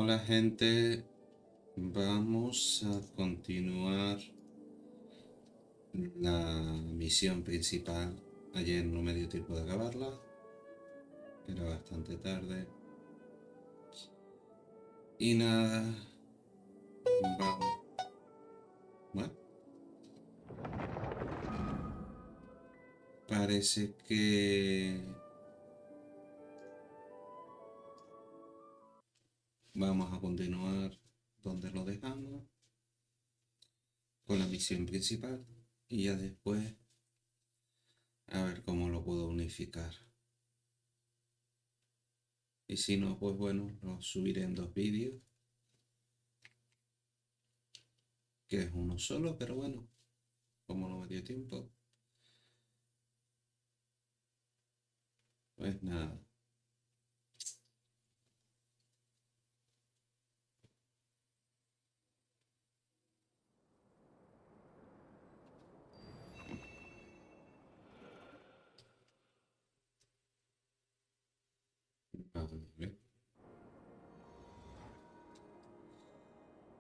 Hola gente, vamos a continuar la misión principal. Ayer no me dio tiempo de acabarla, era bastante tarde. Y nada, vamos. Bueno, parece que vamos a continuar donde lo dejamos con la misión principal y ya después a ver cómo lo puedo unificar. Y si no, pues bueno, lo subiré en 2 vídeos, que es uno solo, pero bueno, como no me dio tiempo, pues nada. Vale.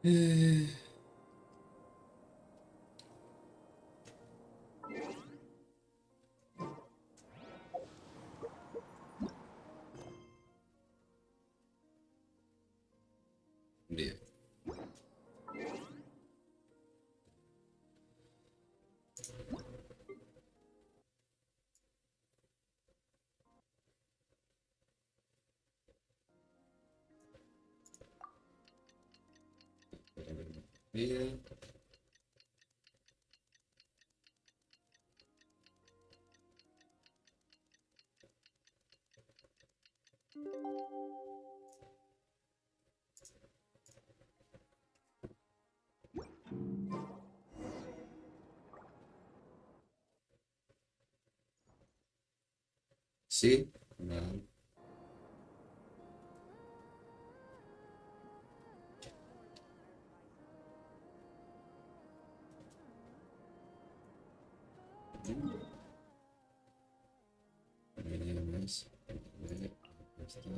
Eh, Bien. Bien. Sí. Vale. Veremos. A ver, acá estamos.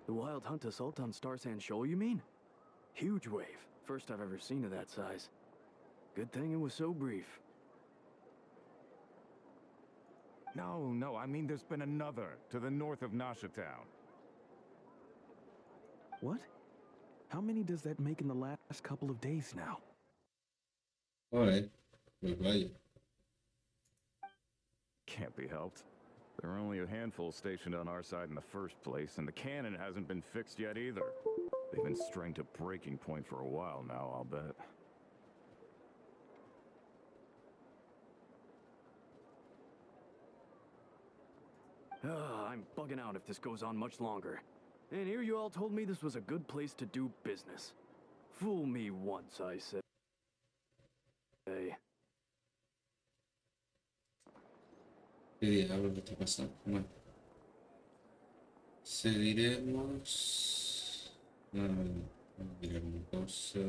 The wild hunt assault on Star Sand Shoal, you mean? Huge wave. First I've ever seen of that size. Good thing it was so brief. No, I mean there's been another to the north of Nasha Town. What? How many does that make in the last couple of days now? Vale. Pues vaya. Can't be helped. There are only a handful stationed on our side in the first place, and the cannon hasn't been fixed yet either. They've been strained to breaking point for a while now, I'll bet. I'm bugging out if this goes on much longer. And here you all told me this was a good place to do business. Fool me once, I say. ¿Qué diablos está pasando? Bueno, seguiremos. A ver. Voy a mirar una cosa.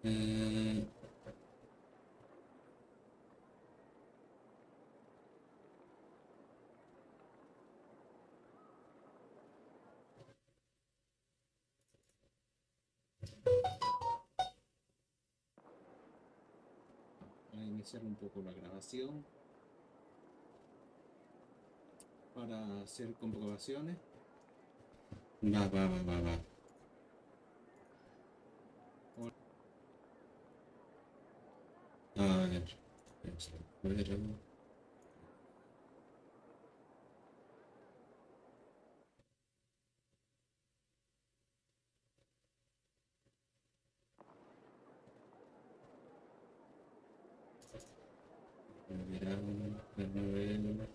Eh, Voy a iniciar un poco la grabación para hacer comprobaciones. Va. A ver, esto fuera. Déjame ver.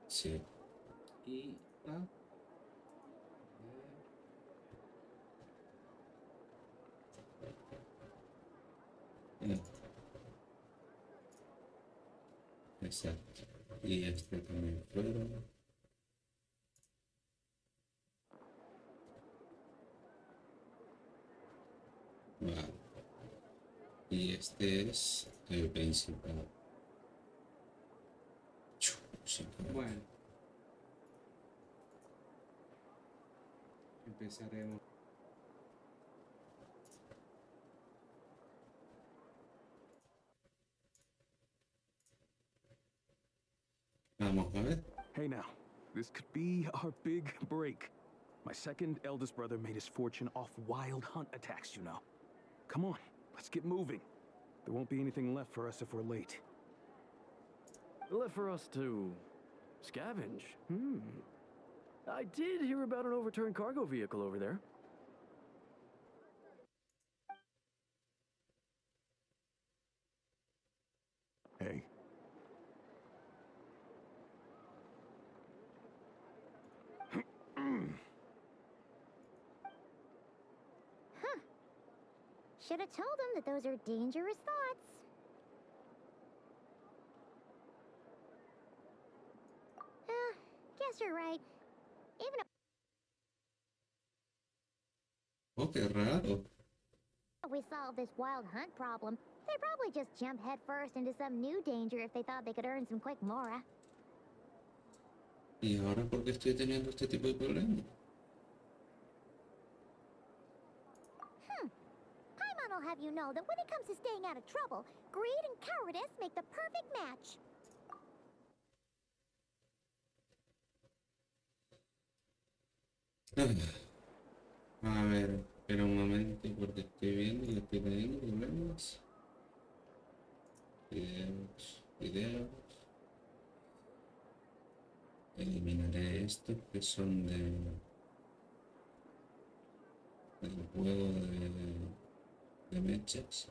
Sí. Y exacto. Y este también fuera. Vale. Y este es el principal. Bueno, empezaremos. Vamos a ver. Hey now, this could be our big break. My second eldest brother made his fortune off wild hunt attacks, you know. Come on, let's get moving. There won't be anything left for us if we're late. Left for us to scavenge? I did hear about an overturned cargo vehicle over there. Hey. Should have told him that those are dangerous thoughts. Guess you're right. Even Oh, qué raro. if we solve this wild hunt problem, they'd probably just jump headfirst into some new danger if they thought they could earn some quick mora. ¿Y ahora por qué estoy teniendo este tipo de problemas? Paimon will have you know that when it comes to staying out of trouble, greed and cowardice make the perfect match. A ver, espera un momento porque estoy viendo y estoy teniendo problemas. Videos. Eliminaré estos que son del juego de mechas.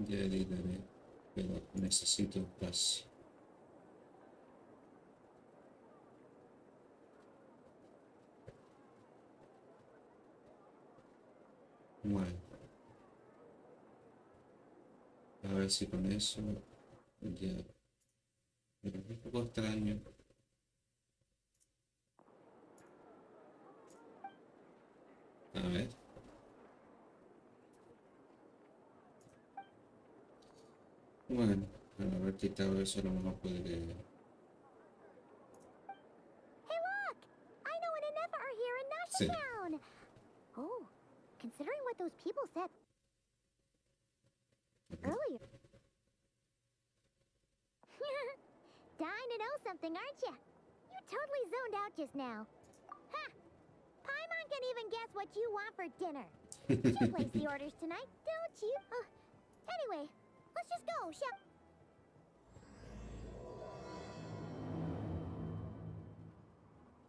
Ya editaré, pero necesito espacio. Bueno, a ver si con eso ya. Pero es un poco extraño. A ver. Bueno, al haber quitado eso a lo mejor puede que... Hey, look! I know an Inefa are here in Nasha Sí. Town! Oh, considering what those people said earlier. Dying to know something, aren't you? You totally zoned out just now. Ha! Paimon can even guess what you want for dinner. You place the orders tonight, don't you? Anyway, let's just go, shall...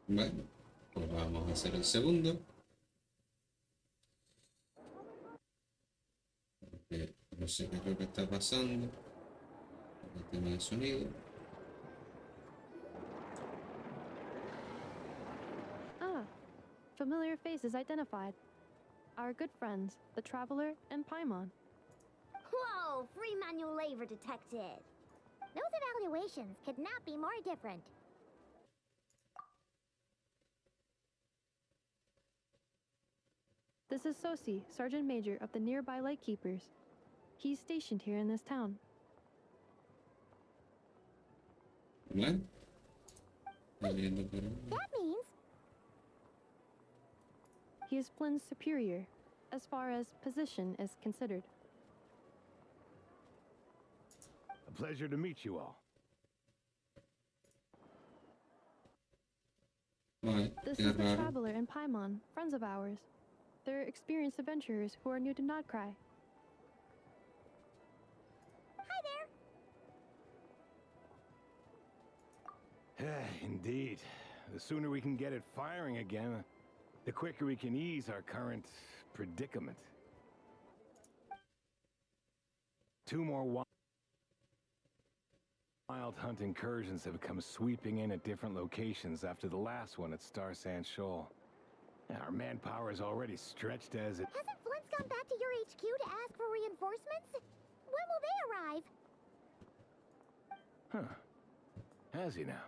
Bueno, pues vamos a hacer el segundo. Porque no sé qué es lo que está pasando. El tema de sonido. Ah, familiar faces identified. our good friends, the Traveler and Paimon. Whoa, free manual labor detected. Those evaluations could not be more different. This is Sosi, Sergeant Major of the nearby Lightkeepers. He's stationed here in this town. What? Saliendo por ahí. That means He is Flynn's superior, as far as position is considered. A pleasure to meet you all. Ay, This qué is the raro. Traveler and Paimon, friends of ours. They're experienced adventurers who are new to Krai. hi there. Indeed. The sooner we can get it firing again, the quicker we can ease our current predicament. 2 more wild hunt incursions have come sweeping in at different locations after the last one at Star Sand Shoal. Our manpower is already stretched as it... Hasn't Flint's gone back to your HQ to ask for reinforcements? When will they arrive? Huh. Has he now?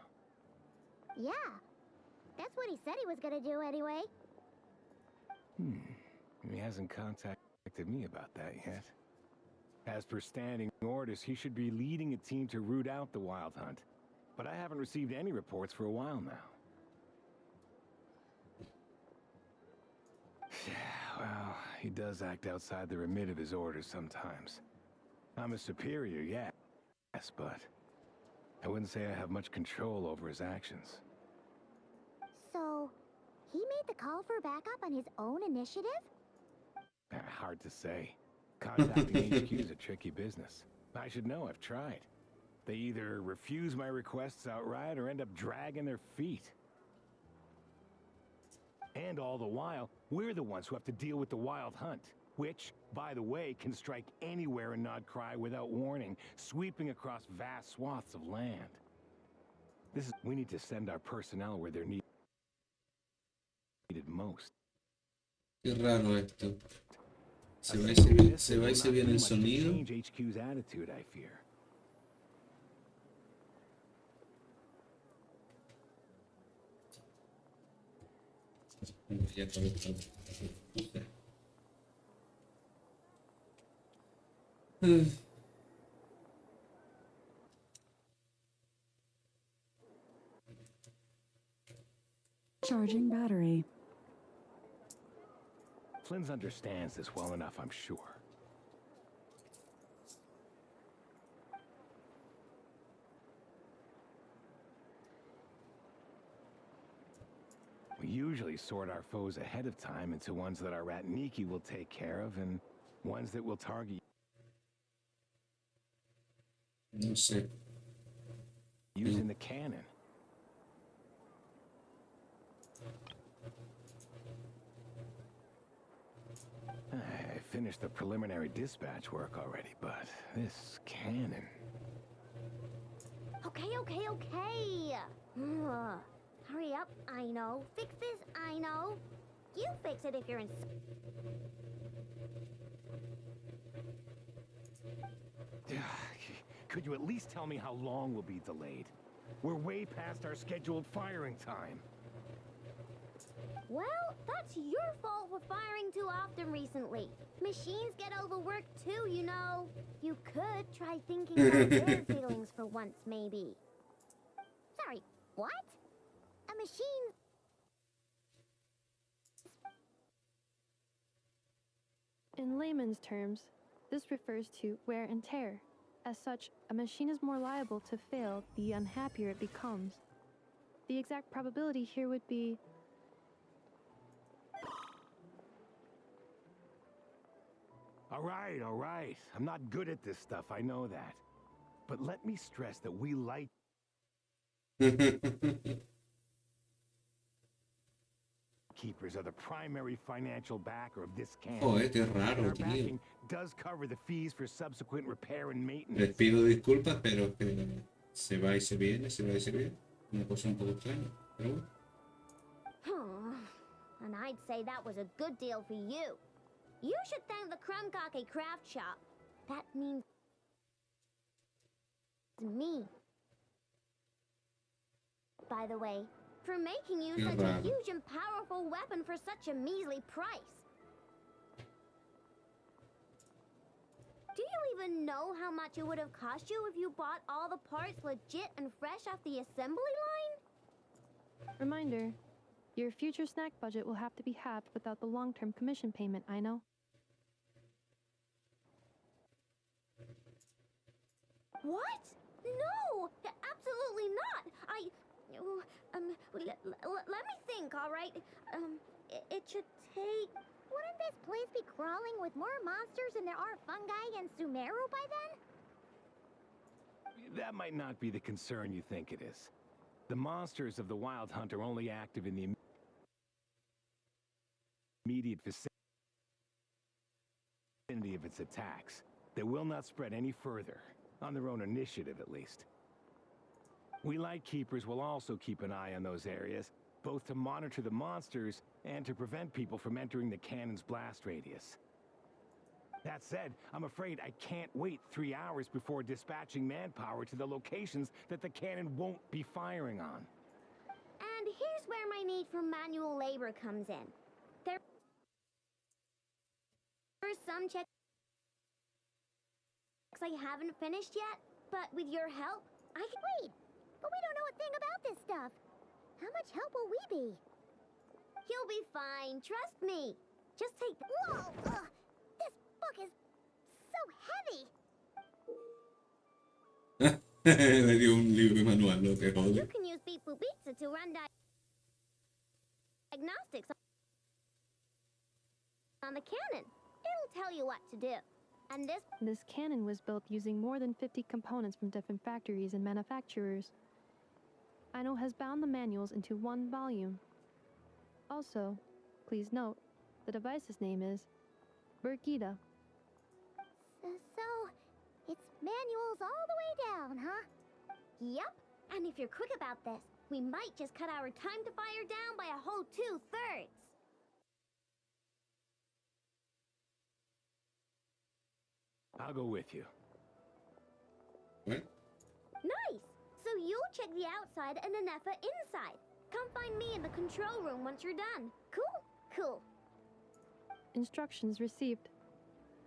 Yeah. That's what he said he was gonna do anyway. He hasn't contacted me about that yet. As per standing orders, he should be leading a team to root out the wild hunt. But I haven't received any reports for a while now. Well, he does act outside the remit of his orders sometimes. I'm a superior, yes, but I wouldn't say I have much control over his actions. So, he made the call for backup on his own initiative? Hard to say. Contacting HQ is a tricky business. I should know, I've tried. They either refuse my requests outright or end up dragging their feet. And all the while, we're the ones who have to deal with the wild hunt, which, by the way, can strike anywhere in Krai without warning, sweeping across vast swaths of land. We need to send our personnel where they're needed most. Qué raro esto. Se va y se viene el sonido. Change HQ's attitude, I fear. Ya acabé todo. Charging battery. Flynn understands this well enough, I'm sure. We usually sort our foes ahead of time into ones that our rat Niki will take care of and ones that will target No sé. using the cannon. I finished the preliminary dispatch work already, but this cannon... Okay. Hurry up, I know. Fix this, I know. You fix it if you're in... Could you at least tell me how long we'll be delayed? We're way past our scheduled firing time. Well, that's your fault for firing too often recently. Machines get overworked too, you know. You could try thinking about their feelings for once, maybe. Sorry, what? A machine... In layman's terms, this refers to wear and tear. As such, a machine is more liable to fail the unhappier it becomes. The exact probability here would be... All right. I'm not good at this stuff, I know that. But let me stress that we like keepers are the primary financial backer of this camp. Joder, qué raro, Our tío. backing does cover the fees for subsequent repair and Les maintenance. pido disculpas, pero que se va y se viene, se va y se viene. Una cosa un poco extraña, pero bueno. And I'd say that was a good deal for you. You should thank the Krumkake craft shop. That means me. By the way, for making you such a huge and powerful weapon for such a measly price. Do you even know how much it would have cost you if you bought all the parts legit and fresh off the assembly line? Reminder, your future snack budget will have to be halved without the long-term commission payment, I know. What? No! Absolutely not! Let me think, all right? It should take... Wouldn't this place be crawling with more monsters than there are fungi and Sumeru by then? That might not be the concern you think it is. The monsters of the Wild Hunt are only active in the immediate vicinity of its attacks. They will not spread any further, on their own initiative at least. We Lightkeepers will also keep an eye on those areas, both to monitor the monsters and to prevent people from entering the cannon's blast radius. That said, I'm afraid I can't wait 3 hours before dispatching manpower to the locations that the cannon won't be firing on. And here's where my need for manual labor comes in. There are some checks I haven't finished yet, but with your help, I can wait. But we don't know a thing about this stuff. How much help will we be? You'll be fine, trust me. Just take... Whoa! This book is so heavy. Le dio un libro manual, lo que You jode. can use Beep Boop Pizza to run diagnostics on the cannon. It'll tell you what to do. And This cannon was built using more than 50 components from different factories and manufacturers. Aino has bound the manuals into one volume. Also, please note, the device's name is Birgitta. So, it's manuals all the way down, huh? Yep. And if you're quick about this, we might just cut our time to fire down by a whole 2/3. I'll go with you. What? Nice! So you'll check the outside and the Nefa inside. Come find me in the control room once you're done. Cool? Cool. Instructions received.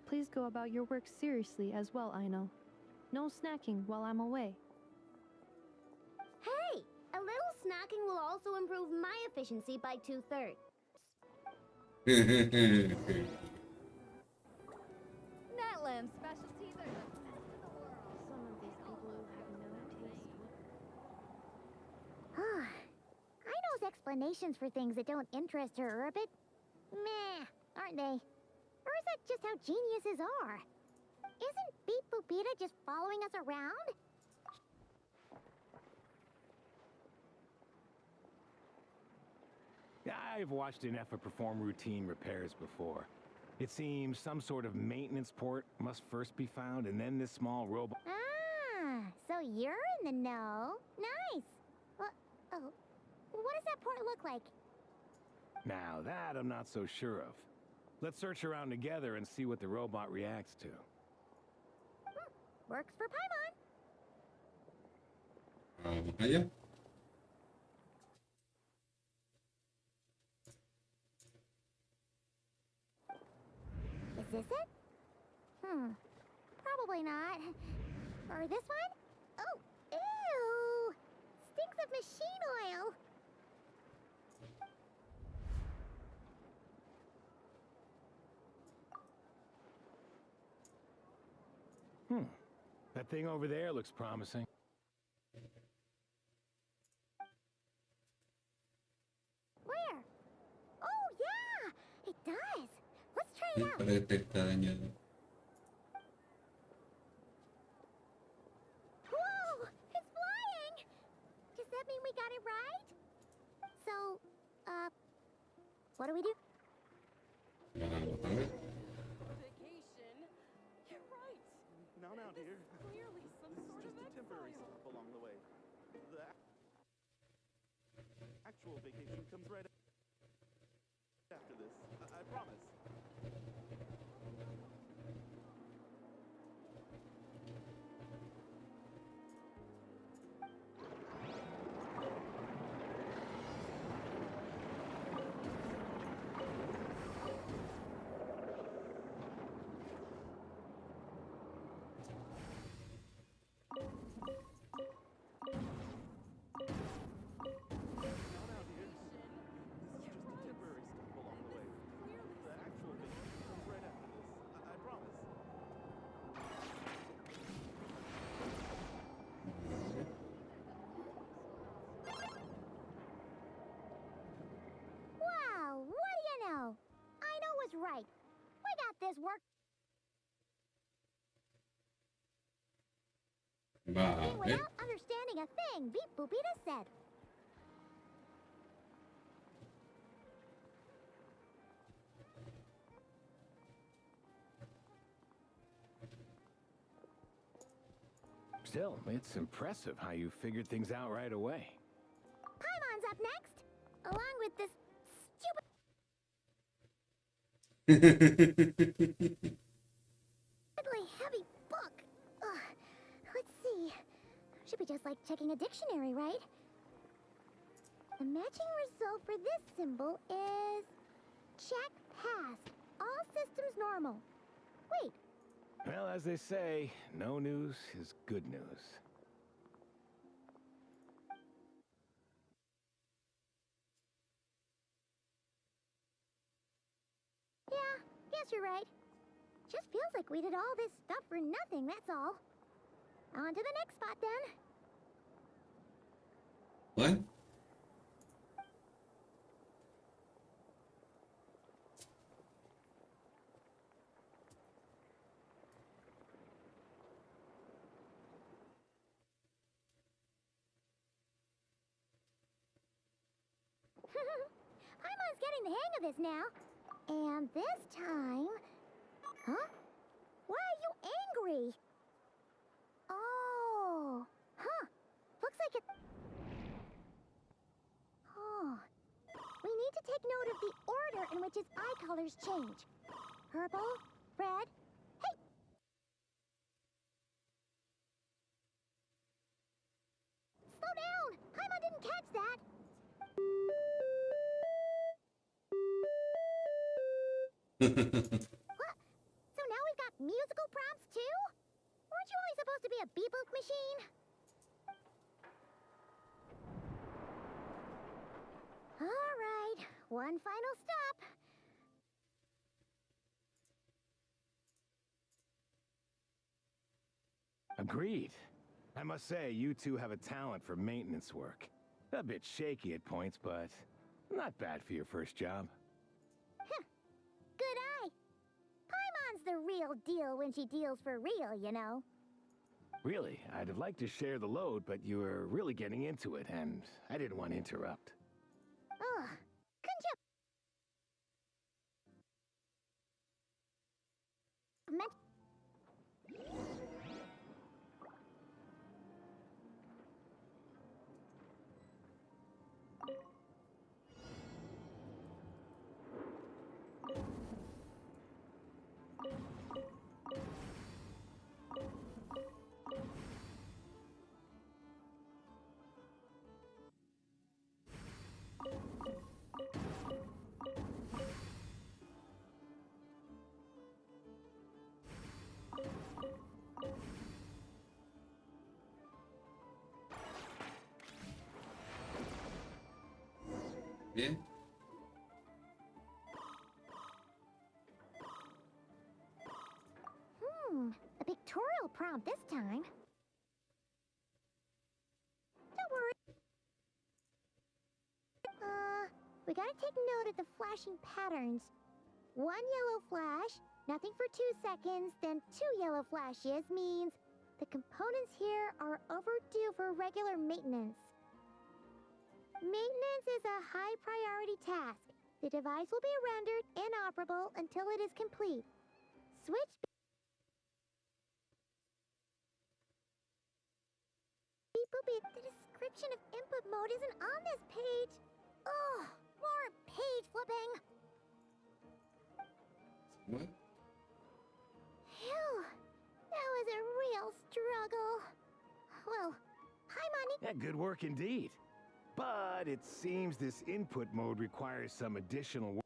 Please go about your work seriously as well, Aino. No snacking while I'm away. Hey! A little snacking will also improve my efficiency by 2/3. Natland specialties are the best in the world. Some of these people have no taste. Aino's explanations for things that don't interest her are a bit... meh, aren't they? Or is that just how geniuses are? Isn't Beep Boopita just following us around? I've watched Nefa perform routine repairs before. It seems some sort of maintenance port must first be found, and then this small robot... Ah, so you're in the know. Nice. What does that port look like? Now, that I'm not so sure of. Let's search around together and see what the robot reacts to. Works for Paimon. Vamos allá. Is this it? Probably not. Or this one? Oh, ew! Stinks of machine oil. That thing over there looks promising. Where? Oh, yeah! It does. Let's try it out. Siempre está dañado. Whoa! It's flying! Does that mean we got it right? So, what do we do? Vamos a ver. Vacation? You're right. Now, dear. Clearly some This sort is of just a temporary exile. stop along the way. The actual vacation comes right after this. I promise. right. We got this work. Vale. Without understanding a thing, Beep Boopita said. Still, it's impressive how you figured things out right away. Paimon's up next, along with this stupidly heavy book. Let's see. Should be just like checking a dictionary, right? The matching result for this symbol is check passed. All systems normal. Wait, Well, as they say, no news is good news. yeah, guess you're right. Just feels like we did all this stuff for nothing, that's all. On to the next spot then. What? Paimon's getting the hang of this now. And this time... Huh? Why are you angry? Oh. Huh. Looks like it... Oh. We need to take note of the order in which his eye colors change. Purple, red... Hey! Slow down! Paimon didn't catch that! What? So now we've got musical prompts too? Weren't you only supposed to be a beep-boop machine? All right, one final stop. Agreed. I must say, you two have a talent for maintenance work. A bit shaky at points, but not bad for your first job. Good eye. Paimon's the real deal when she deals for real, you know. Really, I'd have liked to share the load, but you were really getting into it, and I didn't want to interrupt. Ugh, couldn't you... Meant... Bien. A pictorial prompt this time. Don't worry. We gotta take note of the flashing patterns. One yellow flash, nothing for 2 seconds, then 2 yellow flashes means the components here are overdue for regular maintenance. Maintenance is a high priority task. The device will be rendered inoperable until it is complete. Switch. Beep boopy, the description of input mode isn't on this page. Ugh, more page flipping. What? Phew, that was a real struggle. Well, Paimon needs... Yeah, good work indeed. But it seems this input mode requires some additional work.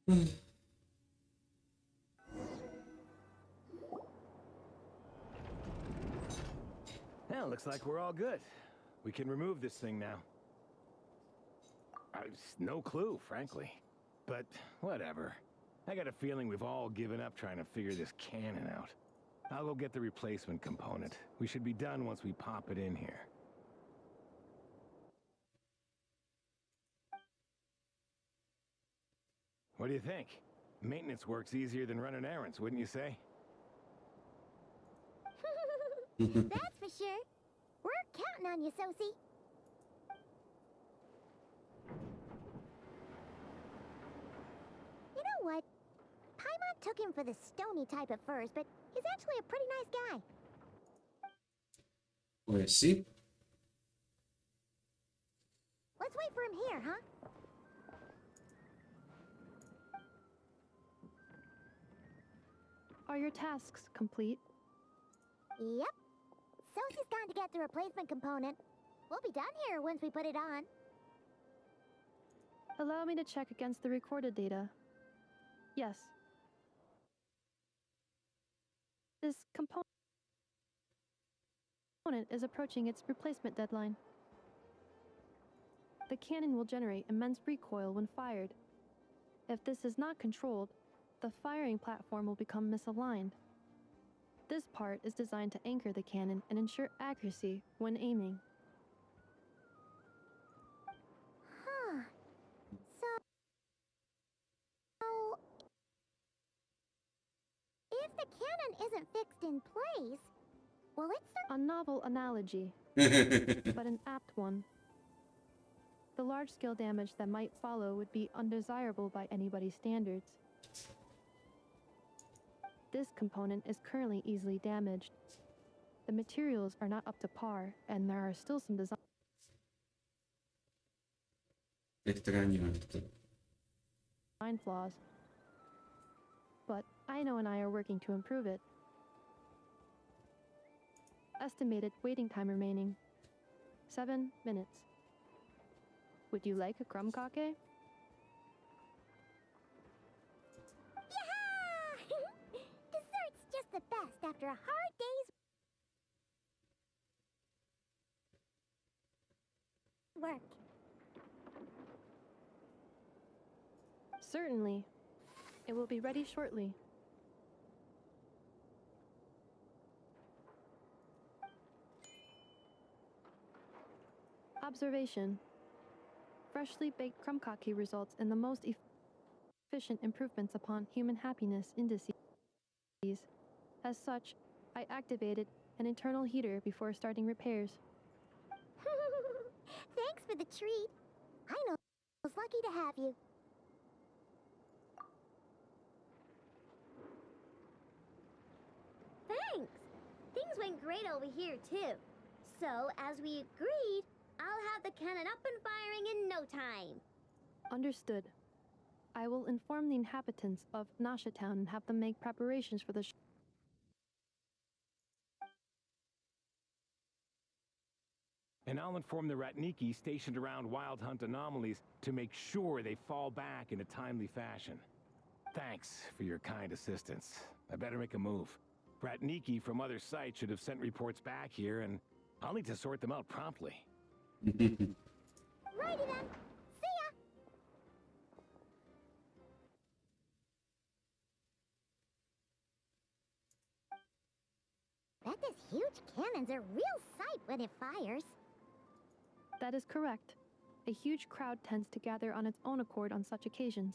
Well, looks like we're all good. We can remove this thing now. No clue, frankly. But whatever. I got a feeling we've all given up trying to figure this cannon out. I'll go get the replacement component. We should be done once we pop it in here. What do you think? Maintenance work's easier than running errands, wouldn't you say? That's for sure. We're counting on you, Sosie. You know what? Paimon took him for the stony type at first, but he's actually a pretty nice guy. Pues sí. Let's wait for him here, huh? Are your tasks complete? Yep. Sosie's gone to get the replacement component. We'll be done here once we put it on. Allow me to check against the recorded data. Yes. This component is approaching its replacement deadline. The cannon will generate immense recoil when fired. If this is not controlled, the firing platform will become misaligned. This part is designed to anchor the cannon and ensure accuracy when aiming. Huh. So... if the cannon isn't fixed in place, will it start... A novel analogy, but an apt one. The large-scale damage that might follow would be undesirable by anybody's standards. This component is currently easily damaged. The materials are not up to par, and there are still some design flaws. But Aino and I are working to improve it. Estimated waiting time remaining: 7 minutes. Would you like a crumb cake? Yeah! Dessert's just the best after a hard day's work. Certainly. It will be ready shortly. Observation. Freshly baked crumb cake results in the most efficient improvements upon human happiness indices. As such, I activated an internal heater before starting repairs. Thanks for the treat. I know I was lucky to have you. Thanks. Things went great over here, too. So, as we agreed, I'll have the cannon up and firing in no time. Understood. I will inform the inhabitants of Nasha Town and have them make preparations for the And I'll inform the Ratniki stationed around Wild Hunt anomalies to make sure they fall back in a timely fashion. Thanks for your kind assistance. I better make a move. Ratniki from other sites should have sent reports back here, and I'll need to sort them out promptly. Righty then. See ya! Bet this huge cannon's a real sight when it fires. That is correct. A huge crowd tends to gather on its own accord on such occasions.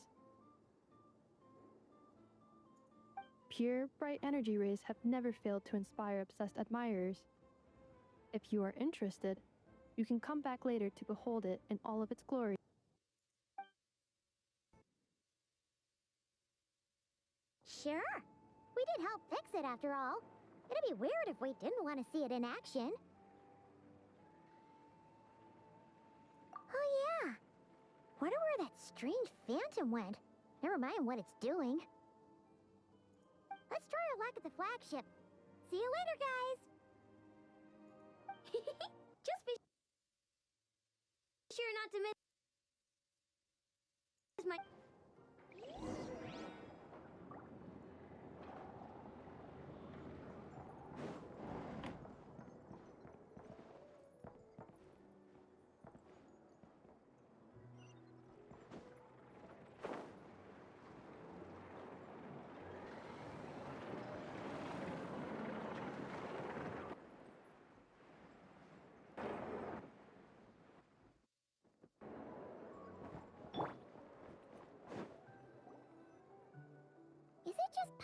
Pure, bright energy rays have never failed to inspire obsessed admirers. If you are interested, you can come back later to behold it in all of its glory. Sure. We did help fix it after all. It'd be weird if we didn't want to see it in action. Oh yeah. Wonder where that strange phantom went. Never mind what it's doing. Let's try our luck at the flagship. See you later, guys. Just be sure not to miss my...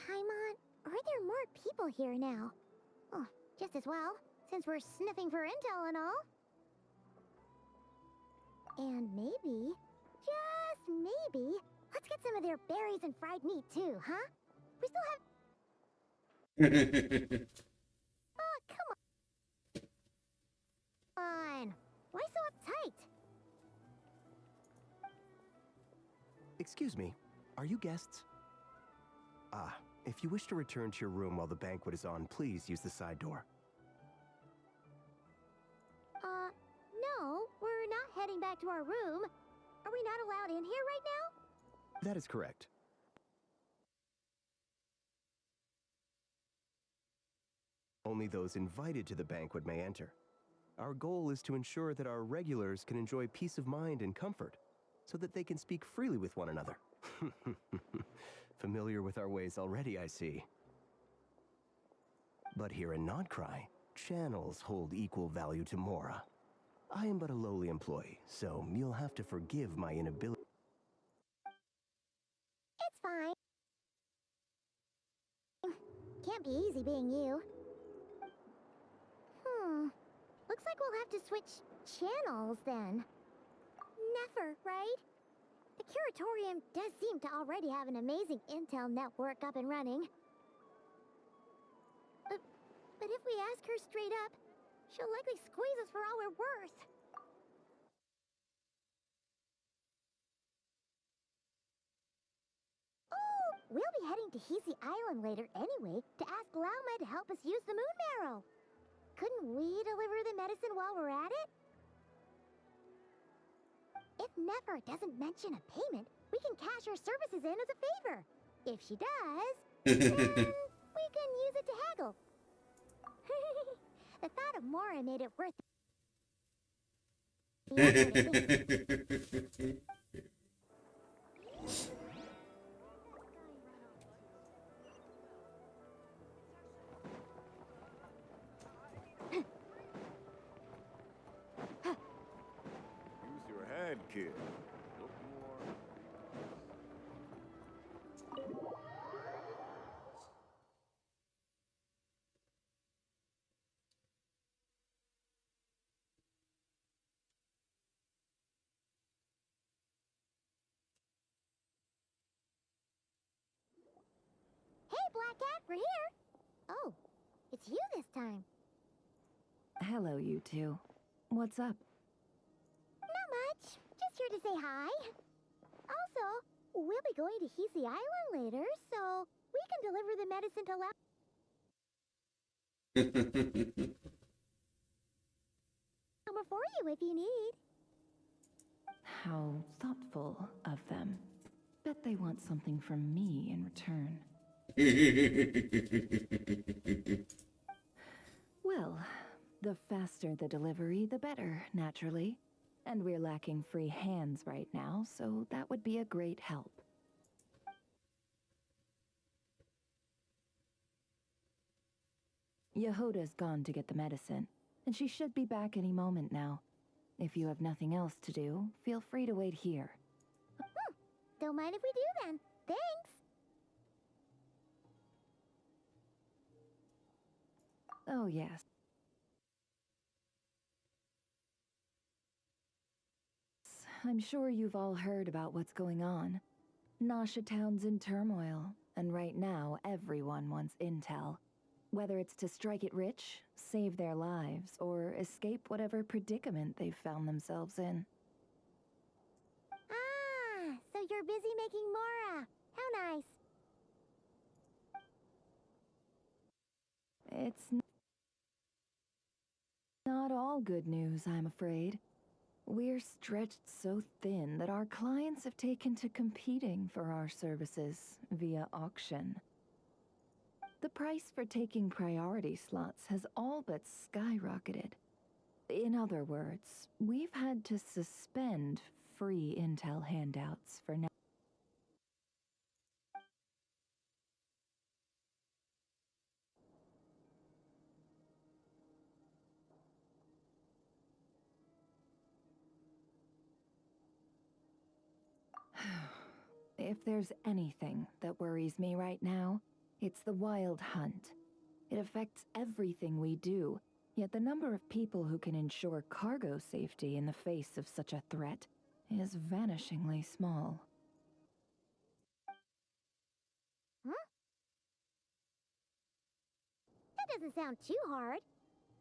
Paimon, are there more people here now? Oh, just as well, since we're sniffing for intel and all. And maybe, just maybe, let's get some of their berries and fried meat too, huh? We still have... Oh, come on! Why so uptight? Excuse me, are you guests? Ah, if you wish to return to your room while the banquet is on, please use the side door. No, we're not heading back to our room. Are we not allowed in here right now? That is correct. Only those invited to the banquet may enter. Our goal is to ensure that our regulars can enjoy peace of mind and comfort, so that they can speak freely with one another. Familiar with our ways already, I see. But here in Krai, channels hold equal value to Mora. I am but a lowly employee, so you'll have to forgive my inability. It's fine. Can't be easy being you. Looks like we'll have to switch channels then. Never, right? The Curatorium does seem to already have an amazing intel network up and running. But if we ask her straight up, she'll likely squeeze us for all we're worth. Oh, we'll be heading to Hisi Island later anyway to ask Lauma to help us use the moon marrow. Couldn't we deliver the medicine while we're at it? If Nefer doesn't mention a payment, we can cash our services in as a favor. If she does, then we can use it to haggle. The thought of Mora made it worth it. Use your head, kid. Look more. Hey, Black Cat, we're here. Oh, it's you this time. Hello, you two. What's up? Not much. Just here to say hi. Also, we'll be going to Hisi Island later, so we can deliver the medicine to Lauma for you if you need. How thoughtful of them. Bet they want something from me in return. Well, the faster the delivery, the better, naturally. And we're lacking free hands right now, so that would be a great help. Yehuda's gone to get the medicine, and she should be back any moment now. If you have nothing else to do, feel free to wait here. Don't mind if we do then. Thanks. Oh, yes. I'm sure you've all heard about what's going on. Nasha Town's in turmoil, and right now everyone wants intel. Whether it's to strike it rich, save their lives, or escape whatever predicament they've found themselves in. Ah, so you're busy making Mora. How nice. It's not all good news, I'm afraid. We're stretched so thin that our clients have taken to competing for our services via auction. The price for taking priority slots has all but skyrocketed. In other words, we've had to suspend free intel handouts for now. If there's anything that worries me right now, It's the wild hunt. It affects everything we do, yet the number of people who can ensure cargo safety in the face of such a threat is vanishingly small. Huh? That doesn't sound too hard.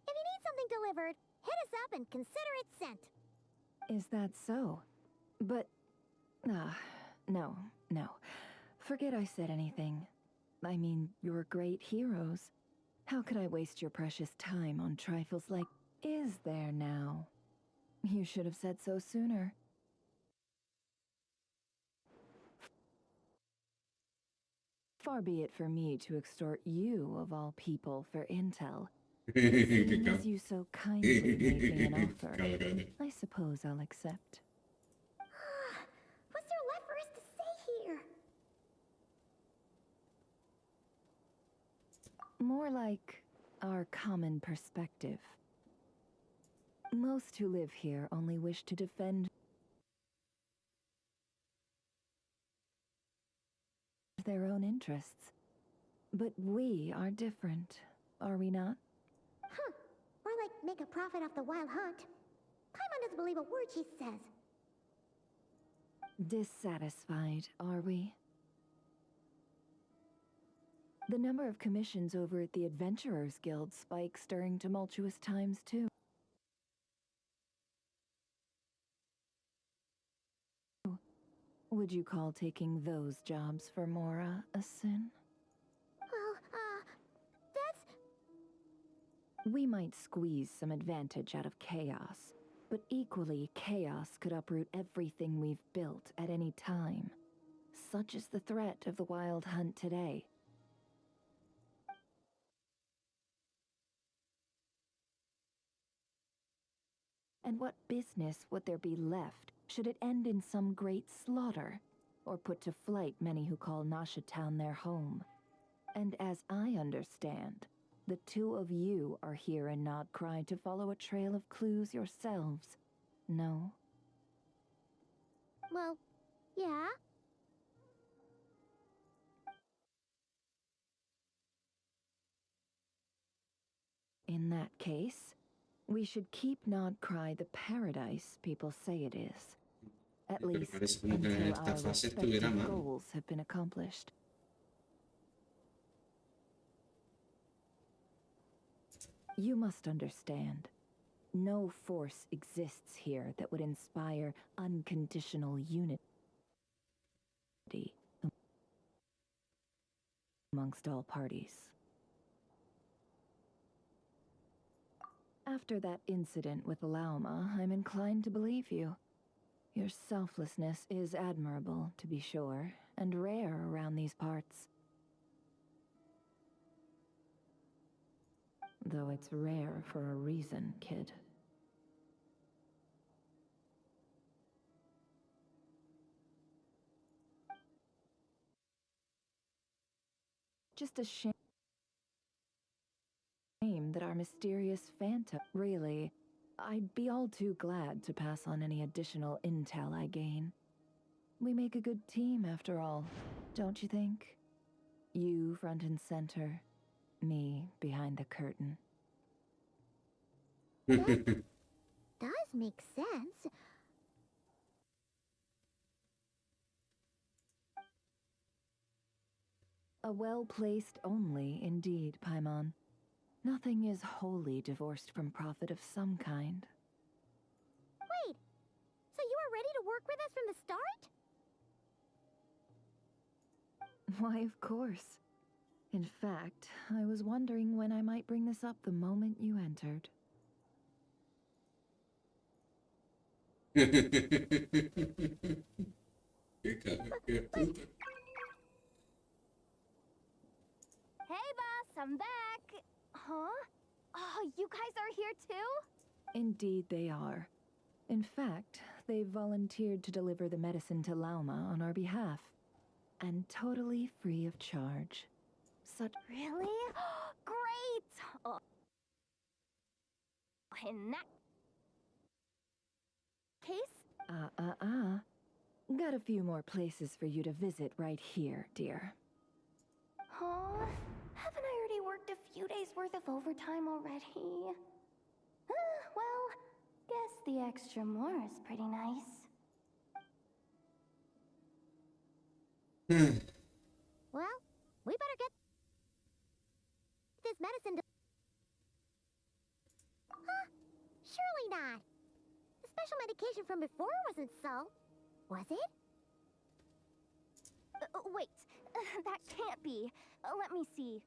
If you need something delivered, hit us up and consider it sent. Is that so? But... no. Forget I said anything. I mean, you're great heroes. How could I waste your precious time on trifles like... Is there now? You should have said so sooner. Far be it for me to extort you, of all people, for intel. Seeing as you so kindly made me an offer, I suppose I'll accept. What's there left for us to say here? More like our common perspective. Most who live here only wish to defend their own interests. But we are different, are we not? Huh. Or like make a profit off the wild hunt. Paimon doesn't believe a word she says. Dissatisfied, are we? The number of commissions over at the Adventurers Guild spikes during tumultuous times, too. Would you call taking those jobs for Mora a sin? Well, that's... We might squeeze some advantage out of chaos, but equally, chaos could uproot everything we've built at any time. Such is the threat of the wild hunt today. And what business would there be left should it end in some great slaughter, or put to flight many who call Nasha Town their home? And as I understand, the two of you are here in Krai to follow a trail of clues yourselves, no? Well, yeah. In that case, we should keep Krai the paradise people say it is. At Pero least parece como que until esta our fase estuviera respective mal. goals have been accomplished. You must understand, no force exists here that would inspire unconditional unity amongst all parties. After that incident with Lauma, I'm inclined to believe you. Your selflessness is admirable, to be sure, and rare around these parts. Though it's rare for a reason, kid. Just a shame that our mysterious phantom... Really, I'd be all too glad to pass on any additional intel I gain. We make a good team, after all, don't you think? You front and center, me behind the curtain. Does make sense. A well-placed only, indeed, Paimon. Nothing is wholly divorced from profit of some kind. Wait, so you were ready to work with us from the start? Why, of course. In fact, I was wondering when I might bring this up the moment you entered. Hey, boss, I'm back. Huh? Oh, you guys are here too? Indeed they are. In fact, they've volunteered to deliver the medicine to Lauma on our behalf. And totally free of charge. Such... Really? Great! Oh. In that case... Got a few more places for you to visit right here, dear. Aw, haven't I already worked a few days worth of overtime already? Well, guess the extra more is pretty nice. Well, we better get this medicine to... Huh? Surely not. The special medication from before wasn't so. Was it? Wait, that can't be. Let me see.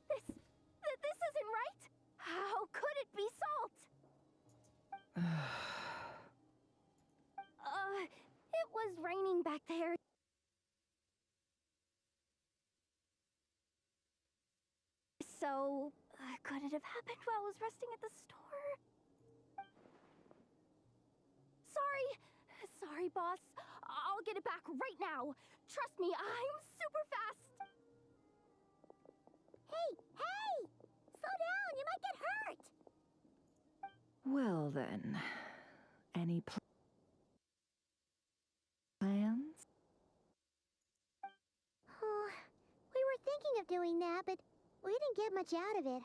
This isn't right. How could it be salt? It was raining back there. So, could it have happened while I was resting at the store? Sorry, boss. I'll get it back right now. Trust me, I'm super fast. Hey! Slow down, you might get hurt! Well then, any plans? Oh, we were thinking of doing that, but we didn't get much out of it.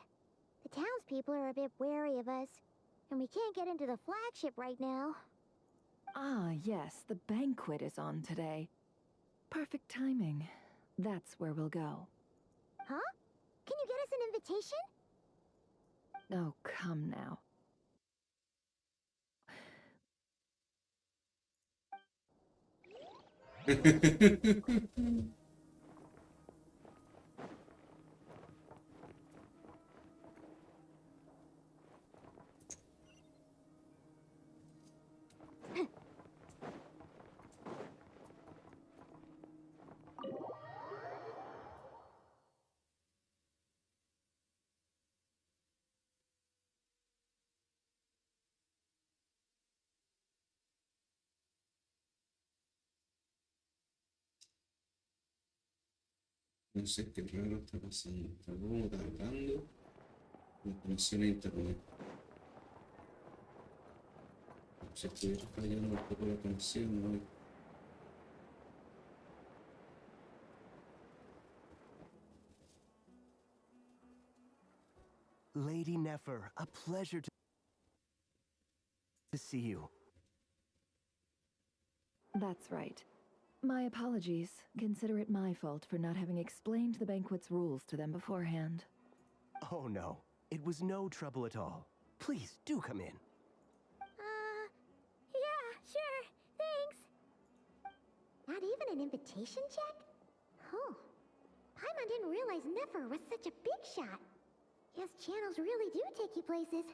The townspeople are a bit wary of us, and we can't get into the flagship right now. Ah, yes, the banquet is on today. Perfect timing. That's where we'll go. Huh? Can you get us an invitation? Oh, come now. No sé qué raro está pasando. Está como cargando la conexión a internet. Si estuviera fallando un poco la conexión, ¿no? Lady Nefer, a pleasure to see you. That's right. My apologies. Consider it my fault for not having explained the banquet's rules to them beforehand. Oh no, it was no trouble at all. Please, do come in. Yeah, sure, thanks. Not even an invitation check? Oh, Paimon didn't realize Nefer was such a big shot. His channels really do take you places.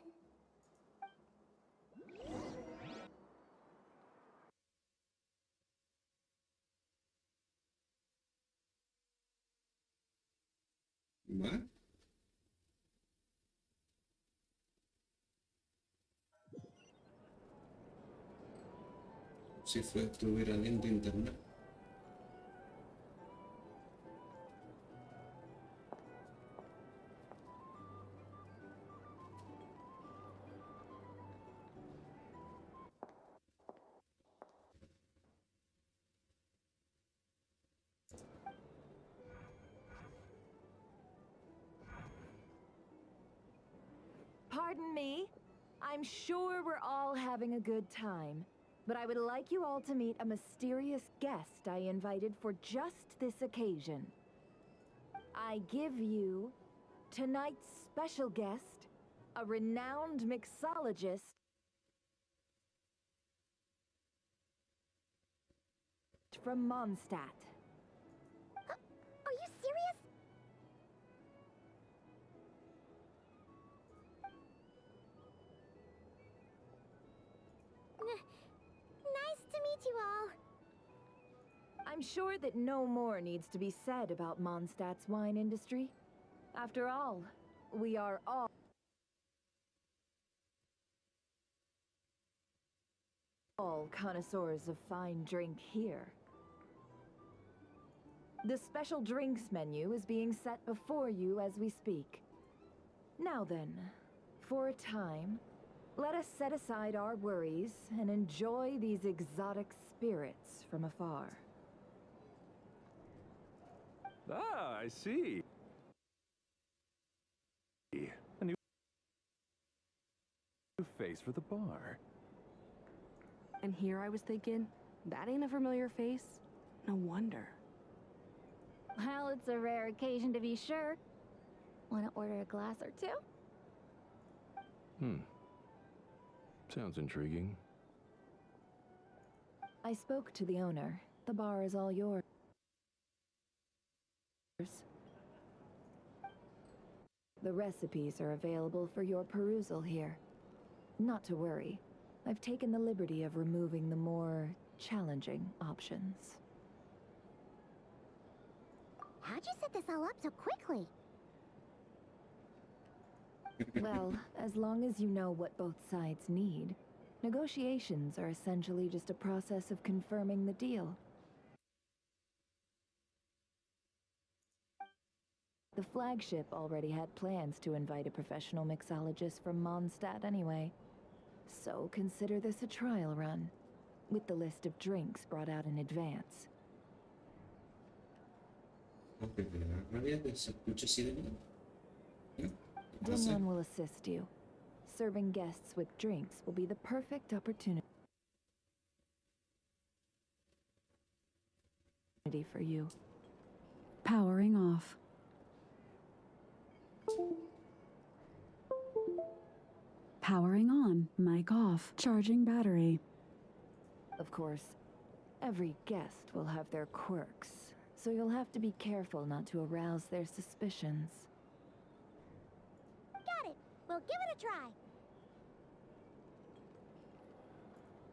¿Va? Si estuviera lento internet. Pardon me? I'm sure we're all having a good time, but I would like you all to meet a mysterious guest I invited for just this occasion. I give you tonight's special guest, a renowned mixologist from Mondstadt. Are you serious? Nice to meet you all. I'm sure that no more needs to be said about Mondstadt's wine industry. After all, we are all connoisseurs of fine drink here. The special drinks menu is being set before you as we speak. Now then, for a time, let us set aside our worries and enjoy these exotic spirits from afar. Ah, I see. A new face for the bar. And here I was thinking, that ain't a familiar face. No wonder. Well, it's a rare occasion to be sure. Want to order a glass or two? Sounds intriguing. I spoke to the owner. The bar is all yours. The recipes are available for your perusal here. Not to worry. I've taken the liberty of removing the more challenging options. How'd you set this all up so quickly? Well, as long as you know what both sides need, negotiations are essentially just a process of confirming the deal. The flagship already had plans to invite a professional mixologist from Mondstadt anyway. So consider this a trial run, with the list of drinks brought out in advance. María, ¿se escucha así de bien? ¿No? Dimon will assist you. Serving guests with drinks will be the perfect opportunity for you. Powering off. Powering on. Mic off. Charging battery. Of course, every guest will have their quirks, so you'll have to be careful not to arouse their suspicions. Got it. We'll give it a try.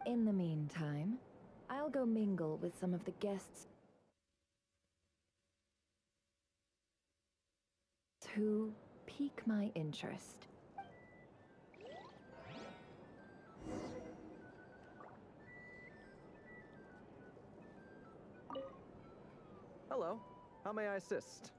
In the meantime, I'll go mingle with some of the guests who pique my interest. Hello. How may I assist?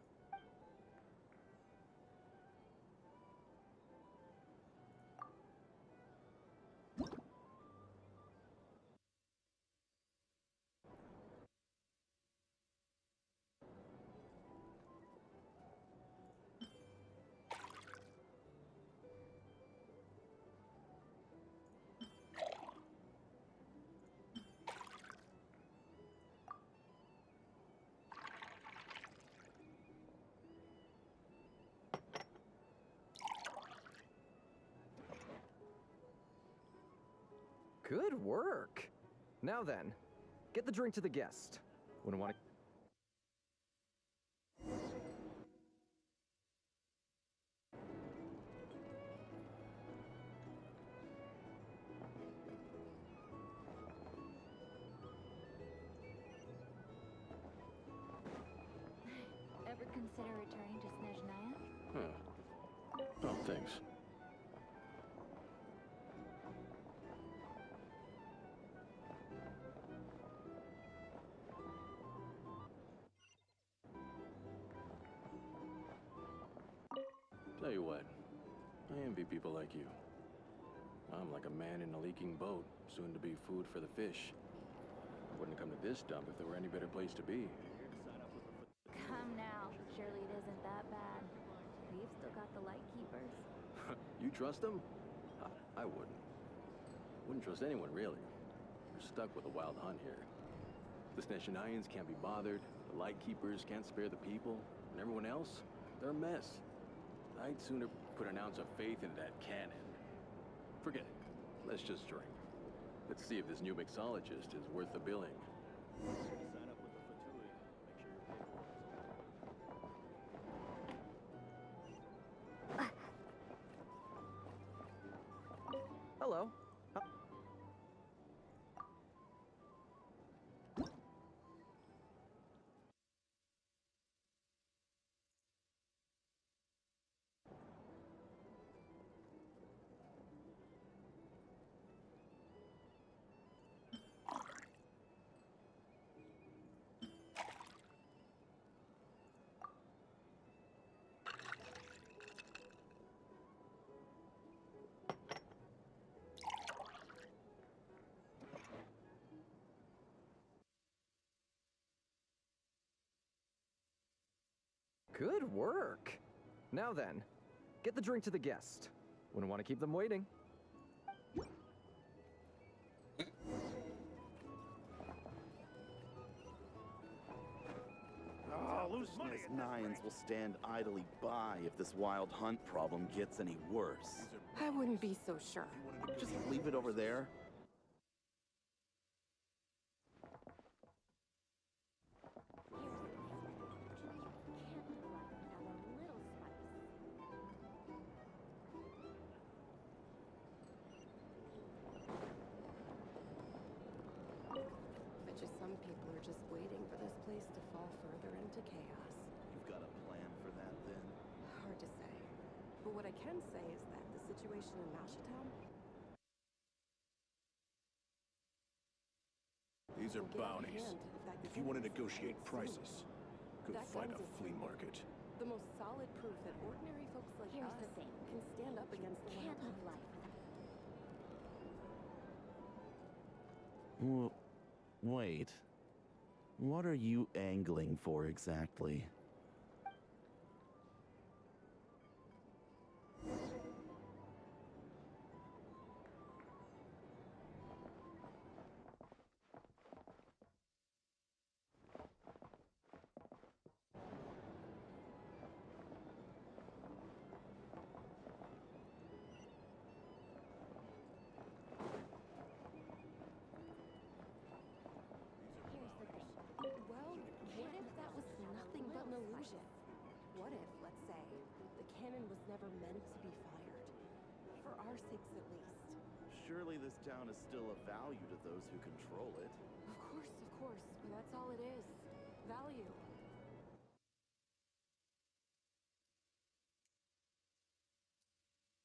Good work. Now then, get the drink to the guest. Wouldn't want to... Ever consider returning to Snezhnaya? Oh, thanks. Tell you what, I envy people like you. I'm like a man in a leaking boat, soon to be food for the fish. I wouldn't come to this dump if there were any better place to be. Come now. Surely it isn't that bad. We've still got the light keepers. You trust them? I wouldn't. Wouldn't trust anyone, really. We're stuck with a wild hunt here. The Snezhnayans can't be bothered, the light keepers can't spare the people, and everyone else, they're a mess. I'd sooner put an ounce of faith into that cannon. Forget it. Let's just drink. Let's see if this new mixologist is worth the billing. Hello. Good work. Now then, get the drink to the guest. Wouldn't want to keep them waiting. Looseness nines will stand idly by if this wild hunt problem gets any worse. I wouldn't be so sure. Just leave it over there. Bet you some people are just waiting for this place to fall further into chaos. You've got a plan for that, then? Hard to say. But what I can say is that the situation in Mashatown... These are will get out of bounties. hand that If you want to Danza negotiate soon. prices, go That find a Danza flea soon. market. The most solid proof that ordinary folks like Here's us the thing. can stand up against the Can't wild live hunt. life Wait. What are you angling for exactly? Well, what if that was nothing but an illusion? What if, let's say, the cannon was never meant to be fired? For our sakes, at least. Surely this town is still of value to those who control it. Of course, but that's all it is. Value.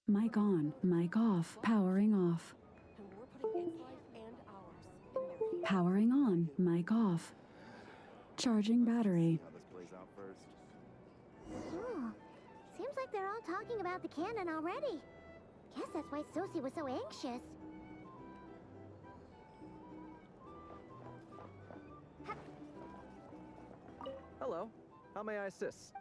Mic on, mic off, powering off. And we're putting its life and ours in their hands. Powering on, mic off. Charging battery. See how this plays out first. Oh, seems like they're all talking about the cannon already. Guess that's why Sosie was so anxious. Hello. How may I assist?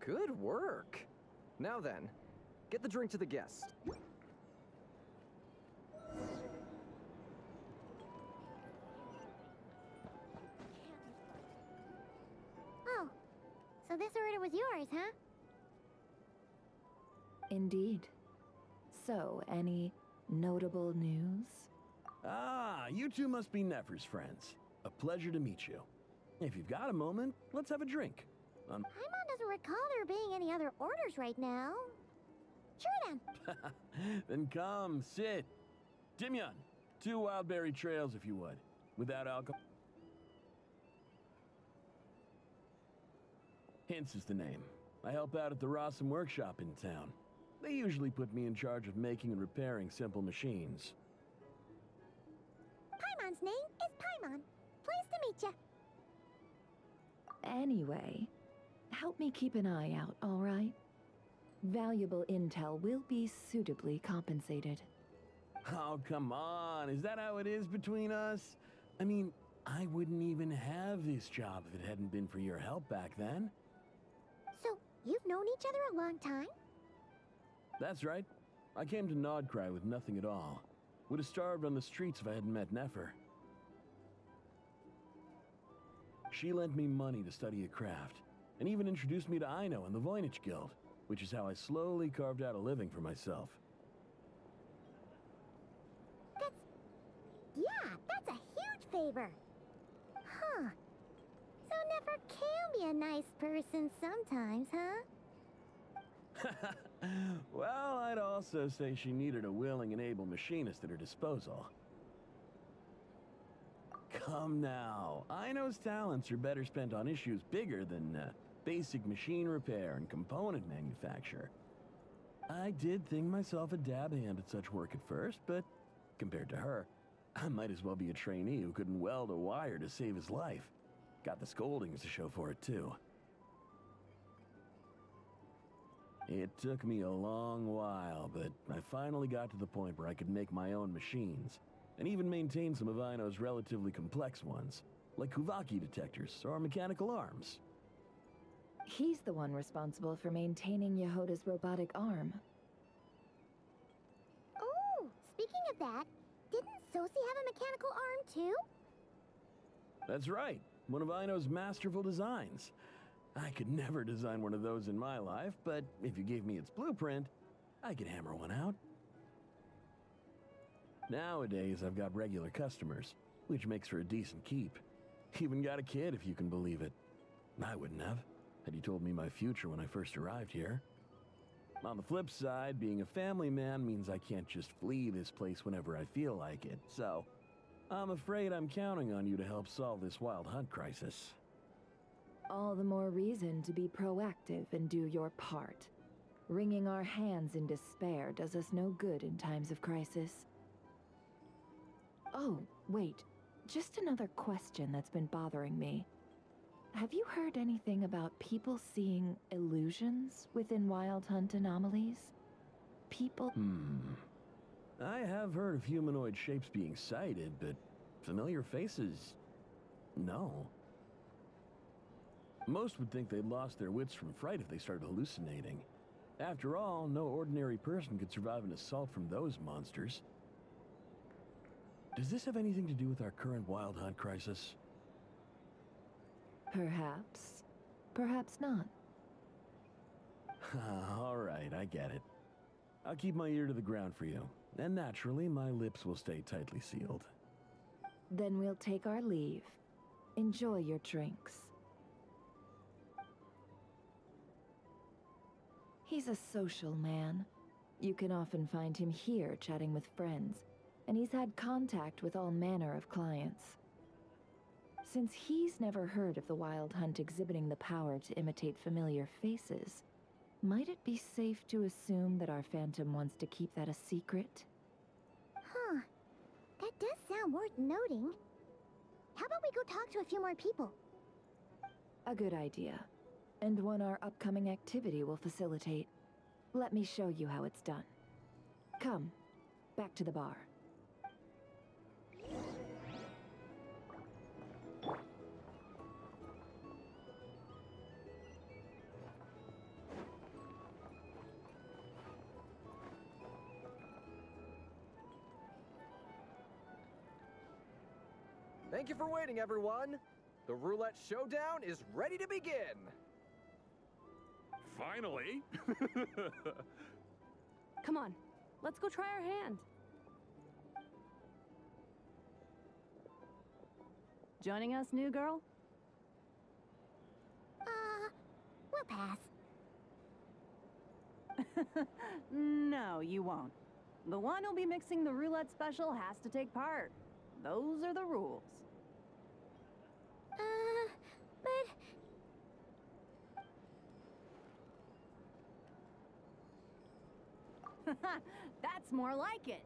Good work. Now then, get the drink to the guest. Oh, so this order was yours, huh? Indeed. So, any notable news? Ah, you two must be Nefer's friends. A pleasure to meet you. If you've got a moment, let's have a drink. Paimon doesn't recall there being any other orders right now. Sure then. Then come, sit. Dimyon, 2 wildberry trails if you would. Without alcohol. Hints is the name. I help out at the Rossum workshop in town. They usually put me in charge of making and repairing simple machines. Paimon's name is Paimon. Pleased to meet ya. Anyway, help me keep an eye out, all right? Valuable intel will be suitably compensated. Oh, come on. Is that how it is between us? I mean, I wouldn't even have this job if it hadn't been for your help back then. So, you've known each other a long time? That's right. I came to Nodcry with nothing at all. Would have starved on the streets if I hadn't met Nefer. She lent me money to study a craft, and even introduced me to Aino and the Voynich Guild, which is how I slowly carved out a living for myself. That's a huge favor. Huh. So Nefer can be a nice person sometimes, huh? Well, I'd also say she needed a willing and able machinist at her disposal. Come now. Aino's talents are better spent on issues bigger than basic machine repair and component manufacture. I did think myself a dab hand at such work at first, but compared to her, I might as well be a trainee who couldn't weld a wire to save his life. Got the scoldings to show for it, too. It took me a long while, but I finally got to the point where I could make my own machines, and even maintain some of Aino's relatively complex ones, like Kuvaki detectors or mechanical arms. He's the one responsible for maintaining Yehoda's robotic arm. Oh, speaking of that, didn't Sosi have a mechanical arm too? That's right, one of Aino's masterful designs. I could never design one of those in my life, but if you gave me its blueprint, I could hammer one out. Nowadays, I've got regular customers, which makes for a decent keep. Even got a kid, if you can believe it. I wouldn't have, had you told me my future when I first arrived here. On the flip side, being a family man means I can't just flee this place whenever I feel like it, so I'm afraid I'm counting on you to help solve this wild hunt crisis. All the more reason to be proactive and do your part. Wringing our hands in despair does us no good in times of crisis. Oh, wait. Just another question that's been bothering me. Have you heard anything about people seeing illusions within wild hunt anomalies? People... I have heard of humanoid shapes being sighted, but familiar faces... no. Most would think they'd lost their wits from fright if they started hallucinating. After all, no ordinary person could survive an assault from those monsters. Does this have anything to do with our current wild hunt crisis? Perhaps. Perhaps not. All right, I get it. I'll keep my ear to the ground for you. And naturally, my lips will stay tightly sealed. Then we'll take our leave. Enjoy your drinks. He's a social man. You can often find him here chatting with friends, and he's had contact with all manner of clients. Since he's never heard of the wild hunt exhibiting the power to imitate familiar faces, might it be safe to assume that our phantom wants to keep that a secret? Huh. That does sound worth noting. How about we go talk to a few more people? A good idea. And one our upcoming activity will facilitate. Let me show you how it's done. Come, back to the bar. Thank you for waiting, everyone. The roulette showdown is ready to begin. Finally! Come on, let's go try our hand. Joining us, new girl? We'll pass. No, you won't. The one who'll be mixing the roulette special has to take part. Those are the rules. But... That's more like it.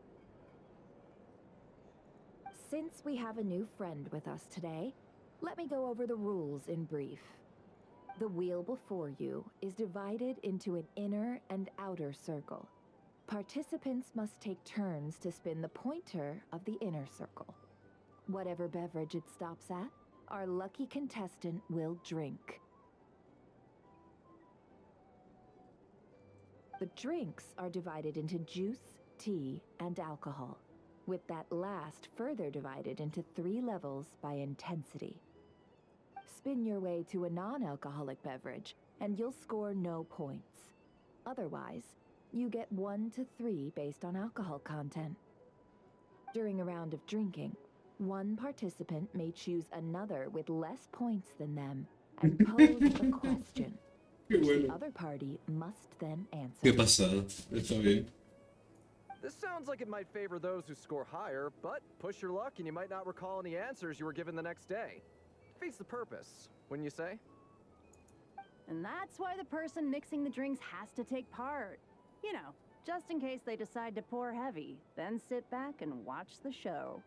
Since we have a new friend with us today, let me go over the rules in brief. The wheel before you is divided into an inner and outer circle. Participants must take turns to spin the pointer of the inner circle. Whatever beverage it stops at, our lucky contestant will drink. The drinks are divided into juice, tea, and alcohol, with that last further divided into 3 levels by intensity. Spin your way to a non-alcoholic beverage, and you'll score no points. Otherwise, you get 1 to 3 based on alcohol content. During a round of drinking, one participant may choose another with less points than them and pose a question. The other party must then answer. ¿Qué pasada? Está bien. This sounds like it might favor those who score higher, but push your luck and you might not recall any answers you were given the next day. Defeats the purpose, wouldn't you say? And that's why the person mixing the drinks has to take part. You know, just in case they decide to pour heavy, then sit back and watch the show.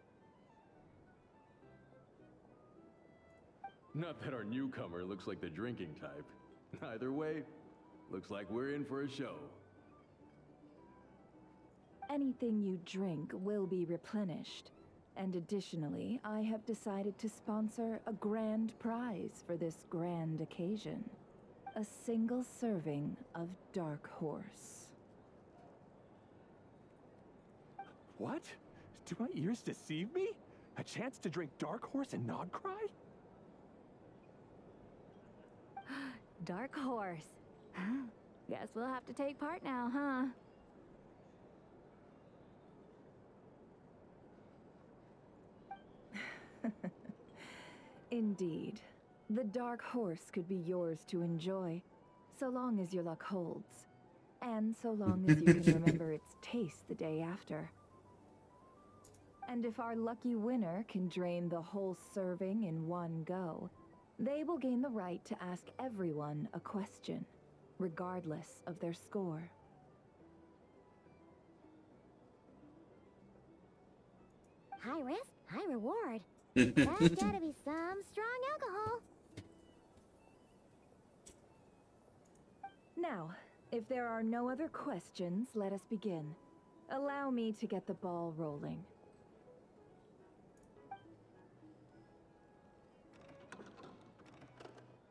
Not that our newcomer looks like the drinking type. Either way, looks like we're in for a show. Anything you drink will be replenished. And additionally, I have decided to sponsor a grand prize for this grand occasion. A single serving of Dark Horse. What? Do my ears deceive me? A chance to drink Dark Horse and not cry? Dark Horse. Guess we'll have to take part now, huh? Indeed. The Dark Horse could be yours to enjoy, so long as your luck holds. And so long as you can remember its taste the day after. And if our lucky winner can drain the whole serving in one go, they will gain the right to ask everyone a question, regardless of their score. High risk, high reward. That's gotta be some strong alcohol. Now, if there are no other questions, let us begin. Allow me to get the ball rolling.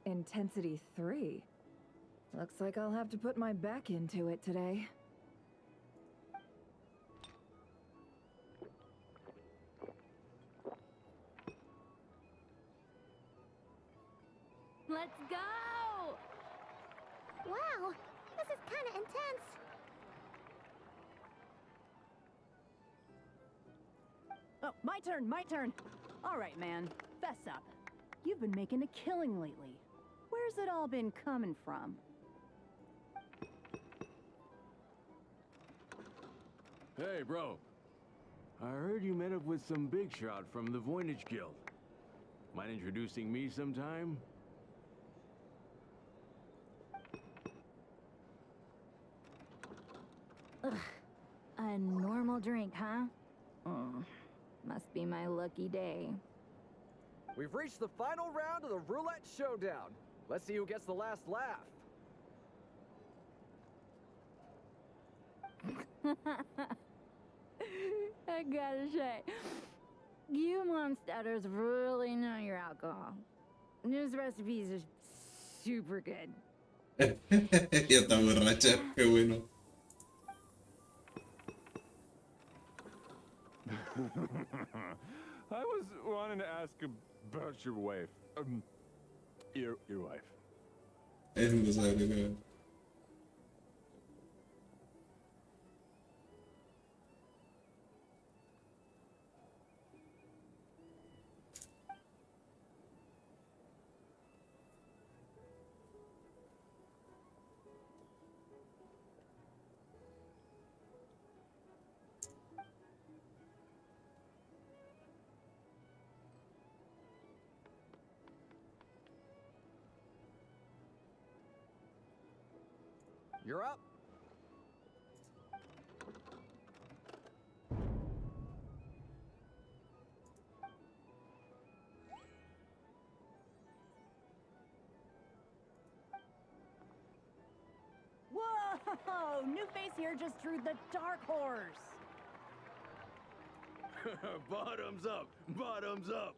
Intensity 3. Looks like I'll have to put my back into it today. Let's go! Wow, this is kind of intense. Oh, my turn, my turn. All right, man, fess up. You've been making a killing lately. Where's it all been coming from? Hey, bro. I heard you met up with some big shot from the Voynich Guild. Mind introducing me sometime? Ugh. A normal drink, huh? Must be my lucky day. We've reached the final round of the roulette showdown. Let's see who gets the last laugh. I gotta say, you monsters really know your alcohol. This recipe is super good. Ya está borracha, qué bueno. I was wanting to ask about your wife. Your wife. Él no sabe nada. You're up. Whoa! New face here just drew the Dark Horse. Bottoms up! Bottoms up!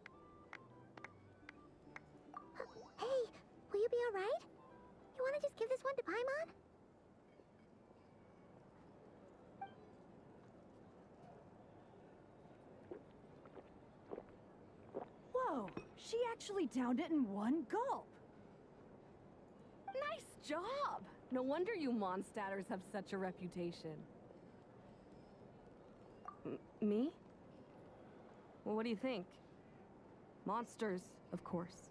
Hey, will you be alright? You wanna just give this one to Paimon? Whoa! She actually downed it in one gulp. Nice job! No wonder you monstatters have such a reputation. Me? Well, what do you think? Monsters, of course.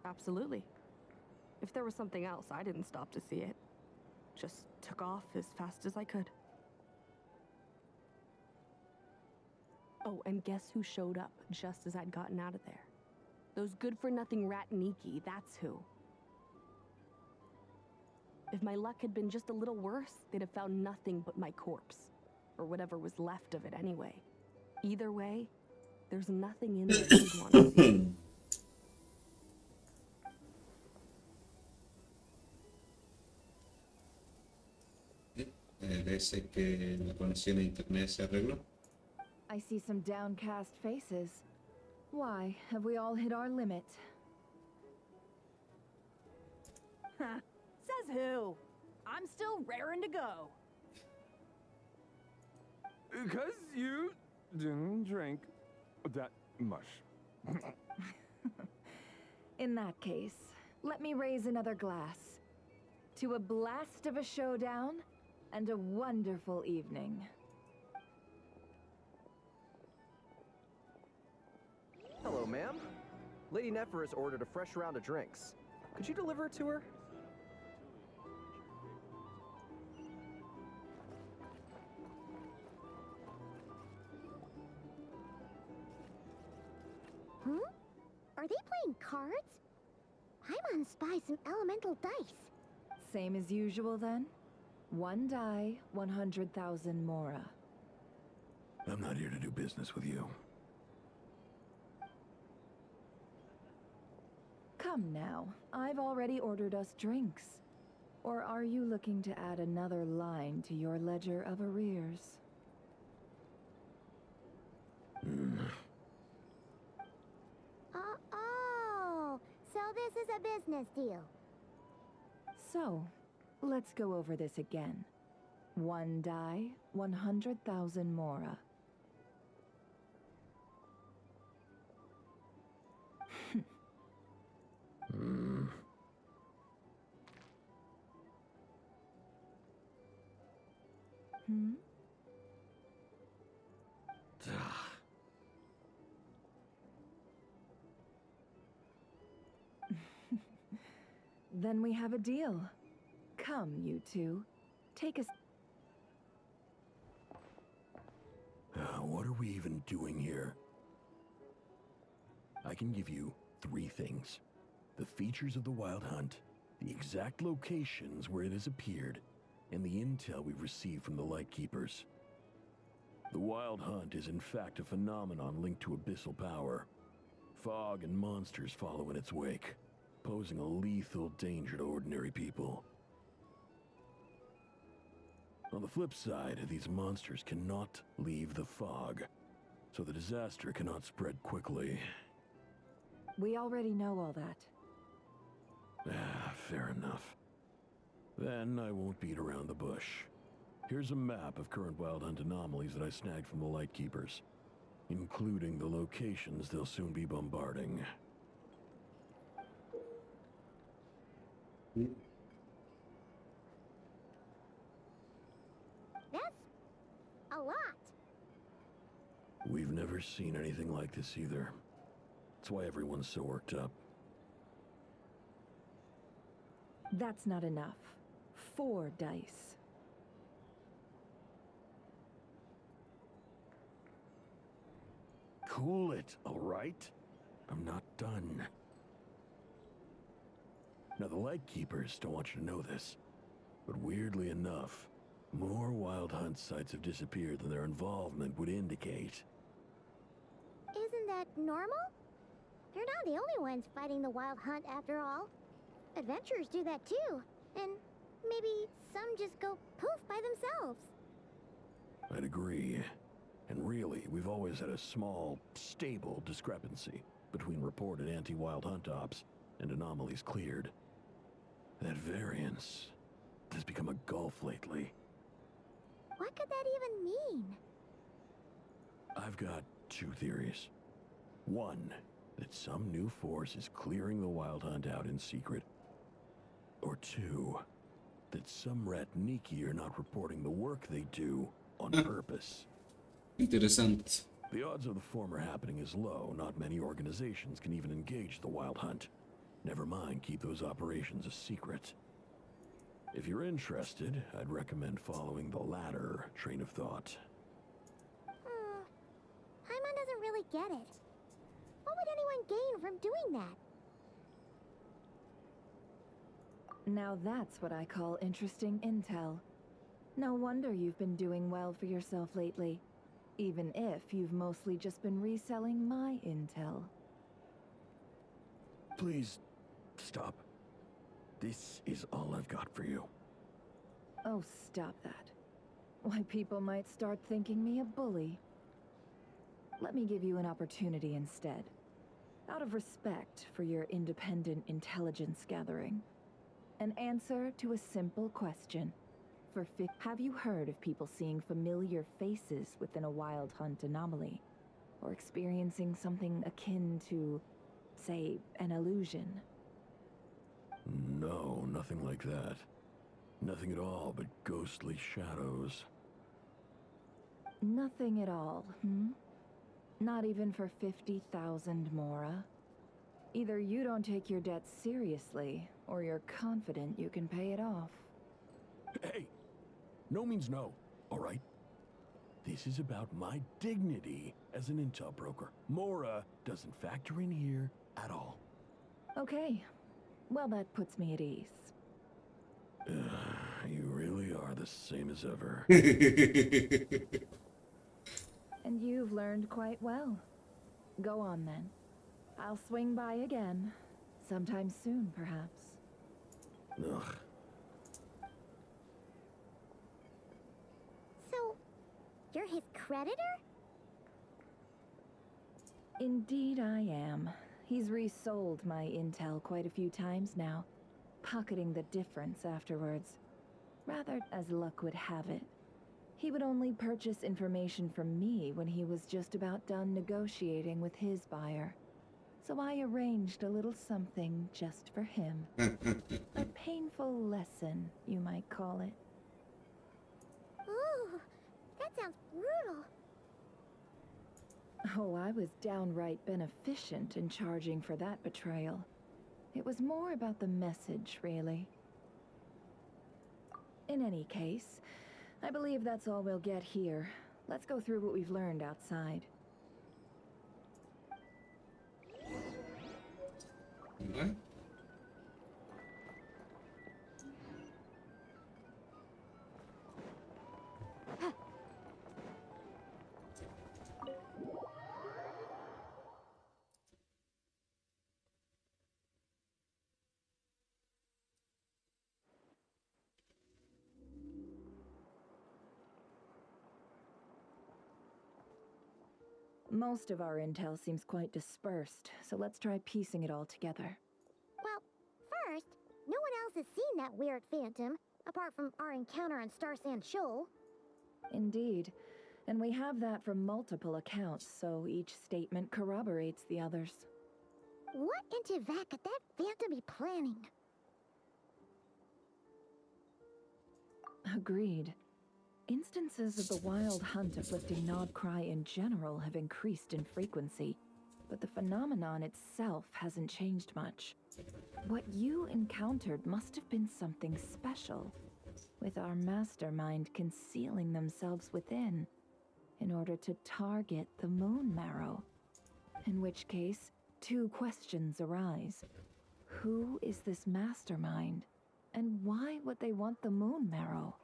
Absolutely. If there was something else, I didn't stop to see it. Just took off as fast as I could. Oh, and guess who showed up just as I'd gotten out of there? Those good-for-nothing rat Niki, that's who. If my luck had been just a little worse, they'd have found nothing but my corpse. Or whatever was left of it anyway. Either way, there's nothing in there you'd want to see. Parece que la conexión a internet se arregló. I see some downcast faces. Why, have we all hit our limit? Huh. Says who? I'm still raring to go. Because you didn't drink that much. In that case, let me raise another glass. To a blast of a showdown and a wonderful evening. Hello, ma'am. Lady Nefer has ordered a fresh round of drinks. Could you deliver it to her? Hmm? Are they playing cards? I'm on spy some elemental dice. Same as usual then? 1 die, 100,000 mora. I'm not here to do business with you. Come now, I've already ordered us drinks. Or are you looking to add another line to your ledger of arrears? Oh, so this is a business deal. So, let's go over this again. 1 die, 100,000 mora. Hmm? Then we have a deal. Come, you two. Take us. What are we even doing here? I can give you 3 things. The features of the Wild Hunt, the exact locations where it has appeared, and the intel we've received from the Lightkeepers. The Wild Hunt is in fact a phenomenon linked to abyssal power. Fog and monsters follow in its wake, posing a lethal danger to ordinary people. On the flip side, these monsters cannot leave the fog, so the disaster cannot spread quickly. We already know all that. Fair enough. Then I won't beat around the bush. Here's a map of current Wild Hunt anomalies that I snagged from the Lightkeepers, including the locations they'll soon be bombarding. That's a lot. We've never seen anything like this either. That's why everyone's so worked up. That's not enough. 4 dice. Cool it, all right? I'm not done. Now, the Lightkeepers don't want you to know this, but weirdly enough, more Wild Hunt sites have disappeared than their involvement would indicate. Isn't that normal? They're not the only ones fighting the Wild Hunt after all. Adventurers do that too. And maybe some just go poof by themselves. I'd agree. And really, we've always had a small, stable discrepancy between reported anti-Wild Hunt ops and anomalies cleared. That variance has become a gulf lately. What could that even mean? I've got 2 theories. 1, that some new force is clearing the Wild Hunt out in secret. Or 2, that some Ratniki are not reporting the work they do on purpose. Interesante. The odds of the former happening is low. Not many organizations can even engage the Wild Hunt. Never mind keep those operations a secret. If you're interested, I'd recommend following the latter train of thought. Paimon doesn't really get it. What would anyone gain from doing that? Now that's what I call interesting intel. No wonder you've been doing well for yourself lately. Even if you've mostly just been reselling my intel. Please, stop. This is all I've got for you. Oh, stop that. Why, people might start thinking me a bully. Let me give you an opportunity instead. Out of respect for your independent intelligence gathering. An answer to a simple question. Have you heard of people seeing familiar faces within a wild hunt anomaly? Or experiencing something akin to, say, an illusion? No, nothing like that. Nothing at all but ghostly shadows. Nothing at all, hmm? Not even for 50,000 Mora? Either you don't take your debt seriously, or you're confident you can pay it off. Hey! No means no, all right? This is about my dignity as an intel broker. Mora doesn't factor in here at all. Okay. Well, that puts me at ease. You really are the same as ever. And you've learned quite well. Go on, then. I'll swing by again. Sometime soon, perhaps. Ugh. So, you're his creditor? Indeed I am. He's resold my intel quite a few times now, pocketing the difference afterwards. Rather, as luck would have it, he would only purchase information from me when he was just about done negotiating with his buyer. So I arranged a little something just for him. A painful lesson, you might call it. Ooh, that sounds brutal. Oh, I was downright beneficent in charging for that betrayal. It was more about the message, really. In any case, I believe that's all we'll get here. Let's go through what we've learned outside. What? Most of our intel seems quite dispersed, so let's try piecing it all together. Well, first, no one else has seen that weird phantom, apart from our encounter on Star Sand Shoal. Indeed. And we have that from multiple accounts, so each statement corroborates the others. What in Teyvat could that phantom be planning? Agreed. Instances of the wild hunt afflicting Nod Krai in general have increased in frequency, but the phenomenon itself hasn't changed much. What you encountered must have been something special, with our mastermind concealing themselves within, in order to target the moon marrow. In which case, two questions arise. Who is this mastermind, and why would they want the moon marrow?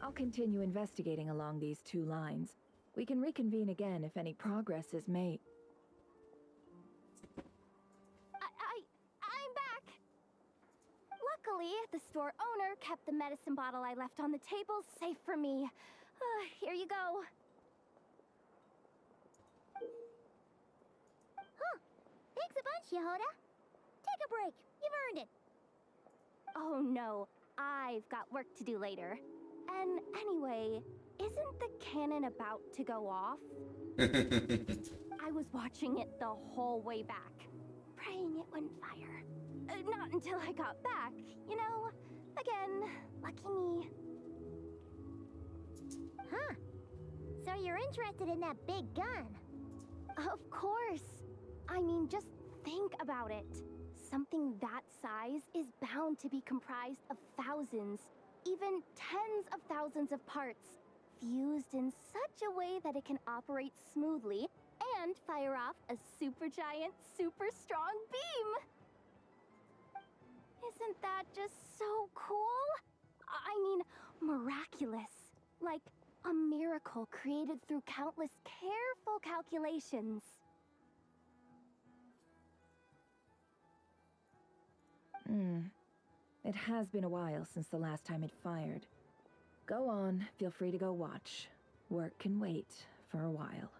I'll continue investigating along these two lines. We can reconvene again if any progress is made. I'm back! Luckily, the store owner kept the medicine bottle I left on the table safe for me. Here you go. Huh. Thanks a bunch, Yehoda. Take a break. You've earned it. Oh no, I've got work to do later. And anyway, isn't the cannon about to go off? I was watching it the whole way back, praying it wouldn't fire. Not until I got back, you know? Again, lucky me. Huh. So you're interested in that big gun? Of course. I mean, just think about it. Something that size is bound to be comprised of thousands, even tens of thousands of parts, fused in such a way that it can operate smoothly and fire off a supergiant, super strong beam. Isn't that just so cool? I mean, miraculous. Like a miracle created through countless careful calculations. It has been a while since the last time it fired. Go on, feel free to go watch. Work can wait for a while.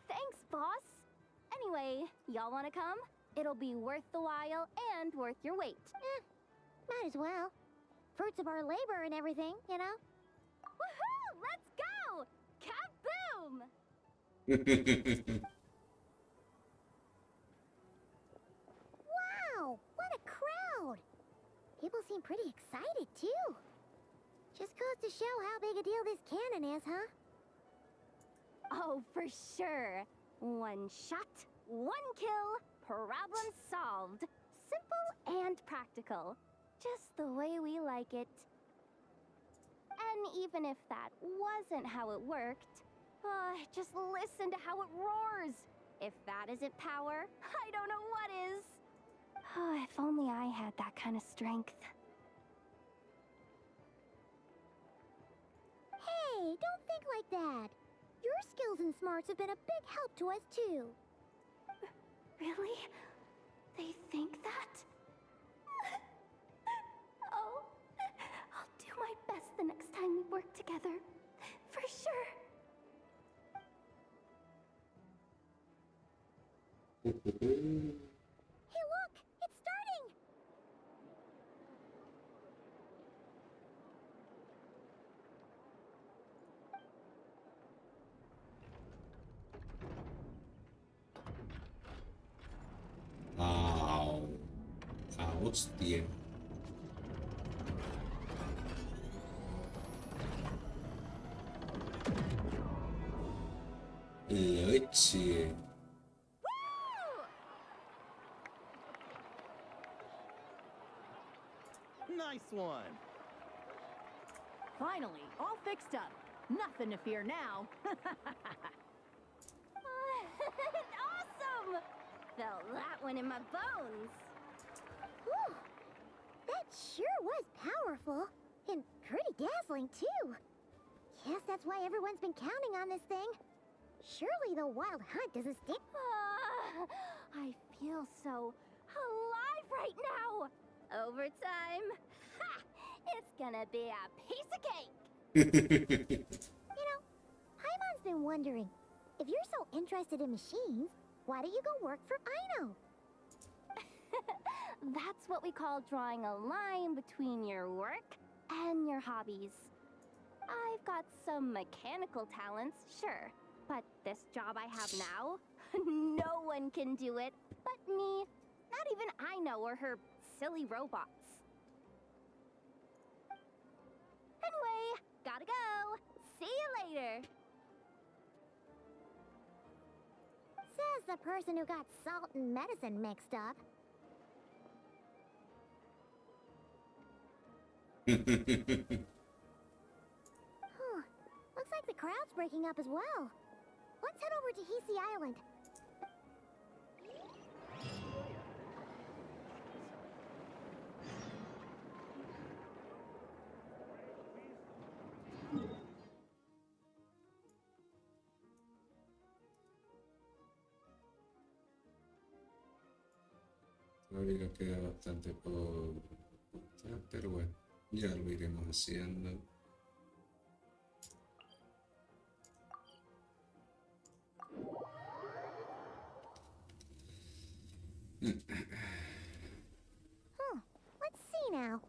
Thanks, boss. Anyway, y'all wanna come? It'll be worth the while and worth your wait. Might as well. Fruits of our labor and everything, you know? Woohoo! Let's go! Kaboom! Wow! What a crowd! People seem pretty excited, too. Just goes to show how big a deal this cannon is, huh? Oh, for sure. One shot, one kill, problem solved. Simple and practical. Just the way we like it. And even if that wasn't how it worked, just listen to how it roars. If that isn't power, I don't know what is. If only I had that kind of strength. Hey, don't think like that. Your skills and smarts have been a big help to us, too. Really? They think that? Oh, I'll do my best the next time we work together. For sure. Hey, look! It's starting! Wow. Hostia. Leche. Nice one. Finally, all fixed up. Nothing to fear now. Awesome! Felt that one in my bones. Whew. That sure was powerful. And pretty dazzling, too. Guess that's why everyone's been counting on this thing. Surely the wild hunt doesn't stick. I feel so alive right now. Overtime. Ha! It's gonna be a piece of cake. You know, Paimon's been wondering, if you're so interested in machines, why don't you go work for Ino? That's what we call drawing a line between your work and your hobbies. I've got some mechanical talents, sure, but this job I have now, no one can do it but me. Not even Ino or her silly robots. Anyway, gotta go. See you later. Says the person who got salt and medicine mixed up. Looks like the crowd's breaking up as well. Let's head over to Hisi Island. Todavía queda bastante por mostrar, pero bueno, ya lo iremos haciendo. Let's see now.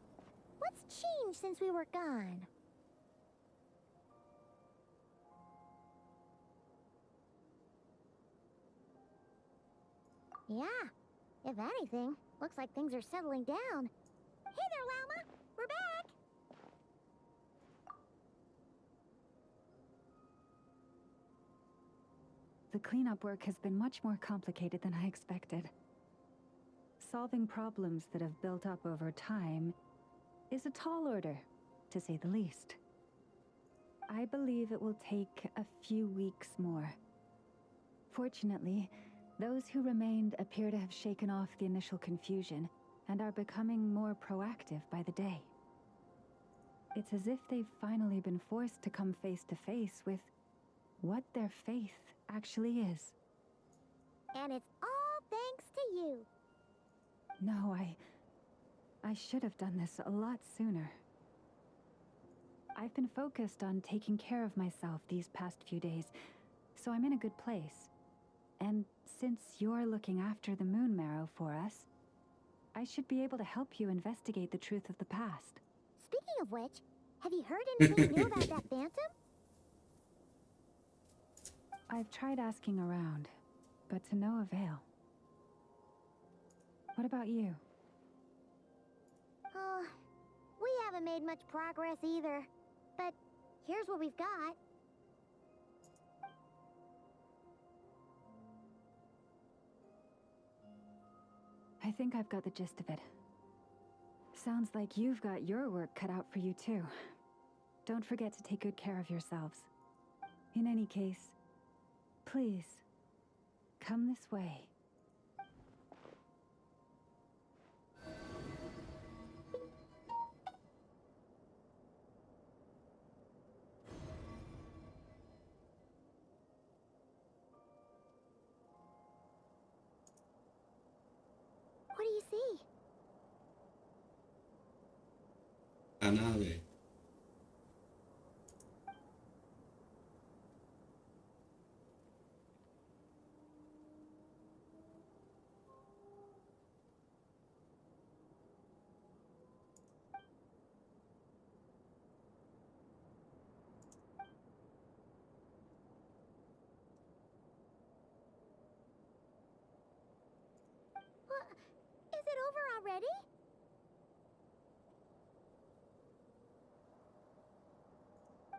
What's changed since we were gone? Yeah, if anything, looks like things are settling down. Hey there, Llama! We're back! the cleanup work has been much more complicated than I expected. Solving problems that have built up over time is a tall order, to say the least. I believe it will take a few weeks more. Fortunately, those who remained appear to have shaken off the initial confusion and are becoming more proactive by the day. It's as if they've finally been forced to come face to face with what their faith actually is. And it's all thanks to you. No, I should have done this a lot sooner. I've been focused on taking care of myself these past few days, so I'm in a good place. And since you're looking after the moon marrow for us, I should be able to help you investigate the truth of the past. Speaking of which, have you heard anything new about that phantom? I've tried asking around, but to no avail. What about you? Oh, we haven't made much progress either. But here's what we've got. I think I've got the gist of it. Sounds like you've got your work cut out for you too. Don't forget to take good care of yourselves. In any case, please, come this way. What do you see? La nave. What? Is it over already?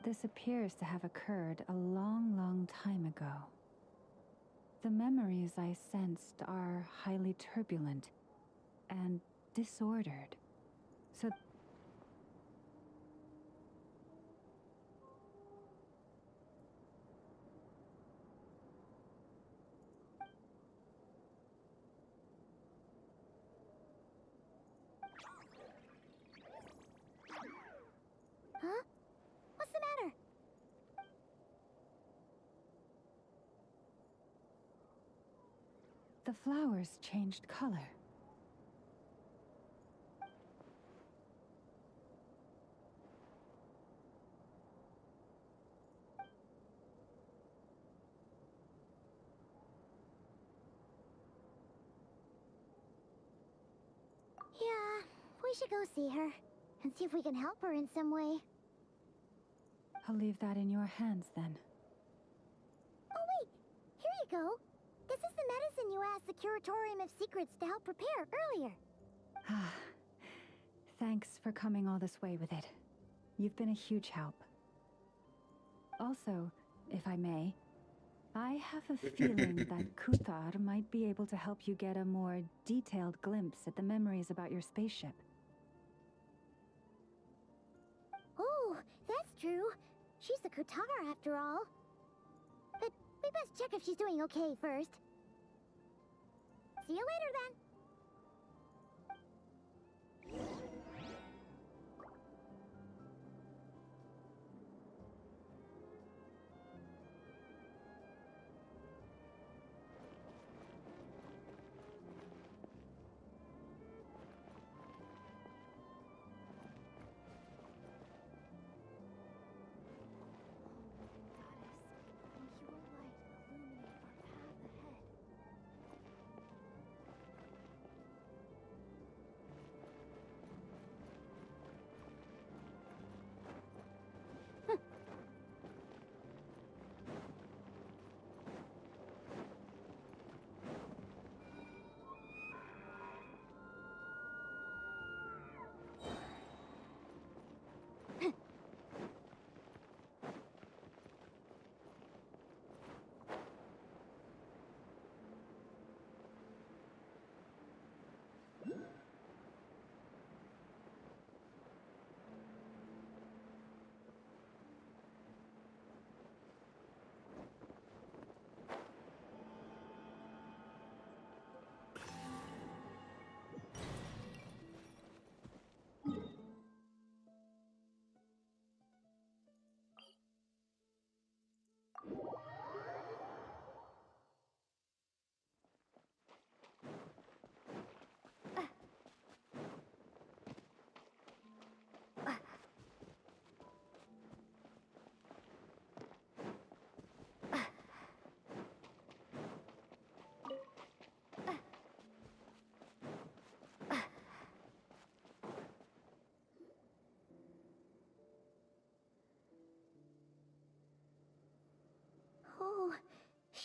This appears to have occurred a long, long time ago. The memories I sensed are highly turbulent and disordered. So Huh? What's the matter? the flowers changed color. Yeah, we should go see her and see if we can help her in some way. I'll leave that in your hands then. Oh wait, here you go. This is the medicine you asked the Curatorium of Secrets to help prepare earlier. Ah, thanks for coming all this way with it. You've been a huge help. Also, if I may, I have a feeling that Kuthar might be able to help you get a more detailed glimpse at the memories about your spaceship. Oh, that's true. She's the Kutar after all. But we best check if she's doing okay first. See you later then.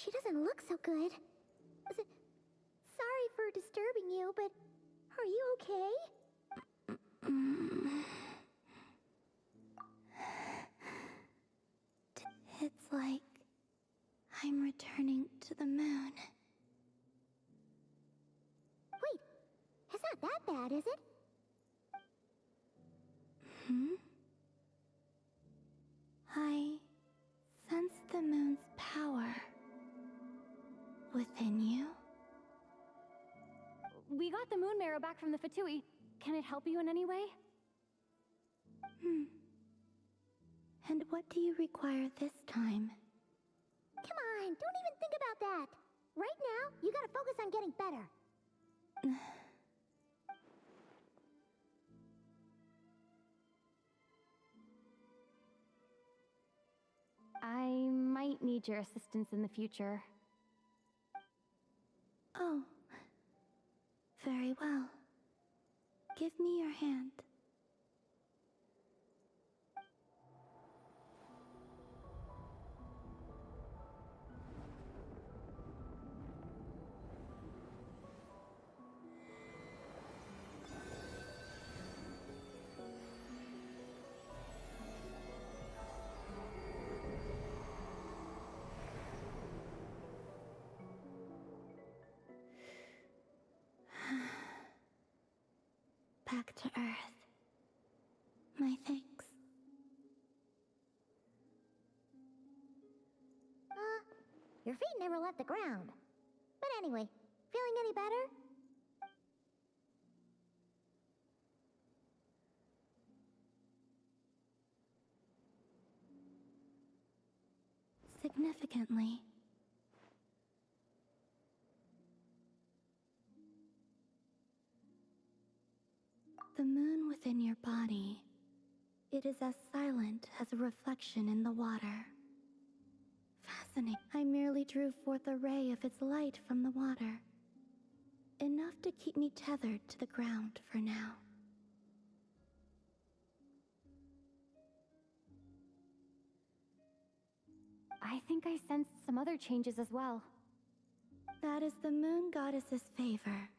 She doesn't look so good. Sorry for disturbing you, but are you okay? It's like I'm returning to the moon. Wait, it's not that bad, is it? I sense the moon's power within you. We got the moon marrow back from the Fatui. Can it help you in any way? And what do you require this time? Come on, don't even think about that. Right now, you gotta focus on getting better. I might need your assistance in the future. Oh. Very well. Give me your hand. Back to Earth. My thanks. Your feet never left the ground. But anyway, feeling any better? Significantly. The moon within your body, it is as silent as a reflection in the water. Fascinating. I merely drew forth a ray of its light from the water. Enough to keep me tethered to the ground for now. I think I sensed some other changes as well. That is the moon goddess's favor.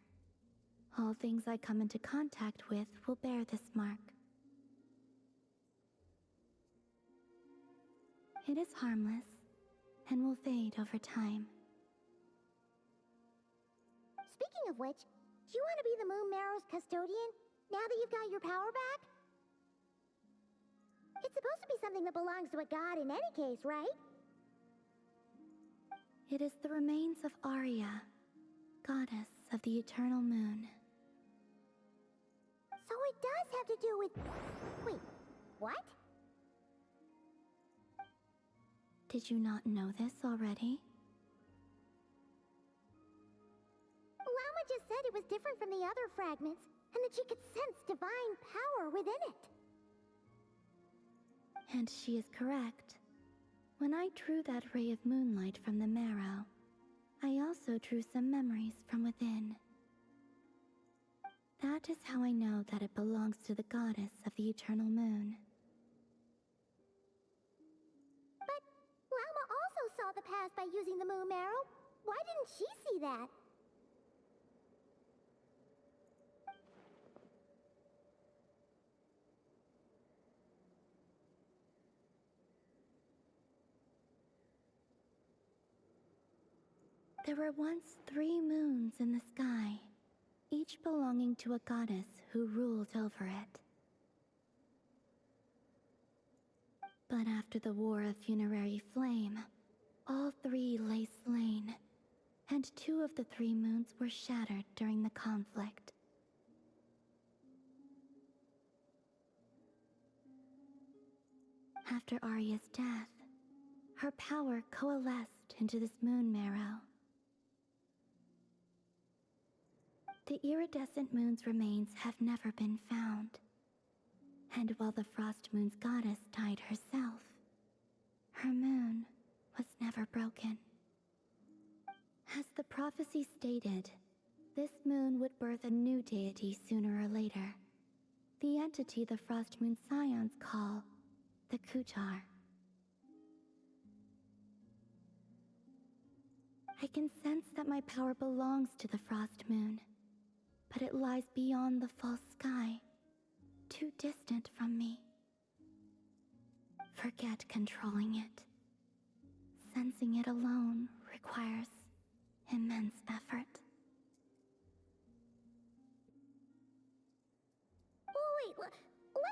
All things I come into contact with will bear this mark. It is harmless, and will fade over time. Speaking of which, do you want to be the Moon Marrow's custodian, now that you've got your power back? It's supposed to be something that belongs to a god in any case, right? It is the remains of Arya, goddess of the eternal moon. So it does have to do with... Wait, what? Did you not know this already? Llama just said it was different from the other fragments, and that she could sense divine power within it. And she is correct. When I drew that ray of moonlight from the marrow, I also drew some memories from within. That is how I know that it belongs to the goddess of the eternal moon. But Llama also saw the past by using the moon marrow. Why didn't she see that? There were once 3 moons in the sky, each belonging to a goddess who ruled over it. But after the War of Funerary Flame, all 3 lay slain, and 2 of the 3 moons were shattered during the conflict. After Arya's death, her power coalesced into this moon marrow. The iridescent moon's remains have never been found. And while the Frost Moon's goddess died herself, her moon was never broken. As the prophecy stated, this moon would birth a new deity sooner or later. The entity the Frost Moon Scions call the Kutar. I can sense that my power belongs to the Frost Moon, but it lies beyond the false sky, too distant from me. Forget controlling it. Sensing it alone requires immense effort. Oh, wait, let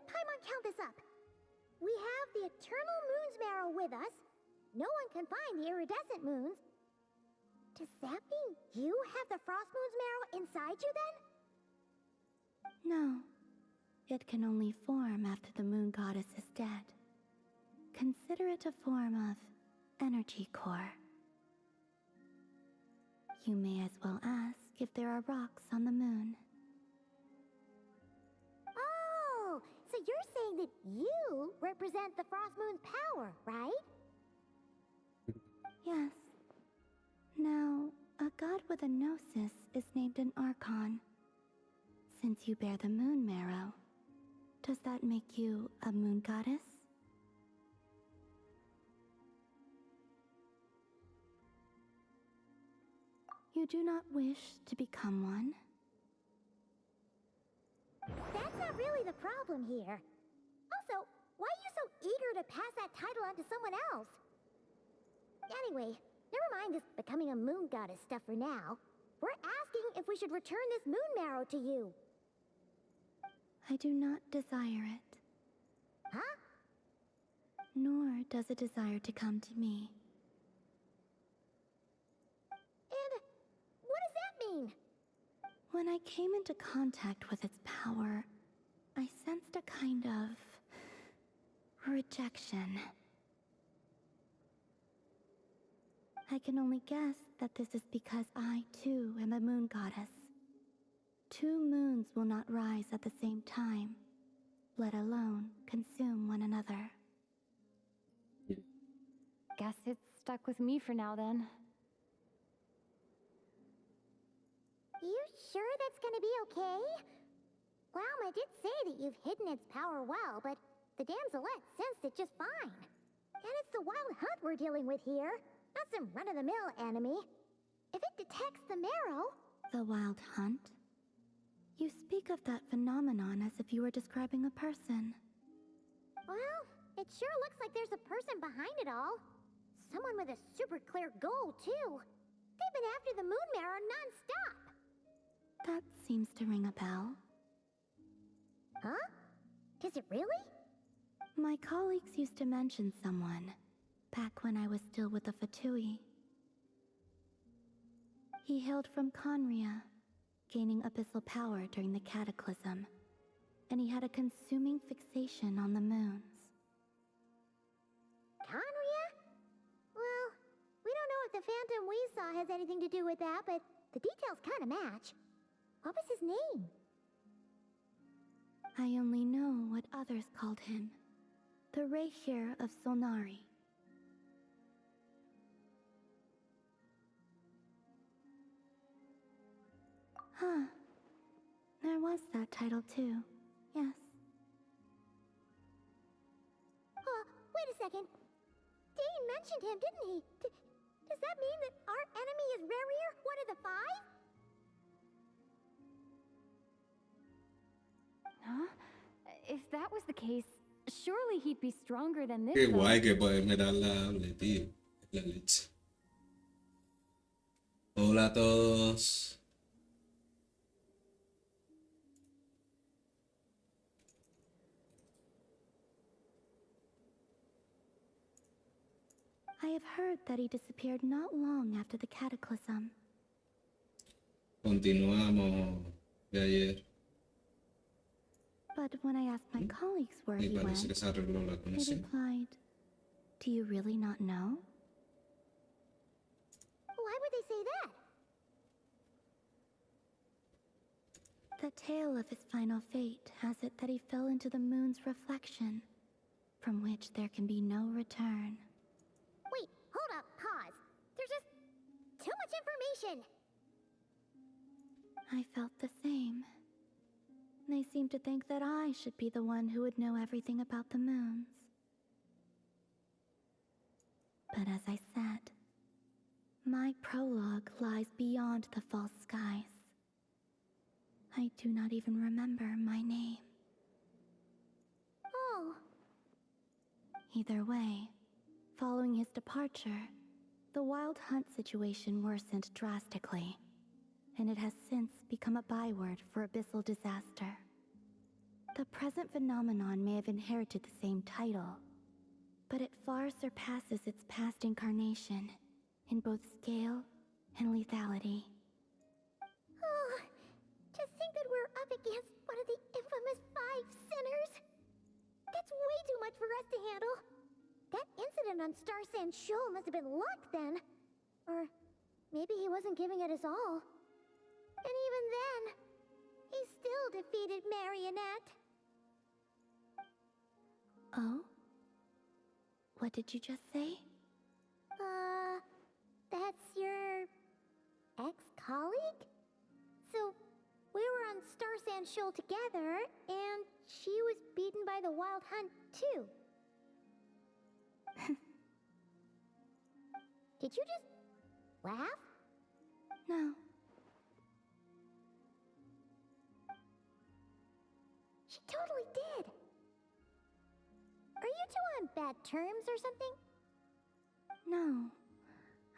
Paimon count this up. We have the Eternal Moon's Marrow with us. No one can find the iridescent moons. Does that mean you have the Frost Moon's Marrow inside you then? No. It can only form after the Moon Goddess is dead. Consider it a form of energy core. You may as well ask if there are rocks on the moon. Oh, so you're saying that you represent the Frost Moon's power, right? Yes. Now, a god with a gnosis is named an Archon. Since you bear the moon marrow, does that make you a moon goddess? You do not wish to become one? That's not really the problem here. Also, why are you so eager to pass that title on to someone else? Anyway, never mind this becoming a moon goddess stuff for now. We're asking if we should return this moon marrow to you. I do not desire it. Huh? Nor does it desire to come to me. And what does that mean? When I came into contact with its power, I sensed a kind of rejection. I can only guess that this is because I, too, am a moon goddess. Two moons will not rise at the same time, let alone consume one another. Guess it's stuck with me for now then. You sure that's gonna be okay? Glauma did say that you've hidden its power well, but the damselette sensed it just fine. And it's the wild hunt we're dealing with here, not some run-of-the-mill enemy. If it detects the marrow... The wild hunt? You speak of that phenomenon as if you were describing a person. Well, it sure looks like there's a person behind it all. Someone with a super clear goal, too. They've been after the moon marrow non-stop. That seems to ring a bell. Huh? Does it really? My colleagues used to mention someone, back when I was still with the Fatui. He hailed from Conria, gaining abyssal power during the Cataclysm, and he had a consuming fixation on the moons. Conria? Well, we don't know if the phantom we saw has anything to do with that, but the details kind of match. What was his name? I only know what others called him. The Reikir of Solnari. Huh. There was that title too. Yes. Wait a second. Dane mentioned him, didn't he? Does that mean that our enemy is Rerir, one of the five? Huh? If that was the case, surely he'd be stronger than this. Qué guay que Esmeralda hable, tío. La leche. Hola a todos. I have heard that he disappeared not long after the Cataclysm. Continuamos de ayer. But when I asked my colleagues where Me he parece went, que se arregló la they conexión. replied, "Do you really not know?" Why would they say that? The tale of his final fate has it that he fell into the moon's reflection, from which there can be no return. Wait, hold up, pause. There's just too much information. I felt the same. They seemed to think that I should be the one who would know everything about the moons. But as I said, My prologue lies beyond the false skies. I do not even remember my name. Oh. Either way, following his departure, the wild hunt situation worsened drastically, and it has since become a byword for abyssal disaster. The present phenomenon may have inherited the same title, but it far surpasses its past incarnation in both scale and lethality. Oh, to think that we're up against one of the infamous 5 sinners! That's way too much for us to handle! That incident on Star Sand Shoal must have been luck then! Or maybe he wasn't giving it his all. And even then, he still defeated Marionette. Oh? What did you just say? That's your ex-colleague? So, we were on Star Sand Shoal together, and she was beaten by the Wild Hunt, too. Did you just laugh? No. She totally did. Are you two on bad terms or something? No.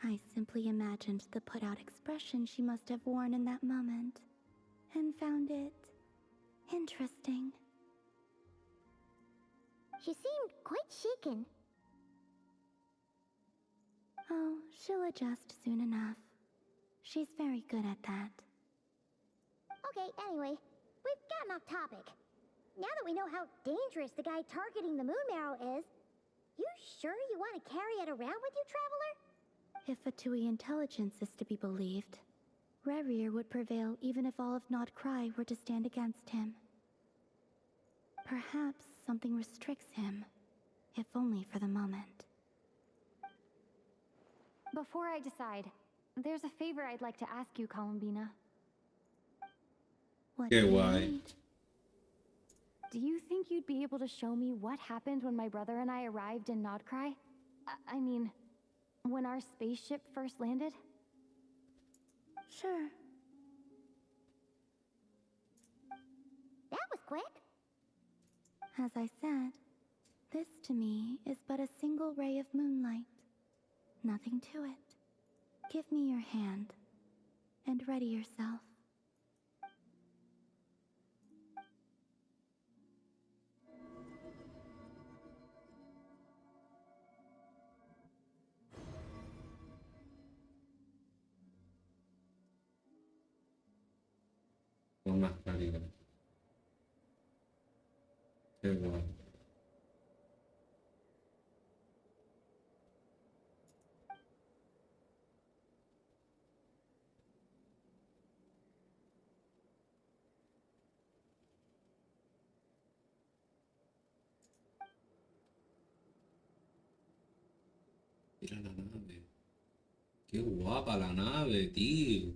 I simply imagined the put-out expression she must have worn in that moment, and found it interesting. She seemed quite shaken. Oh, she'll adjust soon enough. She's very good at that. Okay, anyway, we've gotten off topic. Now that we know how dangerous the guy targeting the moon marrow is, you sure you want to carry it around with you, Traveler? If Fatui intelligence is to be believed, Rerir would prevail even if all of Nod Krai were to stand against him. Perhaps something restricts him, if only for the moment. Before I decide, there's a favor I'd like to ask you, Columbina. What Okay, do you why? need? Do you think you'd be able to show me what happened when my brother and I arrived in Nodkrai? I mean, when our spaceship first landed? Sure. That was quick. As I said, this to me is but a single ray of moonlight. Nothing to it. Give me your hand, and ready yourself. Con mascarilla. Qué guay. Mira la nave. Qué guapa la nave, tío.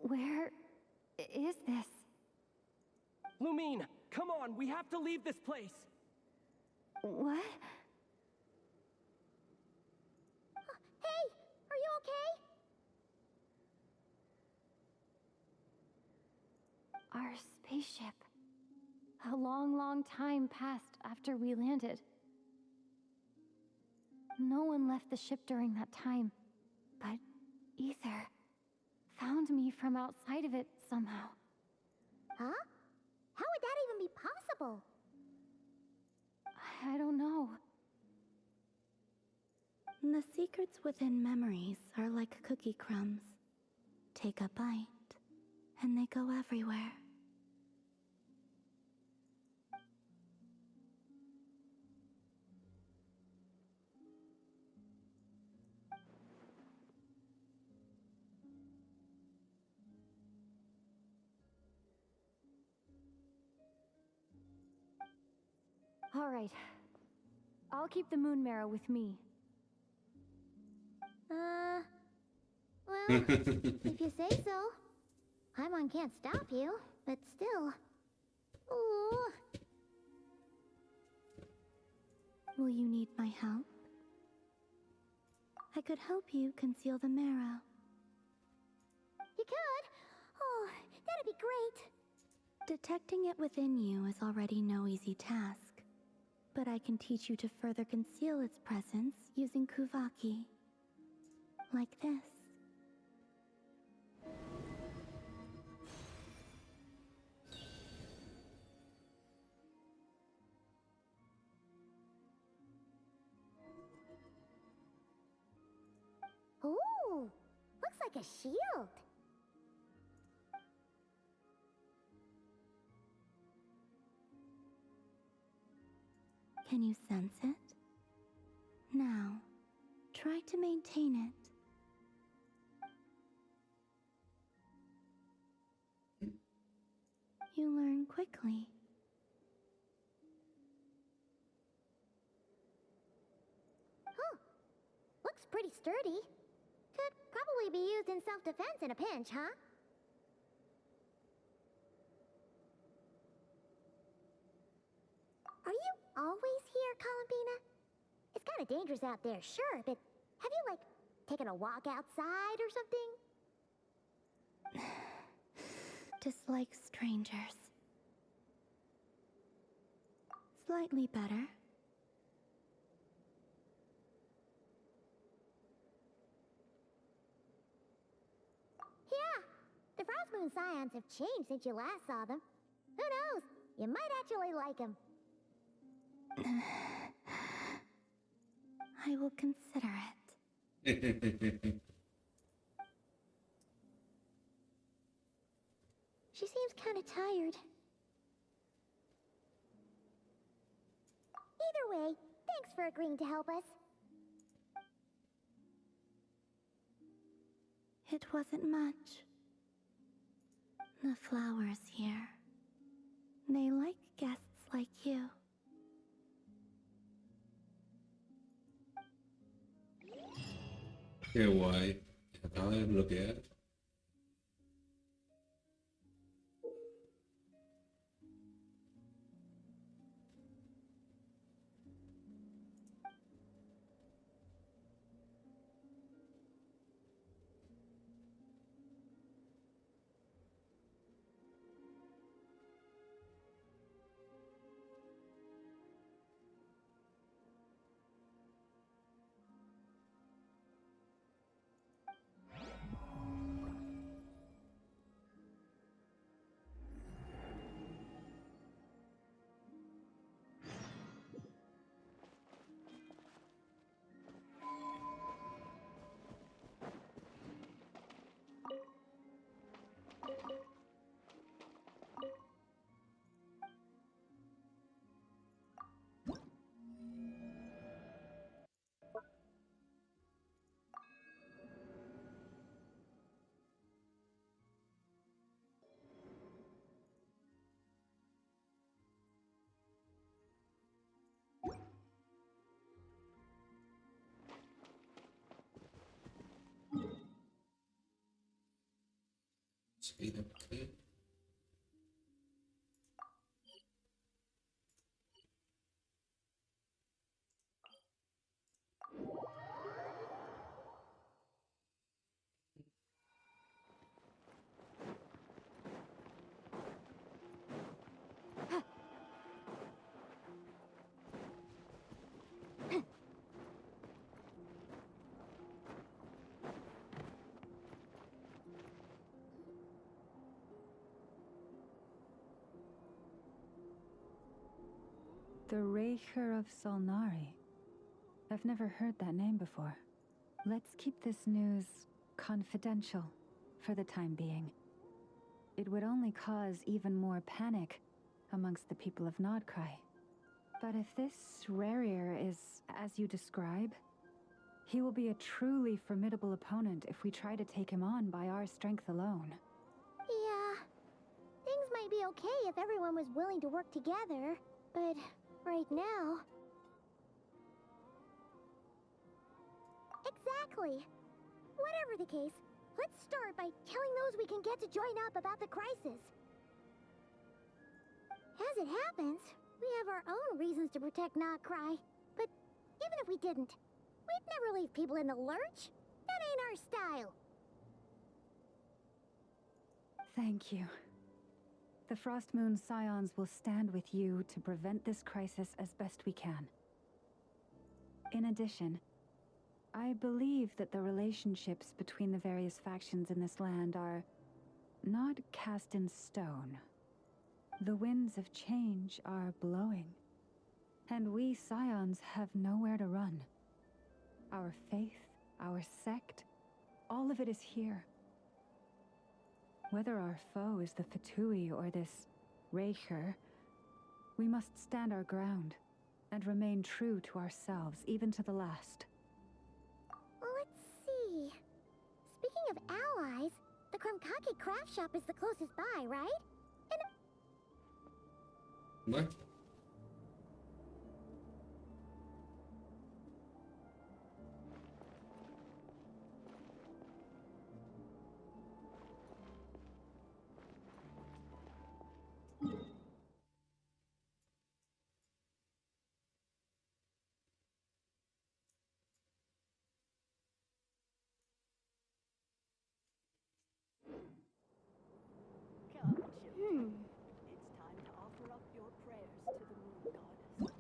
Where is this? Lumine, come on, we have to leave this place. What? Hey, are you okay? Our spaceship. A long, long time passed after we landed. No one left the ship during that time, but Ether found me from outside of it somehow. Huh? How would that even be possible? I don't know. The secrets within memories are like cookie crumbs. Take a bite, and they go everywhere. All right. I'll keep the moon marrow with me. Well, if you say so. Paimon can't stop you, but still. Ooh. Will you need my help? I could help you conceal the marrow. You could? Oh, that'd be great. Detecting it within you is already no easy task. But I can teach you to further conceal its presence using Kuvaki. Like this. Ooh, looks like a shield. Can you sense it? Now, try to maintain it. You learn quickly. Huh. Looks pretty sturdy. Could probably be used in self-defense in a pinch, huh? Are you always here, Columbina? It's kind of dangerous out there, sure, but have you, like, taken a walk outside or something? Dislike strangers. Slightly better. Yeah, the Frost Moon Scions have changed since you last saw them. Who knows? You might actually like them. I will consider it. She seems kind of tired. Either way, thanks for agreeing to help us. It wasn't much. The flowers here. They like guests like you. Qué guay. Acabo de desbloquear. Speed up clip. The Raker of Solnari. I've never heard that name before. Let's keep this news confidential for the time being. It would only cause even more panic amongst the people of Nodkrai. But if this Rarier is as you describe, he will be a truly formidable opponent if we try to take him on by our strength alone. Yeah, things might be okay if everyone was willing to work together, but right now. Exactly. Whatever the case, let's start by telling those we can get to join up about the crisis. As it happens, we have our own reasons to protect krai. But even if we didn't, we'd never leave people in the lurch. That ain't our style. Thank you. The Frost Moon Scions will stand with you to prevent this crisis as best we can. In addition, I believe that the relationships between the various factions in this land are not cast in stone. The winds of change are blowing, and we Scions have nowhere to run. Our faith, our sect, all of it is here. Whether our foe is the Fatui or this Raker, we must stand our ground and remain true to ourselves, even to the last. Let's see. Speaking of allies, the Krumkake craft shop is the closest by, right? What? Come, children. It's time to offer up your prayers to the moon goddess.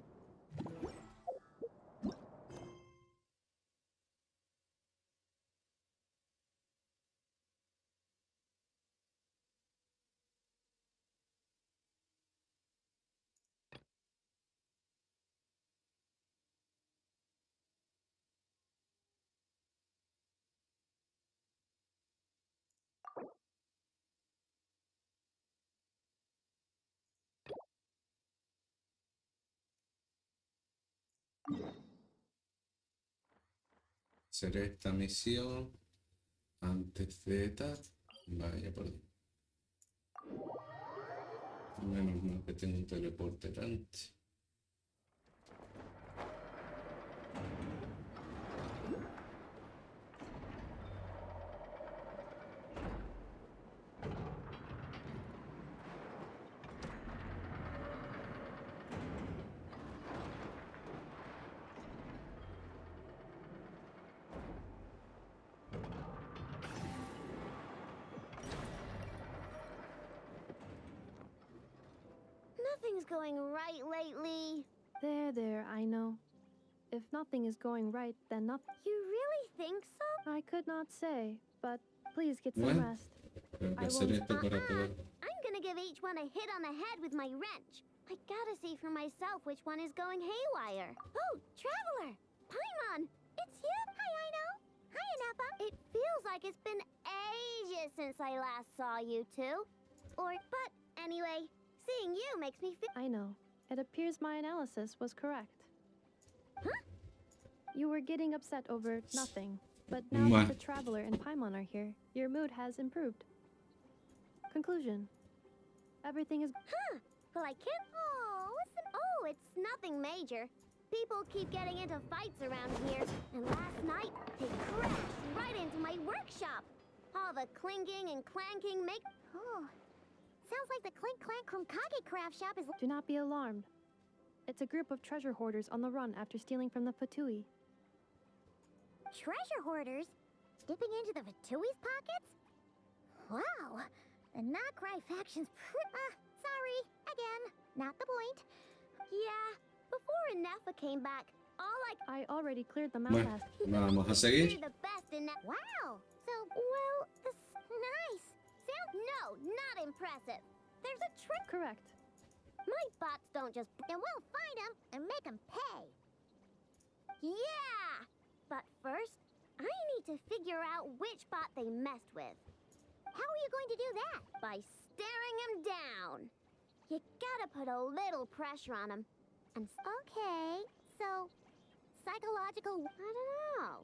Hacer esta misión antes de tal. Vaya por Dios. Menos mal que tengo un teleporte delante. Nothing's going right lately. There, I know. If nothing is going right, then nothing. You really think so? I could not say, but please get some What? rest. Tengo que I hacer won't- esto para poder. I'm gonna give each one a hit on the head with my wrench. I gotta see for myself which one is going haywire. Oh, Traveler! Paimon! It's you! Hi, Ino! Hi, Anappa! It feels like it's been ages since I last saw you two. But anyway, seeing you makes me feel... I know. It appears my analysis was correct. Huh? You were getting upset over nothing, but now that the Traveler and Paimon are here, your mood has improved. Conclusion. Everything is... Huh? Well, I can't... Oh, it's nothing major. People keep getting into fights around here, and last night, they crashed right into my workshop. All the clinking and clanking make... Oh, sounds like the Clink Clank Krumkake craft shop is... Do not be alarmed. It's a group of treasure hoarders on the run after stealing from the Fatui. Treasure hoarders? Dipping into the Fatui's pockets? Wow, the krai faction's sorry, again, not the point. Yeah, before Nefa came back, I already cleared them out Bueno, last. vamos a seguir. You're the best in that. Wow, so, well, this nice. No, not impressive. There's a trick. Correct. My bots don't just... And we'll find them and make them pay. Yeah! But first, I need to figure out which bot they messed with. How are you going to do that? By staring him down. You gotta put a little pressure on him. And okay, so... Psychological... I don't know.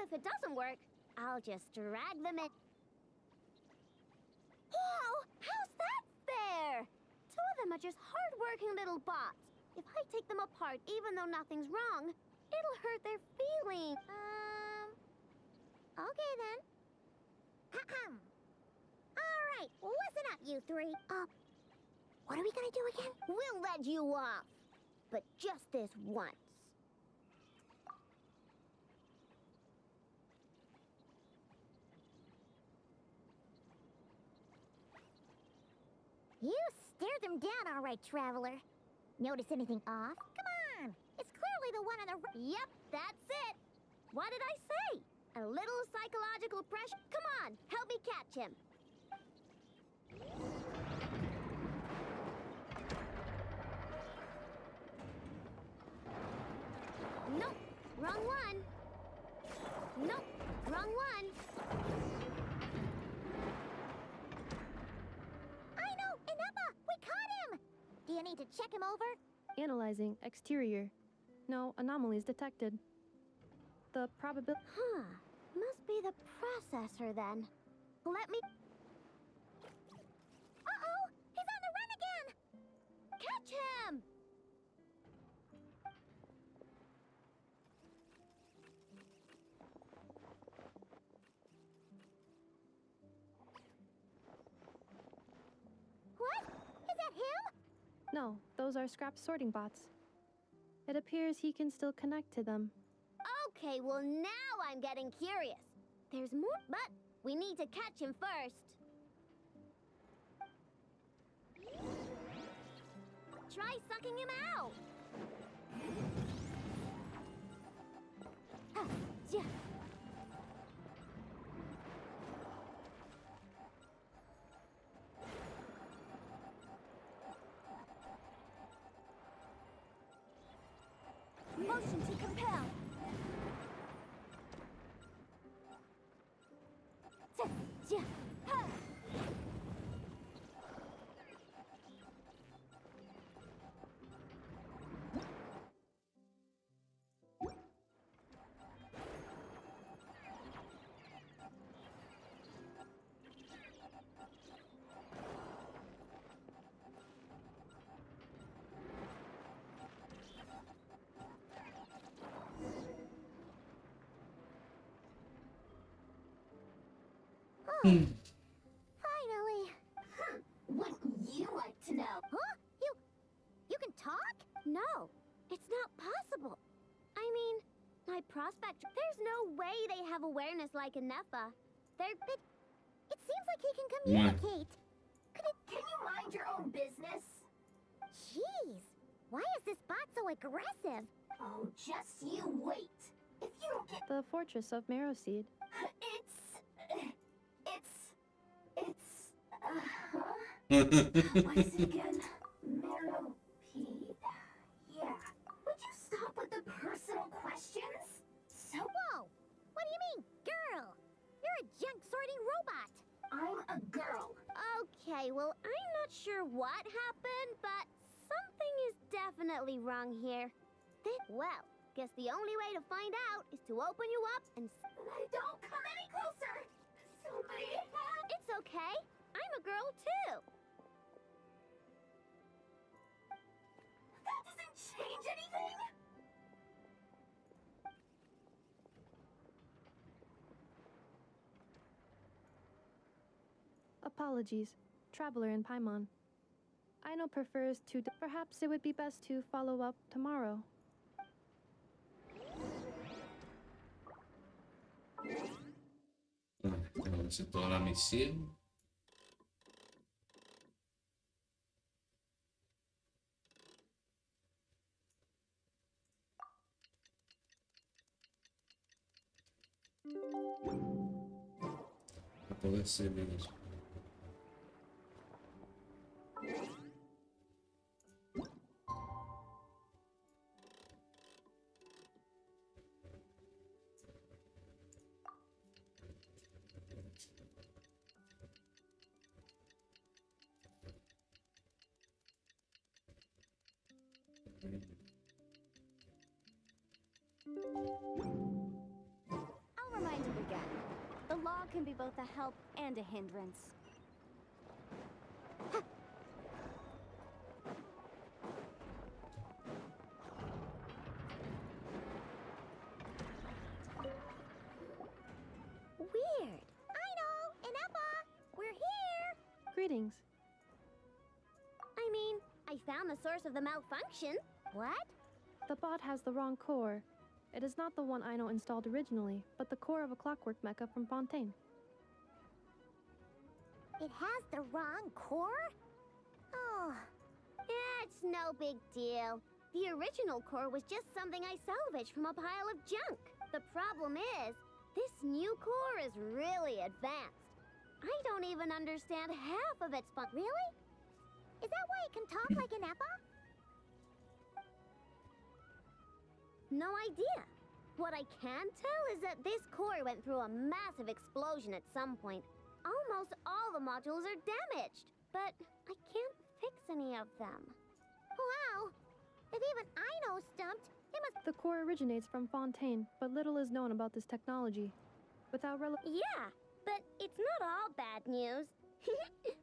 If it doesn't work, I'll just drag them in... Whoa! How's that fair? Two of them are just hard-working little bots. If I take them apart even though nothing's wrong, it'll hurt their feelings. Okay then. Alright, listen up, you three. What are we gonna do again? We'll let you off. But just this once. You stared them down all right, traveler. Notice anything off? Come on! It's clearly the one on the right. Yep, that's it. What did I say? A little psychological pressure. Come on, help me catch him. Nope, wrong one. Nope, wrong one. I know, Ineppa, we caught him. Do you need to check him over? Analyzing exterior. No anomalies detected. The probability. Huh. Must be the processor then. Let me. Uh-oh! He's on the run again! Catch him! What? Is that him? No, those are scrap sorting bots. It appears he can still connect to them. Okay, well now I'm getting curious. There's more, but we need to catch him first. Try sucking him out. Yeah. Motion to compel. Finally. Wouldn't you like to know? Huh? You can talk? No, it's not possible. I mean, my prospect. There's no way they have awareness like Ineppa. It seems like he can communicate. Can you mind your own business? Jeez, why is this bot so aggressive? Oh, just you wait. If you don't get The fortress of Marrowseed. What is it again? Marrowpeed. Yeah. Would you stop with the personal questions? So. Whoa! What do you mean, girl? You're a junk sorting robot. I'm a girl. Okay, well, I'm not sure what happened, but something is definitely wrong here. Well, guess the only way to find out is to open you up and. Don't come any closer. Somebody. It's okay. I'm a girl too. That doesn't change anything. Apologies, traveler in Paimon. Aino prefers to. Perhaps it would be best to follow up tomorrow. Hacer toda la misión. Para poder servir eso. I'll remind you again. The law can be both a help and a hindrance. Weird. I know, Inepa! We're here! Greetings. I mean, I found the source of the malfunction. What? The bot has the wrong core. It is not the one Aino installed originally, but the core of a clockwork mecha from Fontaine. It has the wrong core? Oh, it's no big deal. The original core was just something I salvaged from a pile of junk. The problem is, this new core is really advanced. I don't even understand half of its fun. Really? Is that why it can talk like an Eppa? No idea. What I can tell is that this core went through a massive explosion at some point. Almost all the modules are damaged, but I can't fix any of them. Wow! If even Aino stumped, it must— The core originates from Fontaine, but little is known about this technology. Without Yeah, but it's not all bad news.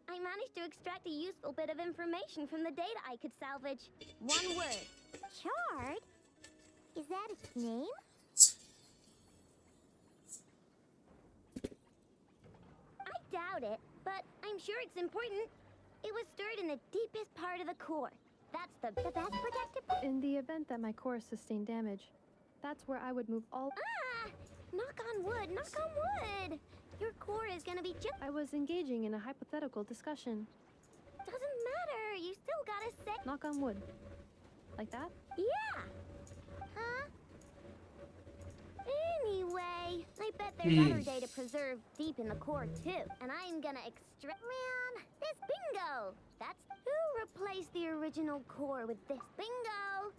I managed to extract a useful bit of information from the data I could salvage. One word. Chard? Is that its name? I doubt it, but I'm sure it's important. It was stored in the deepest part of the core. That's the best protective— In the event that my core sustained damage, that's where I would move all— Ah! Knock on wood, knock on wood! Your core is gonna be just— I was engaging in a hypothetical discussion. Doesn't matter, you still gotta say— Knock on wood. Like that? Yeah! Huh? Anyway, I bet there's other data preserved deep in the core too. And I'm gonna extract— Man, this bingo! That's— Who replaced the original core with this? Bingo!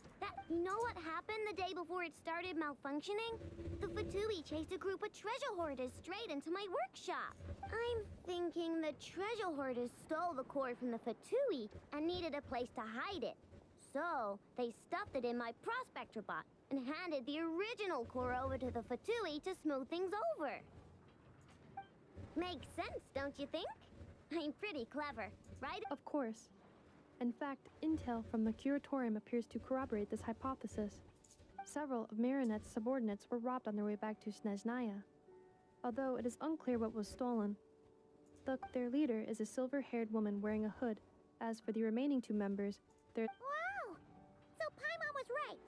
You know what happened the day before it started malfunctioning? The Fatui chased a group of treasure hoarders straight into my workshop. I'm thinking the treasure hoarders stole the core from the Fatui and needed a place to hide it. So, they stuffed it in my prospector bot and handed the original core over to the Fatui to smooth things over. Makes sense, don't you think? I'm pretty clever, right? Of course. In fact, intel from the curatorium appears to corroborate this hypothesis. Several of Marionette's subordinates were robbed on their way back to Snezhnaya. Although it is unclear what was stolen. Their leader is a silver-haired woman wearing a hood. As for the remaining two members, they're— Wow! So Paimon was right.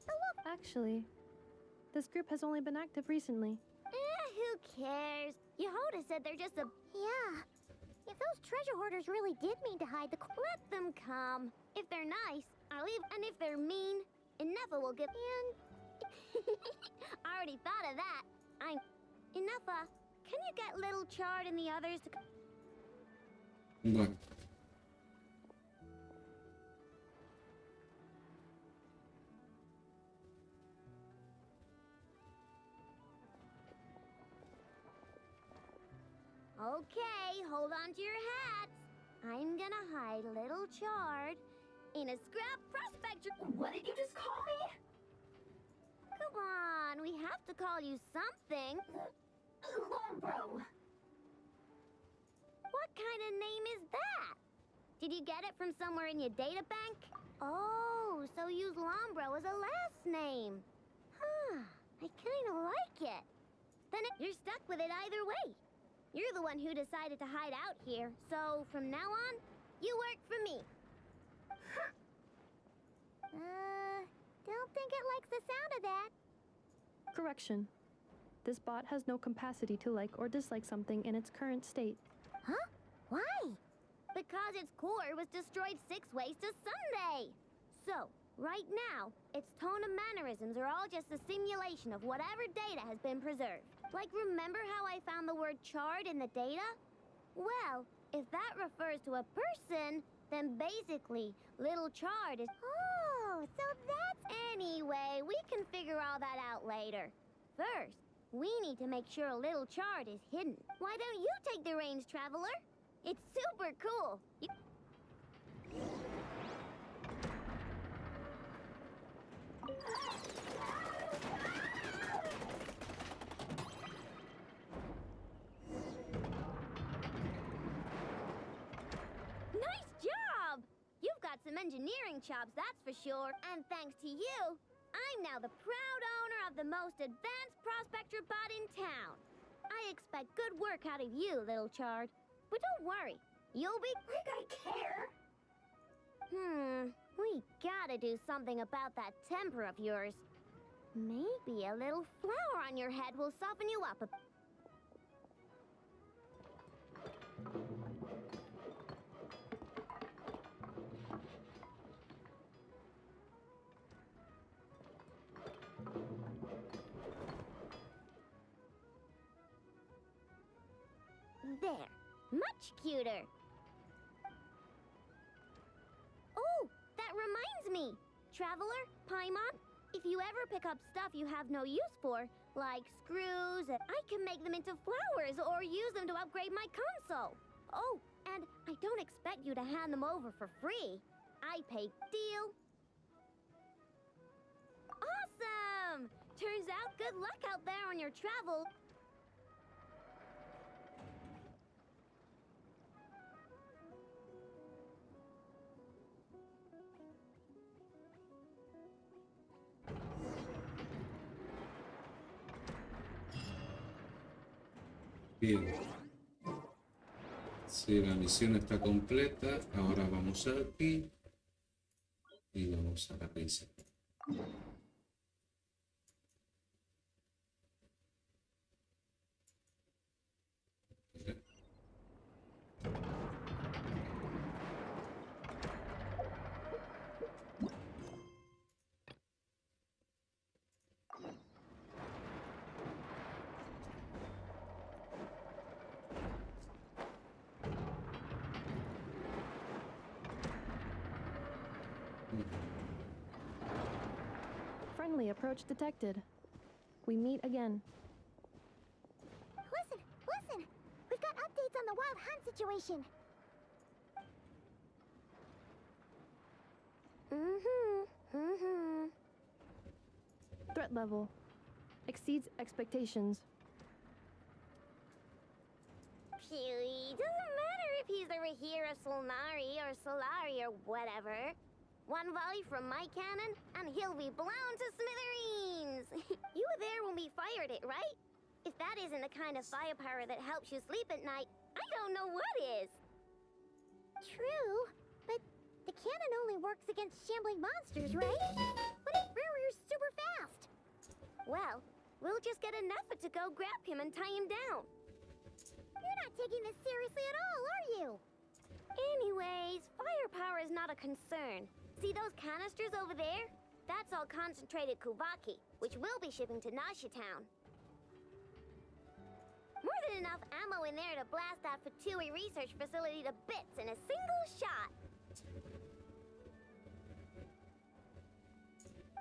But look— Actually, this group has only been active recently. Who cares? Yehoda said they're just a— Yeah. If those treasure hoarders really did mean to hide the— Let them come. If they're nice, I'll leave. And if they're mean, Inefa will give— And— I already thought of that. Inefa, can you get Little Chard and the others to— Bueno. Okay, hold on to your hats. I'm gonna hide Little Chard in a scrap prospector— What did you just call me? Come on, we have to call you something. Lombro. What kind of name is that? Did you get it from somewhere in your data bank? Oh, so use Lombro as a last name. Huh, I kinda like it. Then you're stuck with it either way. You're the one who decided to hide out here, so from now on, you work for me. Don't think it likes the sound of that. Correction. This bot has no capacity to like or dislike something in its current state. Huh? Why? Because its core was destroyed 6 ways to Sunday. So, right now, its tone and mannerisms are all just a simulation of whatever data has been preserved. Like, remember how I found the word chard in the data? Well, if that refers to a person, then basically, Little Chard is— Oh, so that's— Anyway, we can figure all that out later. First, we need to make sure Little Chard is hidden. Why don't you take the reins, Traveler? It's super cool. Nice job! You've got some engineering chops, that's for sure. And thanks to you, I'm now the proud owner of the most advanced prospector bot in town. I expect good work out of you, little Chard. But don't worry, you'll be like I care. We gotta do something about that temper of yours. Maybe a little flour on your head will soften you up a There, much cuter. Oh, that reminds me. Traveler, Paimon, if you ever pick up stuff you have no use for, like screws, I can make them into flowers or use them to upgrade my console. Oh, and I don't expect you to hand them over for free. I pay deal. Awesome! Turns out good luck out there on your travel. Bien. Si la misión está completa, ahora vamos aquí y vamos a la principal. Friendly approach detected. We meet again. Listen! We've got updates on the wild hunt situation. Threat level exceeds expectations. Phew, doesn't matter if he's a Rahira Solnari or Solari or whatever. One volley from my cannon, and he'll be blown to smithereens! You were there when we fired it, right? If that isn't the kind of firepower that helps you sleep at night, I don't know what is! True, but the cannon only works against shambling monsters, right? What if Rurir's super fast? Well, we'll just get an effort to go grab him and tie him down. You're not taking this seriously at all, are you? Anyways, firepower is not a concern. See those canisters over there? That's all concentrated Kubaki, which we'll be shipping to Nasha Town. More than enough ammo in there to blast that Fatui research facility to bits in a single shot.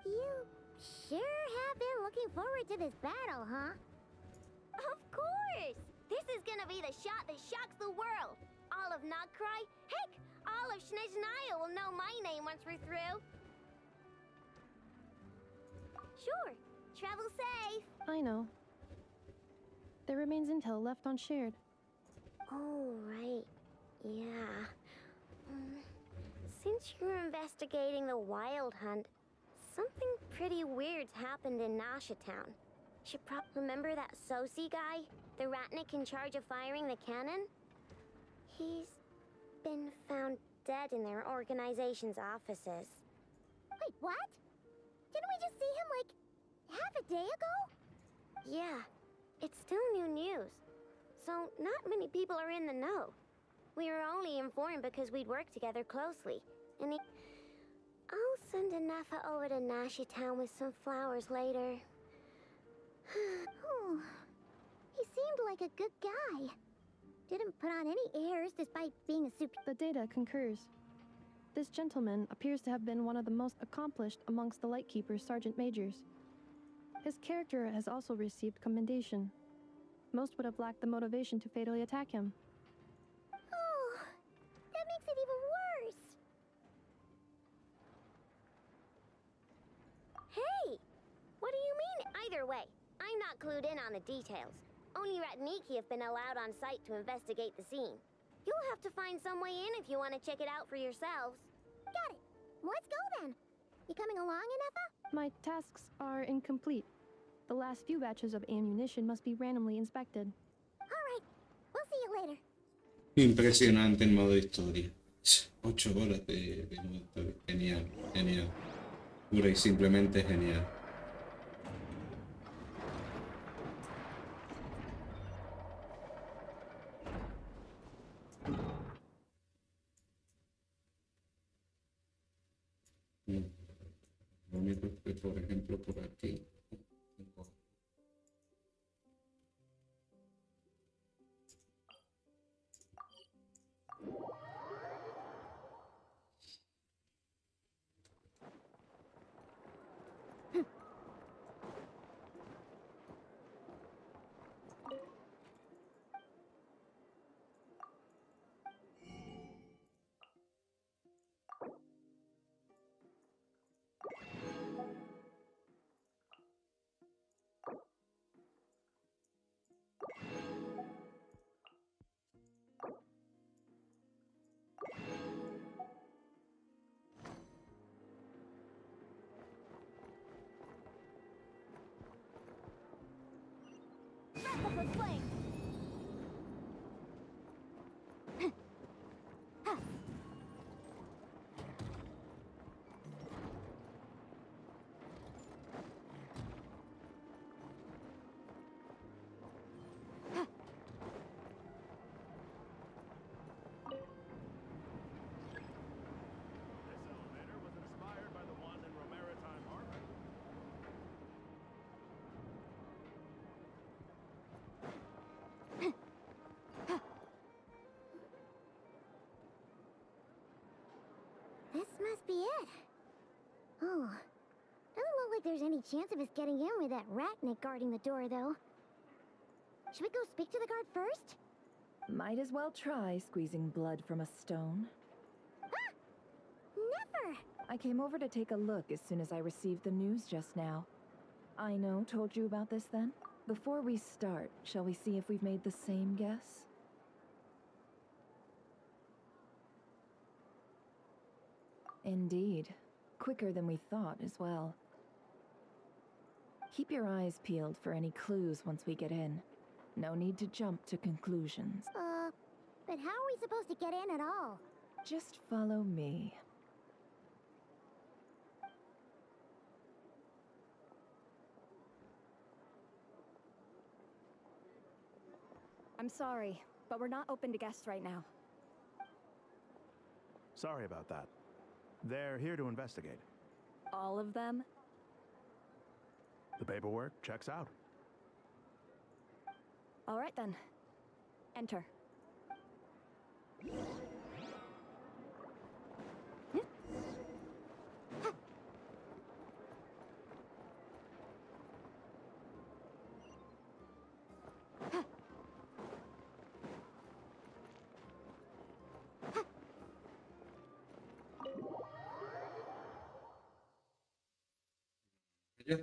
You sure have been looking forward to this battle, huh? Of course! This is gonna be the shot that shocks the world. All of Nagkrai, heck, all of Snezhnaya will know my name once we're through. Sure, travel safe. I know. There remains intel left unshared. Oh, right. Yeah. Since you're investigating the wild hunt, something pretty weird's happened in Nasha Town. Should remember that Sosi guy? The Ratnik in charge of firing the cannon? He's been found dead in their organization's offices. Wait, what? Didn't we just see him, like, half a day ago? Yeah, it's still new news. So, not many people are in the know. We were only informed because we'd worked together closely. And I'll send a Nefa over to Nasha Town with some flowers later. Oh, he seemed like a good guy. Didn't put on any airs despite being a super... The data concurs. This gentleman appears to have been one of the most accomplished amongst the Lightkeeper's sergeant majors. His character has also received commendation. Most would have lacked the motivation to fatally attack him. Oh, that makes it even worse. Hey, what do you mean either way? I'm not clued in on the details. Only Ratniki have been allowed on site to investigate the scene. You'll have to find some way in if you want to check it out for yourselves. Got it. Let's go then. You coming along, Inefa? My tasks are incomplete. The last few batches of ammunition must be randomly inspected. later. Impresionante en modo historia. 8 horas de modo historia. Genial, genial. Pura y simplemente genial. Lo único es que, por ejemplo, por aquí tengo This must be it. Oh, doesn't look like there's any chance of us getting in with that ratnik guarding the door, though. Should we go speak to the guard first? Might as well try squeezing blood from a stone. Ah! Never! I came over to take a look as soon as I received the news just now. I know told you about this then? Before we start, shall we see if we've made the same guess? Indeed. Quicker than we thought as well. Keep your eyes peeled for any clues once we get in. No need to jump to conclusions. But how are we supposed to get in at all? Just follow me. I'm sorry, but we're not open to guests right now. Sorry about that. They're here to investigate. All of them? The paperwork checks out. All right then. Enter. ya.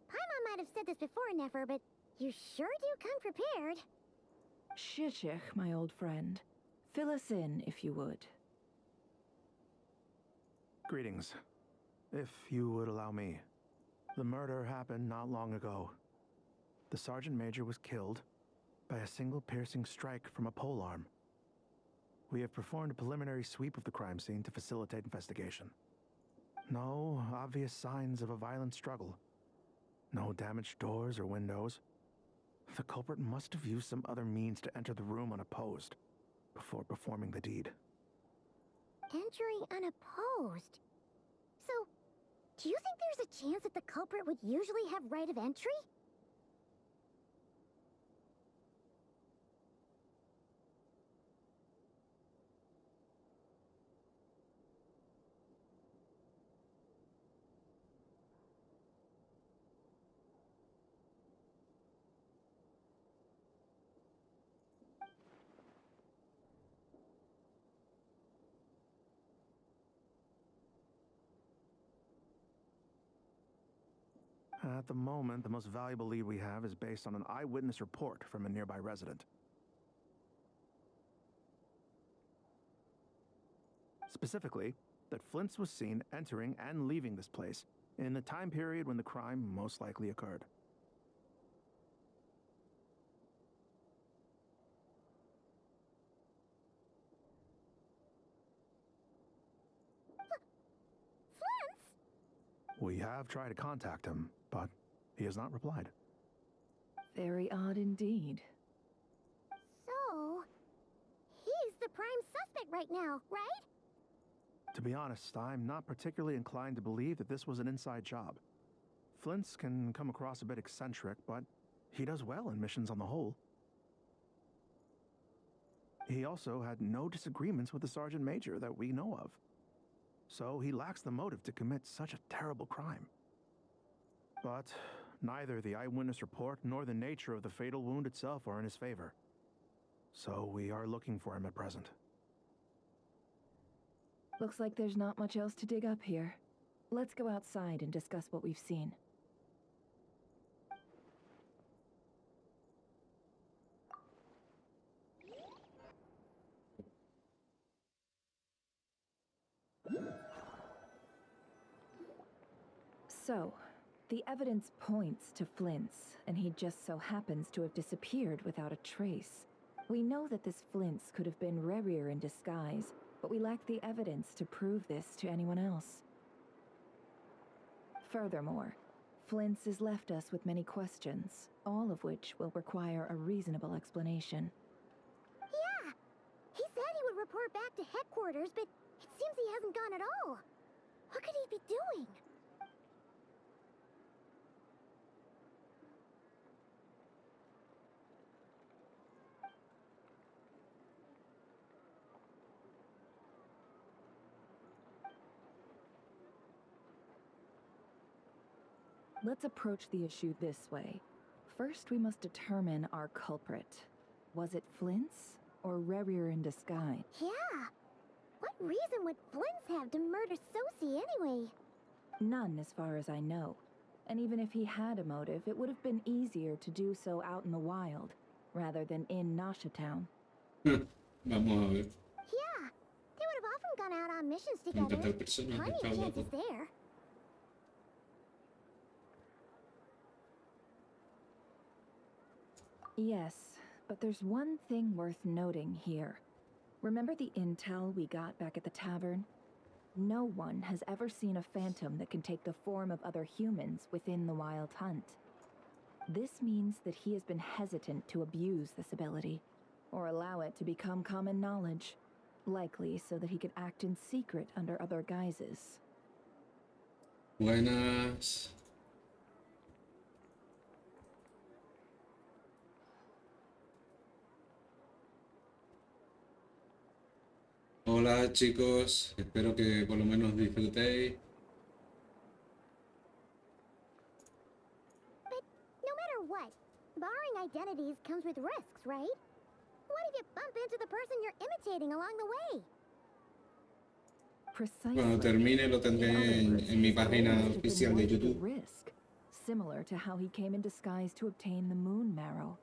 Paimon might have said this before, Nefer, but you sure do come prepared. Shishich, my old friend. Fill us in, if you would. Greetings. If you would allow me. The murder happened not long ago. The Sergeant Major was killed by a single piercing strike from a polearm. We have performed a preliminary sweep of the crime scene to facilitate investigation. No obvious signs of a violent struggle. No damaged doors or windows. The culprit must have used some other means to enter the room unopposed before performing the deed. Entering unopposed? So, do you think there's a chance that the culprit would usually have right of entry? At the moment, the most valuable lead we have is based on an eyewitness report from a nearby resident. Specifically, that Flint's was seen entering and leaving this place in the time period when the crime most likely occurred. We have tried to contact him, but he has not replied. Very odd indeed. So, he's the prime suspect right now, right? To be honest, I'm not particularly inclined to believe that this was an inside job. Flint's can come across a bit eccentric, but he does well in missions on the whole. He also had no disagreements with the Sergeant Major that we know of. So he lacks the motive to commit such a terrible crime. But neither the eyewitness report nor the nature of the fatal wound itself are in his favor. So we are looking for him at present. Looks like there's not much else to dig up here. Let's go outside and discuss what we've seen. So, the evidence points to Flint's, and he just so happens to have disappeared without a trace. We know that this Flint's could have been Rerir in disguise, but we lack the evidence to prove this to anyone else. Furthermore, Flint's has left us with many questions, all of which will require a reasonable explanation. Yeah! He said he would report back to headquarters, but it seems he hasn't gone at all. What could he be doing? Let's approach the issue this way. First, we must determine our culprit. Was it Flint's or Rerir in disguise? Yeah! What reason would Flint's have to murder Sosie anyway? None, as far as I know. And even if he had a motive, it would have been easier to do so out in the wild, rather than in Nasha Town. Vamos a ver. Yeah! They would have often gone out on missions together. Plenty of chances there. Yes, but there's one thing worth noting here. Remember the intel we got back at the tavern? No one has ever seen a phantom that can take the form of other humans within the Wild Hunt. This means that he has been hesitant to abuse this ability, or allow it to become common knowledge, likely so that he could act in secret under other guises. Buenas. Hola chicos, espero que por lo menos disfrutéis. But no matter what, borrowing identities comes with risks, right? What if you bump into the person you're imitating along the way? Precisely. Cuando termine lo tendré en mi página oficial de YouTube. Risk, similar to how he came in disguise to obtain the moon marrow.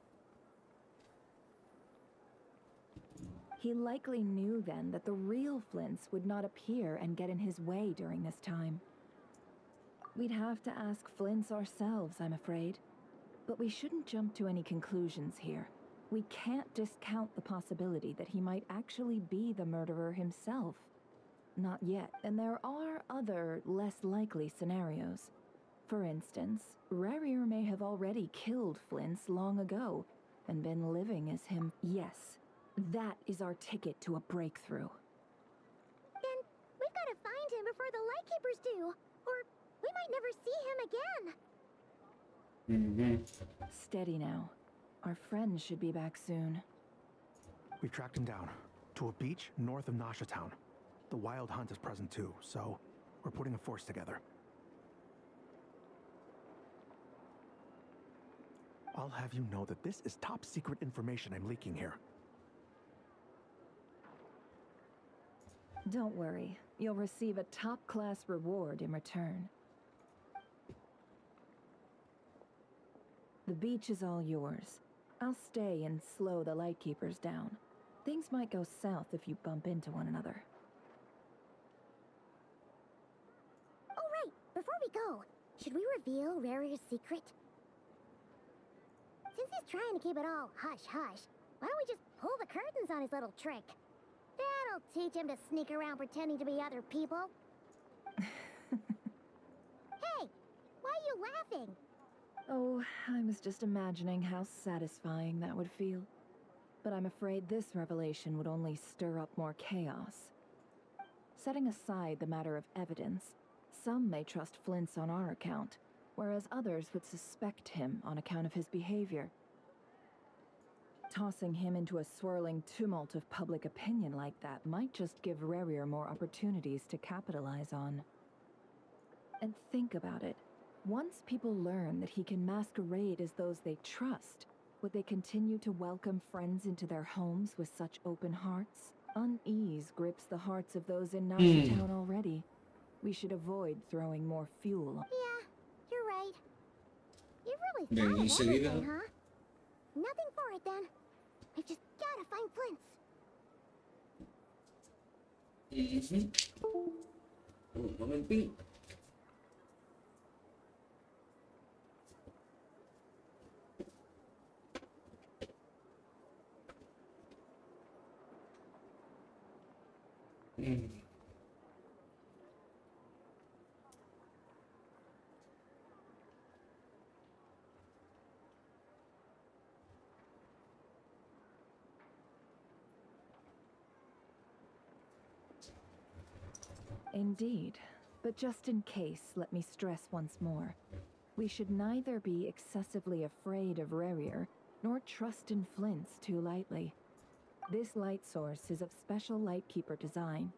He likely knew then that the real Flint's would not appear and get in his way during this time. We'd have to ask Flint's ourselves, I'm afraid. But we shouldn't jump to any conclusions here. We can't discount the possibility that he might actually be the murderer himself. Not yet, and there are other, less likely scenarios. For instance, Rerir may have already killed Flint's long ago, and been living as him. Yes, that is our ticket to a breakthrough. Then we've got to find him before the Lightkeepers do, or we might never see him again. Steady now. Our friends should be back soon. We've tracked him down to a beach north of Nasha Town. The Wild Hunt is present too, so we're putting a force together. I'll have you know that this is top secret information I'm leaking here. Don't worry. You'll receive a top-class reward in return. The beach is all yours. I'll stay and slow the Lightkeepers down. Things might go south if you bump into one another. go. Should we reveal Rarier's secret? Since he's trying to keep it all hush-hush, why don't we just pull the curtains on his little trick? That'll teach him to sneak around pretending to be other people. Hey, why are you laughing? Oh, I was just imagining how satisfying that would feel. But I'm afraid this revelation would only stir up more chaos. Setting aside the matter of evidence, some may trust Flint's on our account, whereas others would suspect him on account of his behavior. Tossing him into a swirling tumult of public opinion like that might just give Rarier more opportunities to capitalize on. And think about it. Once people learn that he can masquerade as those they trust, would they continue to welcome friends into their homes with such open hearts? Unease grips the hearts of those in Nazi Town already. We should avoid throwing more fuel. Yeah, you're right. You really Bien, thought of enseguida. everything, huh? Nothing for it then. I've just gotta find Flint's. Un momentín. Indeed. But just in case, let me stress once more. We should neither be excessively afraid of Rarier, nor trust in Flint's too lightly. This light source is of special Lightkeeper design.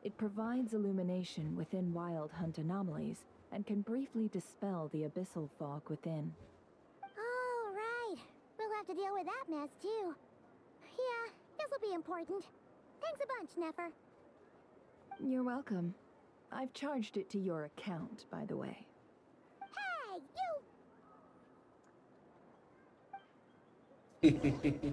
It provides illumination within Wild Hunt anomalies, and can briefly dispel the abyssal fog within. All right. We'll have to deal with that mess, too. Yeah, this'll be important. Thanks a bunch, Nefer. You're welcome. I've charged it to your account, by the way. Hey, you!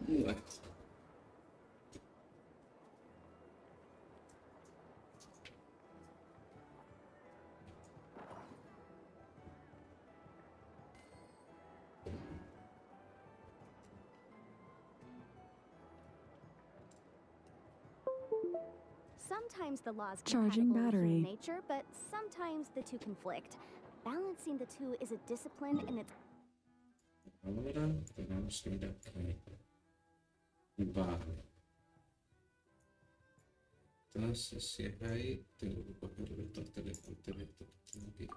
What? Sometimes the laws Charging compatible with human battery. nature, but sometimes the two conflict. Balancing the two is a discipline in its Ahora tenemos que ir aquí. Vale. Entonces, si es ahí, tengo que coger el vector teleporte vector que tengo aquí.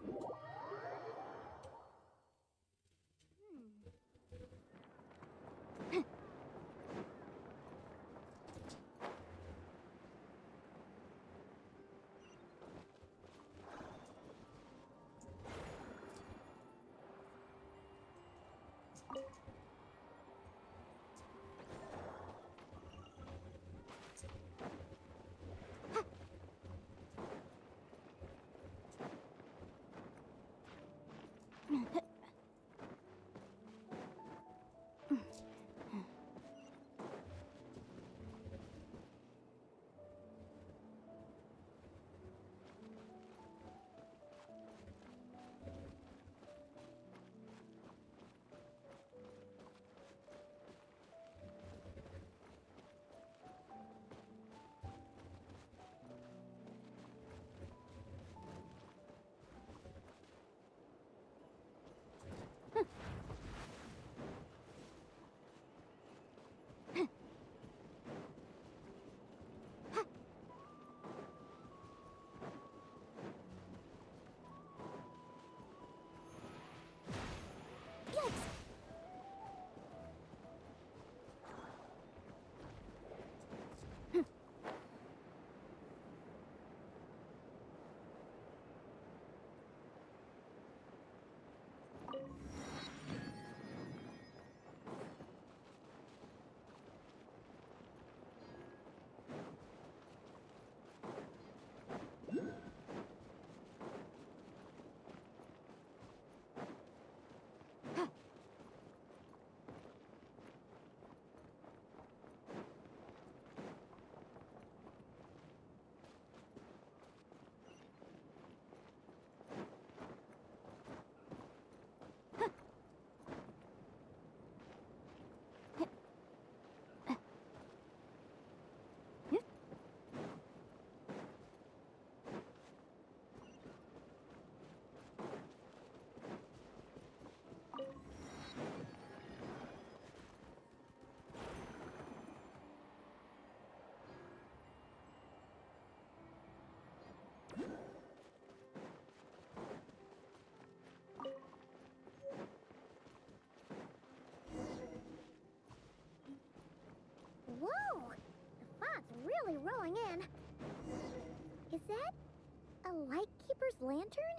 This lantern?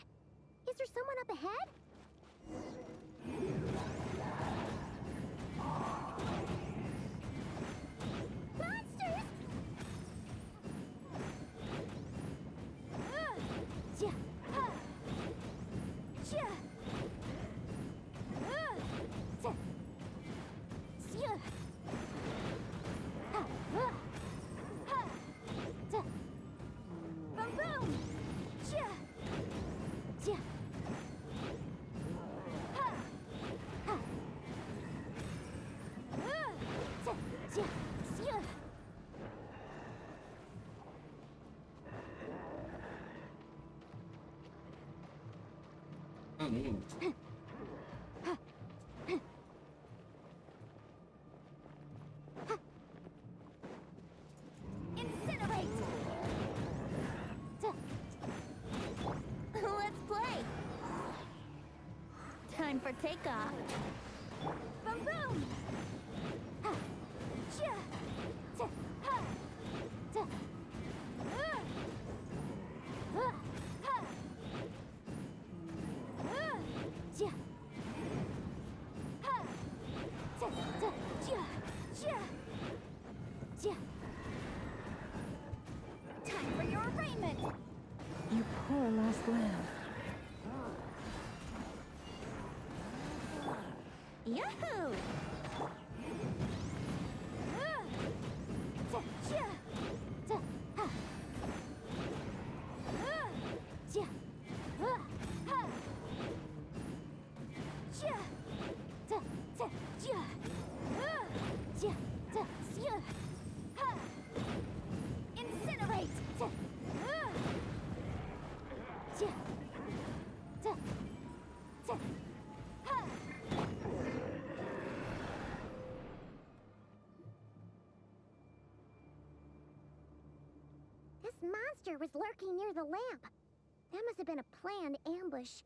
Is there someone up ahead? Monsters! Ja, ha. Ja. Ta. Sja. Ha, ha. Ha. Ta. Boom, boom. Ja. Ja. Ha. Ha. Ta. Ja. Sja. Ah, no. Incinerate! Let's play! Time for takeoff. Boom boom! Ha! Ja! Ta! Ha! Ta! Ha! Ha! Ja! Ha! Ta! Ta! Ja! Ja! Ja! Time for your arraignment! You poor lost lamb. Yahoo! Ta, ja, ta, ha. Ja, ha. Ja, ta, ta, ja. Ja, ta, ja. Ha. Incinerate! Ta. Ja, ta, ta, ha. This monster was lurking near the lamp. That must have been a planned ambush.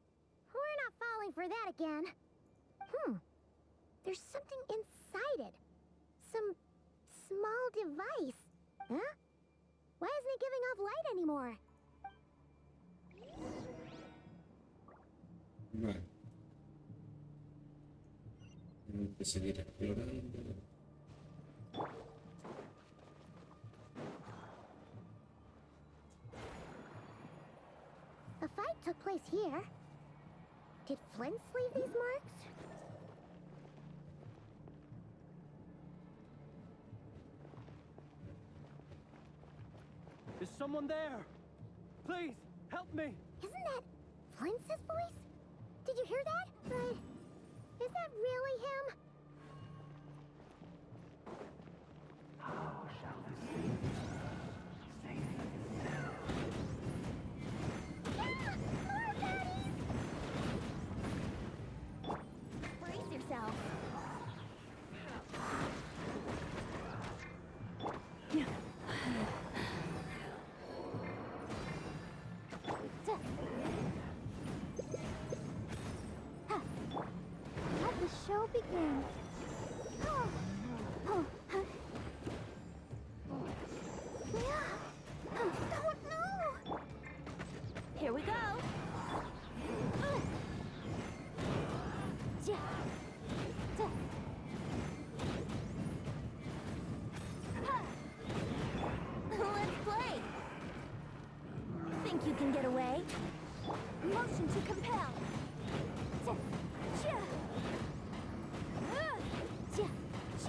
We're not falling for that again. There's something inside it. Some small device. Huh? Why isn't it giving off light anymore? Vale. Tengo que seguir explorando. The fight took place here. Did Flints leave these marks? Is someone there? Please, help me! Isn't that Flints' voice? Did you hear that? But is that really him? How shall the sea save itself? Yeah! More baddies! Brace yourself. Let the show begin. Oh. Oh. Yeah. Oh no! Here we go. Ja. Ja. Ha. Let's play. Think you can get away? Motion to compel. Ja. Ja. Ja.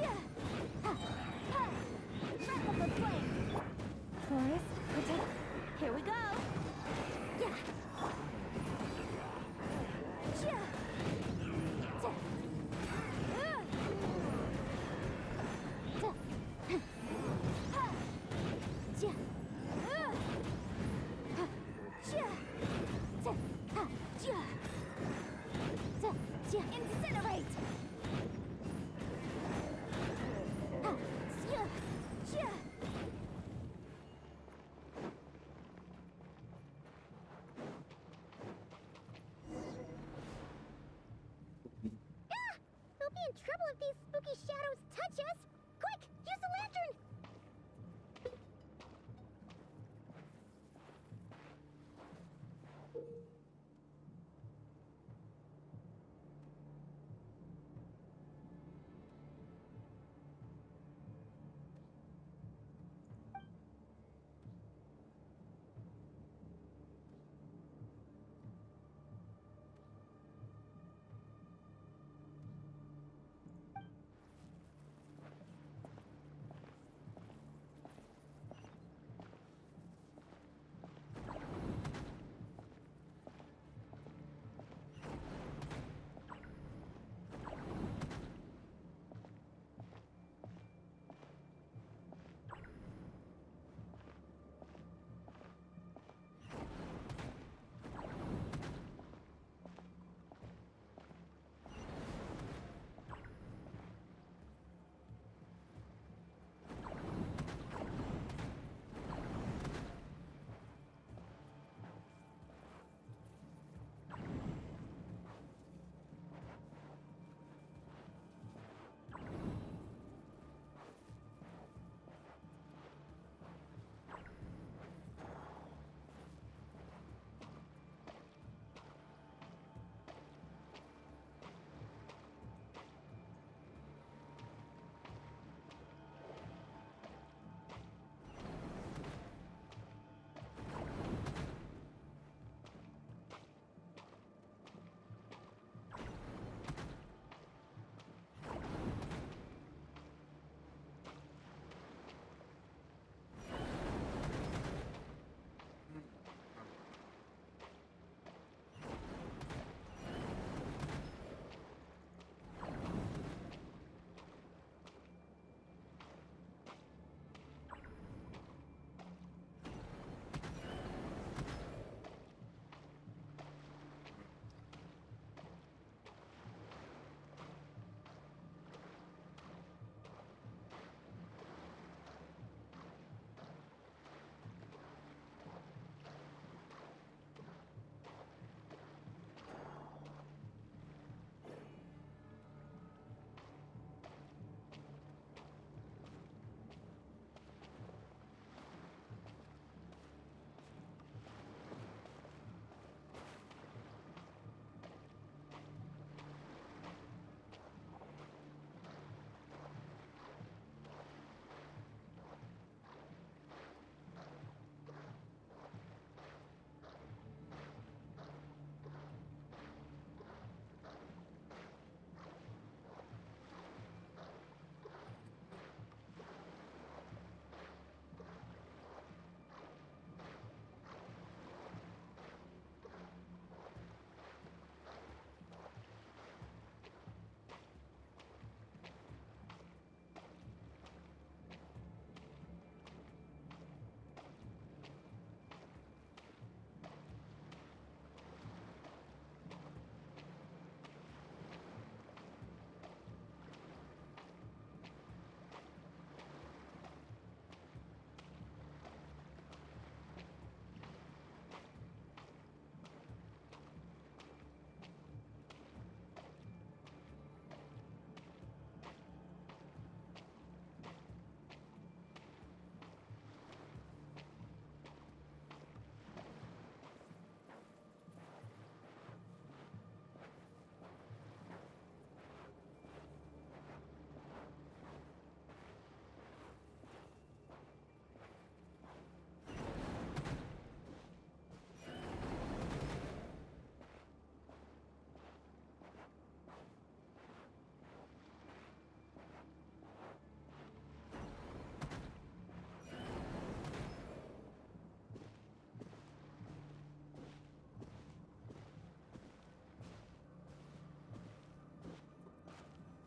Ja. Ha. Ha. Wrap up the flame. Forest, protect. Here we go. Yeah. Ja. Ta. Ta. Ha. Ja. Ha. Ja. Ta. Ha. Ja. Ta. Ja. Incinerate. Ha. Ja. Ja. We'll be in trouble if these spooky shadows touch us! Quick! Use the lantern!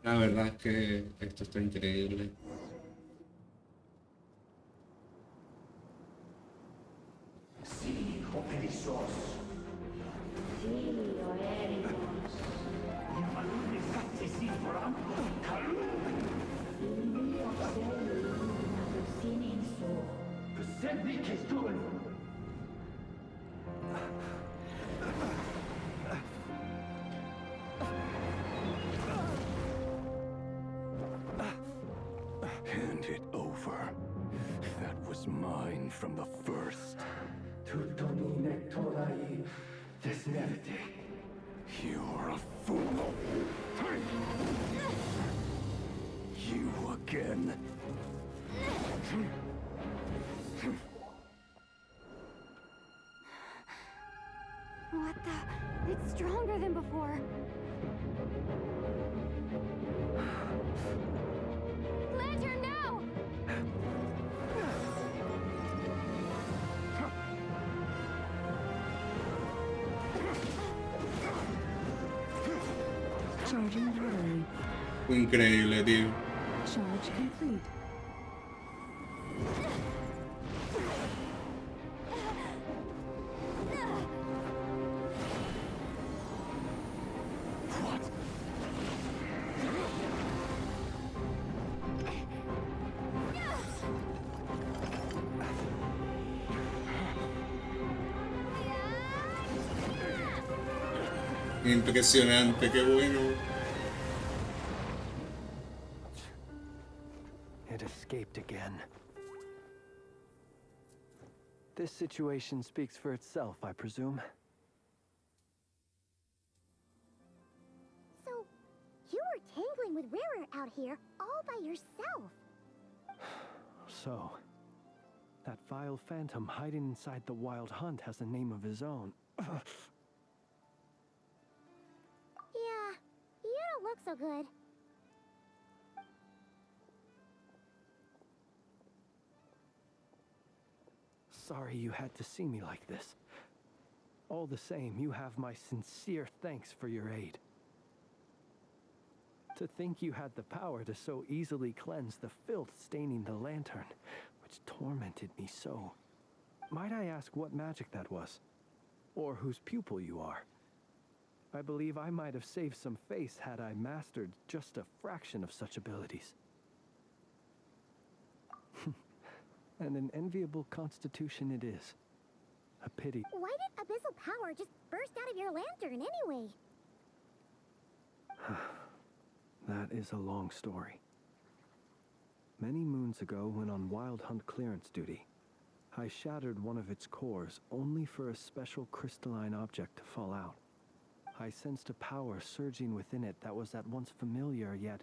La verdad es que esto está increíble. Sí, o perezosos. Sí, o éricos. Yamalune katsesi foramko kalu. İlmi okseli, nalusinin so. Püsenli kestul. Hand it over. That was mine from the first. Tutonine torai desnevite. You're a fool. You again. What the? It's stronger than before. Lantern, no! Charging battery. Fue increíble, tío. Charge complete. Impresionante, qué bueno. It escaped again. This situation speaks for itself, I presume. So, you were tangling with Rarer out here all by yourself. So, that vile phantom hiding inside the wild hunt has a name of his own. Yeah, you don't look so good. Sorry you had to see me like this. All the same, you have my sincere thanks for your aid. To think you had the power to so easily cleanse the filth staining the lantern, which tormented me so. Might I ask what magic that was? Or whose pupil you are? I believe I might have saved some face had I mastered just a fraction of such abilities. And an enviable constitution it is. A pity. Why did abyssal power just burst out of your lantern anyway? That is a long story. Many moons ago, when on wild hunt clearance duty, I shattered one of its cores only for a special crystalline object to fall out. I sensed a power surging within it that was at once familiar yet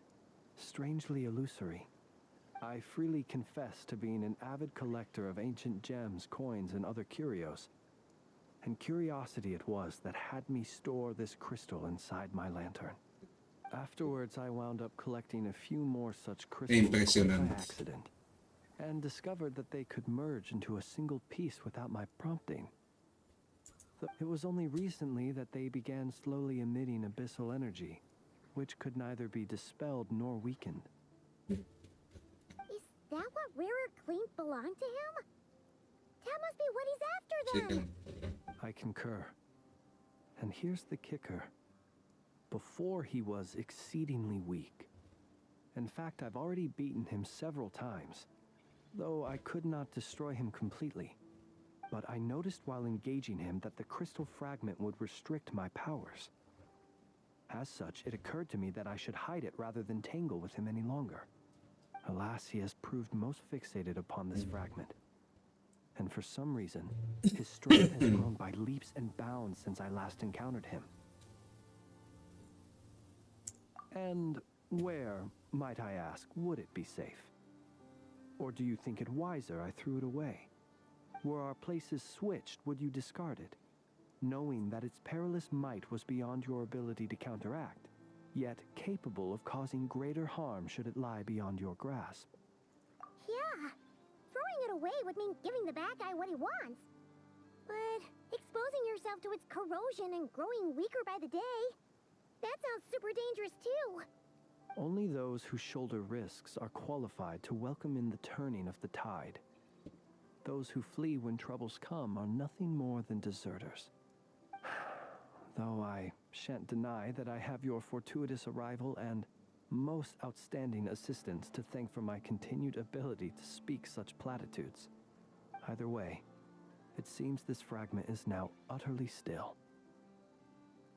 strangely illusory. I freely confess to being an avid collector of ancient gems, coins, and other curios. And curiosity it was that had me store this crystal inside my lantern. Afterwards, I wound up collecting a few more such crystals by accident, and discovered that they could merge into a single piece without my prompting. It was only recently that they began slowly emitting abyssal energy, which could neither be dispelled nor weakened. Is that what Rarer claimed belonged to him? That must be what he's after then! I concur. And here's the kicker. Before he was exceedingly weak. In fact, I've already beaten him several times, though I could not destroy him completely. But I noticed while engaging him that the crystal fragment would restrict my powers. As such, it occurred to me that I should hide it rather than tangle with him any longer. Alas, he has proved most fixated upon this fragment. And for some reason, his strength has grown by leaps and bounds since I last encountered him. And where, might I ask, would it be safe? Or do you think it wiser I threw it away? Were our places switched, would you discard it, knowing that its perilous might was beyond your ability to counteract, yet capable of causing greater harm should it lie beyond your grasp? Yeah, throwing it away would mean giving the bad guy what he wants. But exposing yourself to its corrosion and growing weaker by the day, that sounds super dangerous too. Only those who shoulder risks are qualified to welcome in the turning of the tide. Those who flee when troubles come are nothing more than deserters. Though I shan't deny that I have your fortuitous arrival and most outstanding assistance to thank for my continued ability to speak such platitudes. Either way, it seems this fragment is now utterly still.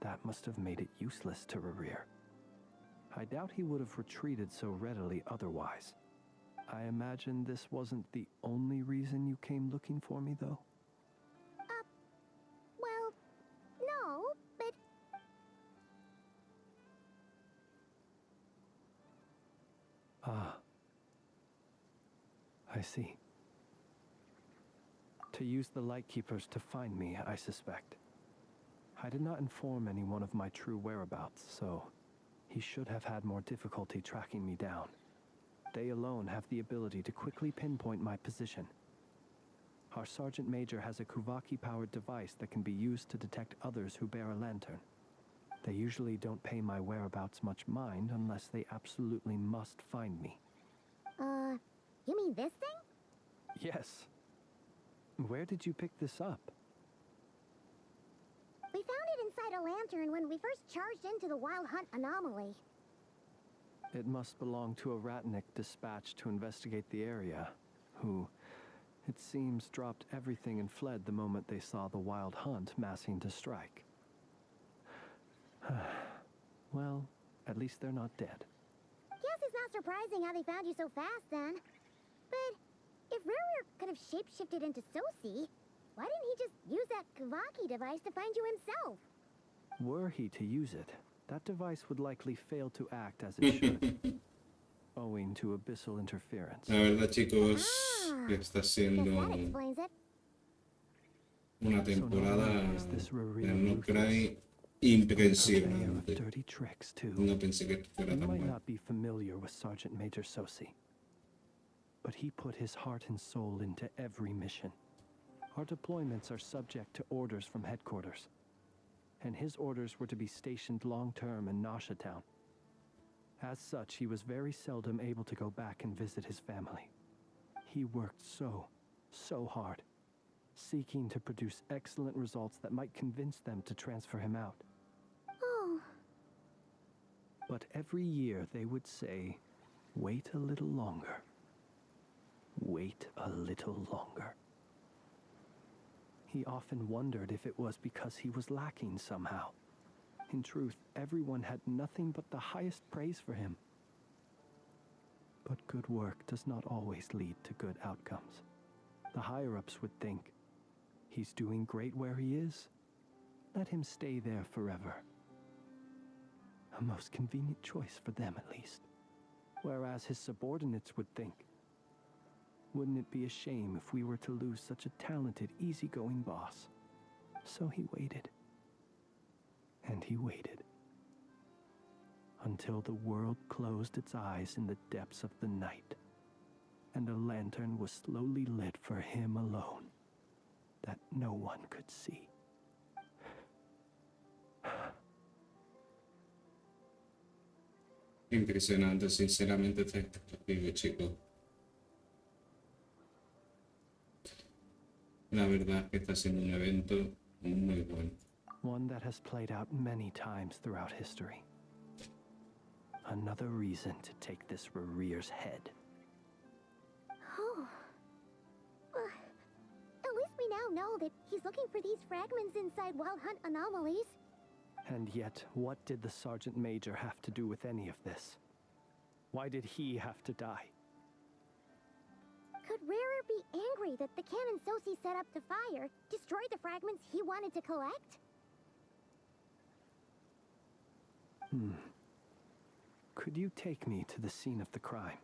That must have made it useless to Rerir. I doubt he would have retreated so readily otherwise. I imagine this wasn't the only reason you came looking for me, though? Well, no, but... Ah. I see. To use the Lightkeepers to find me, I suspect. I did not inform anyone of my true whereabouts, so he should have had more difficulty tracking me down. They alone have the ability to quickly pinpoint my position. Our Sergeant Major has a Kuvaki-powered device that can be used to detect others who bear a lantern. They usually don't pay my whereabouts much mind unless they absolutely must find me. You mean this thing? Yes. Where did you pick this up? We found it inside a lantern when we first charged into the Wild Hunt anomaly. It must belong to a Ratnik dispatched to investigate the area, who, it seems, dropped everything and fled the moment they saw the Wild Hunt massing to strike. Well, at least they're not dead. Guess it's not surprising how they found you so fast, then. But if Rerir could have shapeshifted into Sosi, why didn't he just use that Kavaki device to find you himself? Were he to use it, that device would likely fail to act as it should, owing to abyssal interference. La verdad, chicos, que está siendo una temporada de no krai imprensiblemente. No pensé que esto fuera You tan might bueno. not be familiar with Sergeant Major Sosi, but he put his heart and soul into every mission. Our deployments are subject to orders from headquarters, and his orders were to be stationed long-term in Nasha Town. As such, he was very seldom able to go back and visit his family. He worked so hard, seeking to produce excellent results that might convince them to transfer him out. Oh. But every year they would say, wait a little longer. Wait a little longer. He often wondered if it was because he was lacking somehow. In truth, everyone had nothing but the highest praise for him. But good work does not always lead to good outcomes. The higher-ups would think, he's doing great where he is. Let him stay there forever. A most convenient choice for them, at least. Whereas his subordinates would think, wouldn't it be a shame if we were to lose such a talented, easygoing boss? So he waited. And he waited. Until the world closed its eyes in the depths of the night, and a lantern was slowly lit for him alone, that no one could see. Impresionante, sinceramente, este pibe, chicos. La verdad es que está siendo un evento muy bueno. One that has played out many times throughout history. Another reason to take this Rerir's head. Oh. At least we now know that he's looking for these fragments inside Wild Hunt anomalies. And yet, what did the Sergeant Major have to do with any of this? Why did he have to die? Could Rerir be angry that the cannon Sosi set up to fire destroyed the fragments he wanted to collect? Could you take me to the scene of the crime?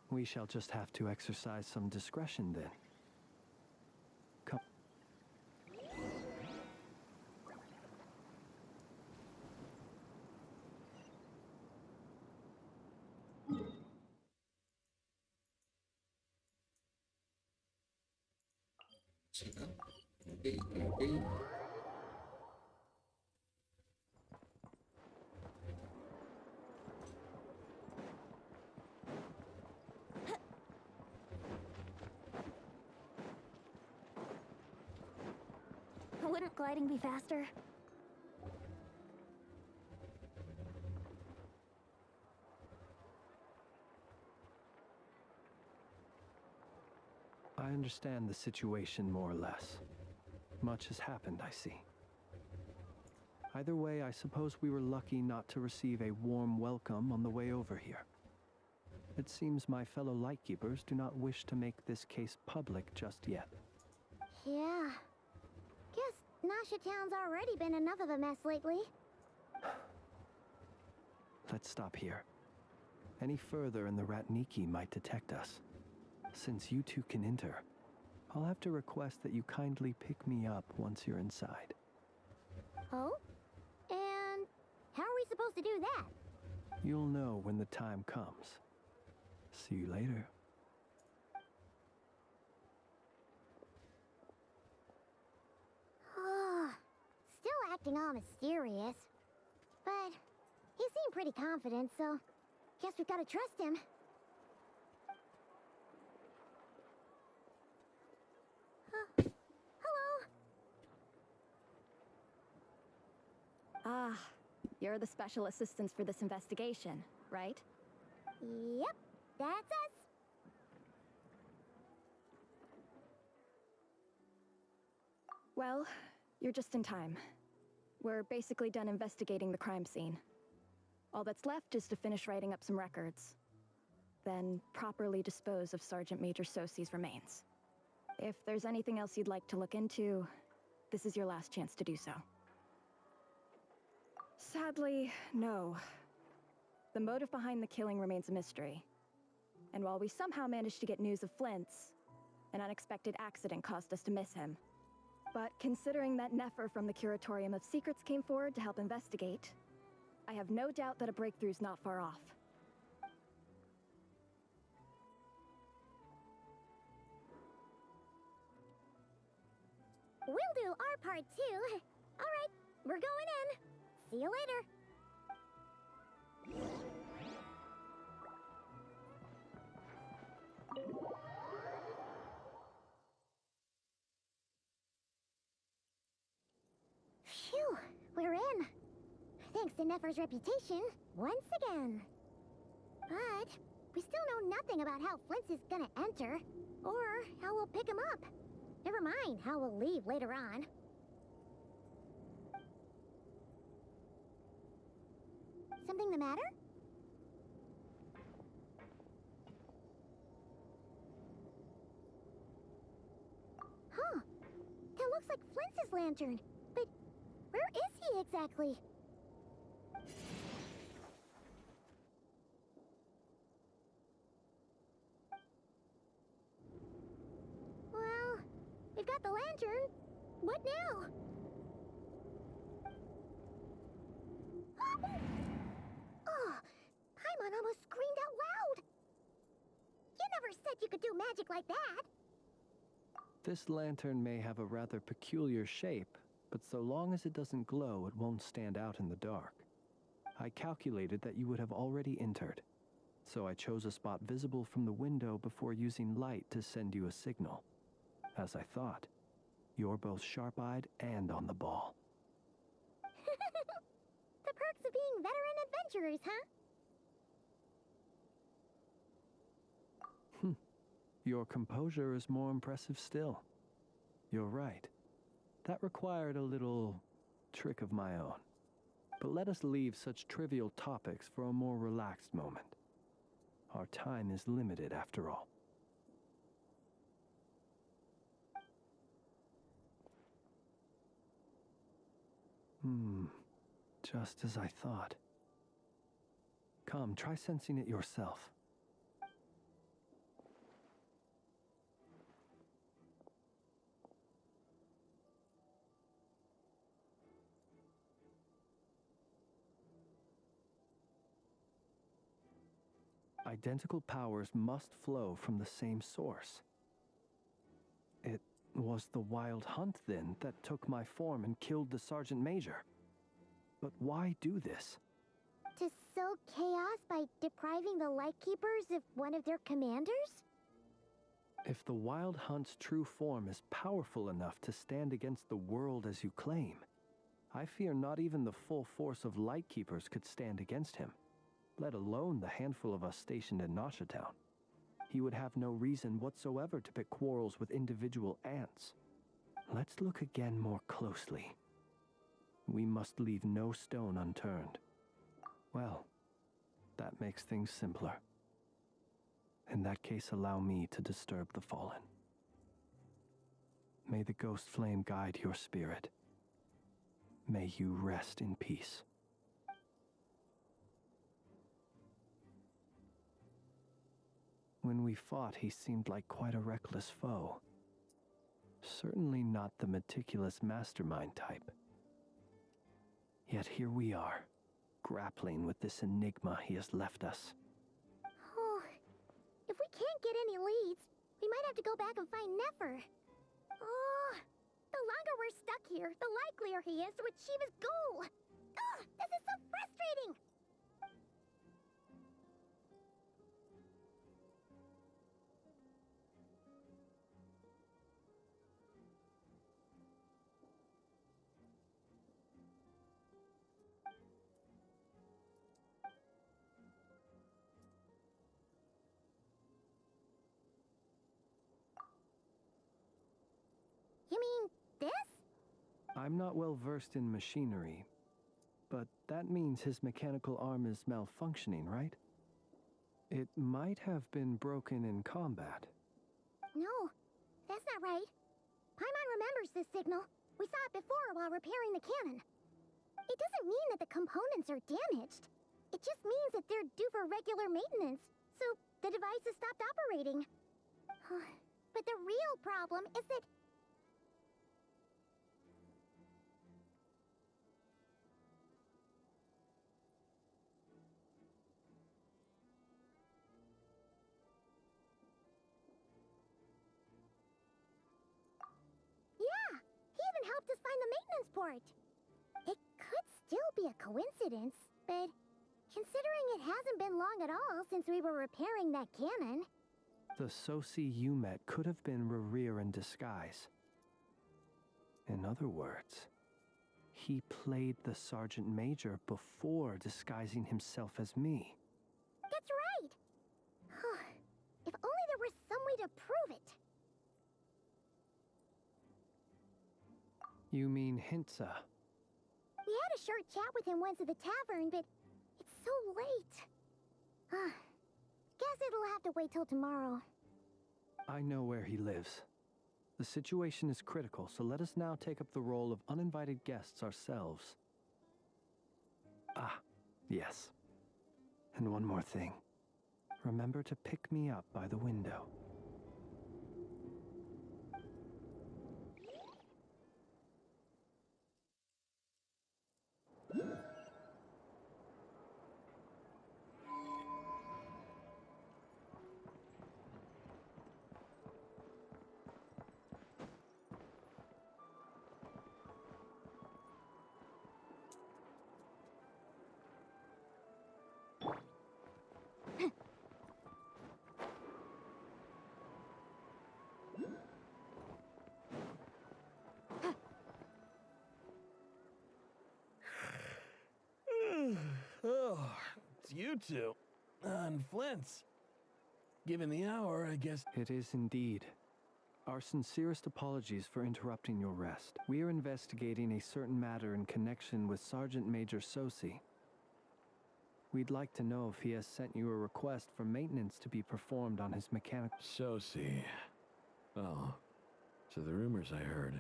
We shall just have to exercise some discretion then. Come. Okay. rock gliding be faster? I understand the situation more or less. Much has happened, I see. Either way, I suppose we were lucky not to receive a warm welcome on the way over here. It seems my fellow Lightkeepers do not wish to make this case public just yet. Yeah. Guess Nasha Town's already been enough of a mess lately. Let's stop here. Any further and the Ratniki might detect us. Since you two can enter, I'll have to request that you kindly pick me up once you're inside. Oh? And how are we supposed to do that? You'll know when the time comes. See you later. Still acting all mysterious. But he seemed pretty confident, so guess we've got to trust him. Hello? Ah, you're the special assistants for this investigation, right? Yep, that's us. Well, you're just in time. We're basically done investigating the crime scene. All that's left is to finish writing up some records. Then properly dispose of Sergeant Major Sosi's remains. If there's anything else you'd like to look into, this is your last chance to do so. Sadly, no. The motive behind the killing remains a mystery. And while we somehow managed to get news of Flint's, an unexpected accident caused us to miss him. But considering that Nefer from the Curatorium of Secrets came forward to help investigate, I have no doubt that a breakthrough's not far off. We'll do our part too. All right, we're going in. See you later. Phew, we're in. Thanks to Nefer's reputation, once again. But we still know nothing about how Flint's is gonna enter, or how we'll pick him up. Never mind how we'll leave later on. Something the matter? Huh. That looks like Flint's lantern. But where is he exactly? Well, we've got the lantern. What now? Oh, Paimon almost screamed out loud. You never said you could do magic like that. This lantern may have a rather peculiar shape, but so long as it doesn't glow, it won't stand out in the dark. I calculated that you would have already entered, so I chose a spot visible from the window before using light to send you a signal. As I thought, you're both sharp-eyed and on the ball. The perks of being veteran adventurers, huh? Your composure is more impressive still. You're right. That required a little trick of my own. But let us leave such trivial topics for a more relaxed moment. Our time is limited after all. Just as I thought. Come, try sensing it yourself. Identical powers must flow from the same source. It was the wild hunt, then, that took my form and killed the Sergeant Major. But why do this? To sow chaos by depriving the Lightkeepers of one of their commanders? If the Wild Hunt's true form is powerful enough to stand against the world as you claim, I fear not even the full force of Lightkeepers could stand against him, let alone the handful of us stationed in Nasha Town. He would have no reason whatsoever to pick quarrels with individual ants. Let's look again more closely. We must leave no stone unturned. Well, that makes things simpler. In that case, allow me to disturb the fallen. May the ghost flame guide your spirit. May you rest in peace. When we fought, he seemed like quite a reckless foe. Certainly not the meticulous mastermind type. Yet here we are, grappling with this enigma he has left us. Oh, if we can't get any leads, we might have to go back and find Nefer. Oh, the longer we're stuck here, the likelier he is to achieve his goal. Ugh, this is so frustrating! You mean this? I'm not well versed in machinery, but that means his mechanical arm is malfunctioning, right? It might have been broken in combat. No, that's not right. Paimon remembers this signal. We saw it before while repairing the cannon. It doesn't mean that the components are damaged. It just means that they're due for regular maintenance, so the device has stopped operating. But the real problem is that... Yeah, he even helped us find the maintenance port. It could still be a coincidence, but considering it hasn't been long at all since we were repairing that cannon... The Sosi you met could have been Rerir in disguise. In other words, he played the Sergeant Major before disguising himself as me. That's right! If only there was some way to prove it. You mean Hintsa? We had a short chat with him once at the tavern, but it's so late. Guess it'll have to wait till tomorrow. I know where he lives. The situation is critical, so let us now take up the role of uninvited guests ourselves. Ah, yes. And one more thing. Remember to pick me up by the window. Oh, it's you two. And Flint's. Given the hour, I guess... It is indeed. Our sincerest apologies for interrupting your rest. We are investigating a certain matter in connection with Sergeant Major Sosi. We'd like to know if he has sent you a request for maintenance to be performed on his mechanical... Sosi. Oh, so the rumors I heard.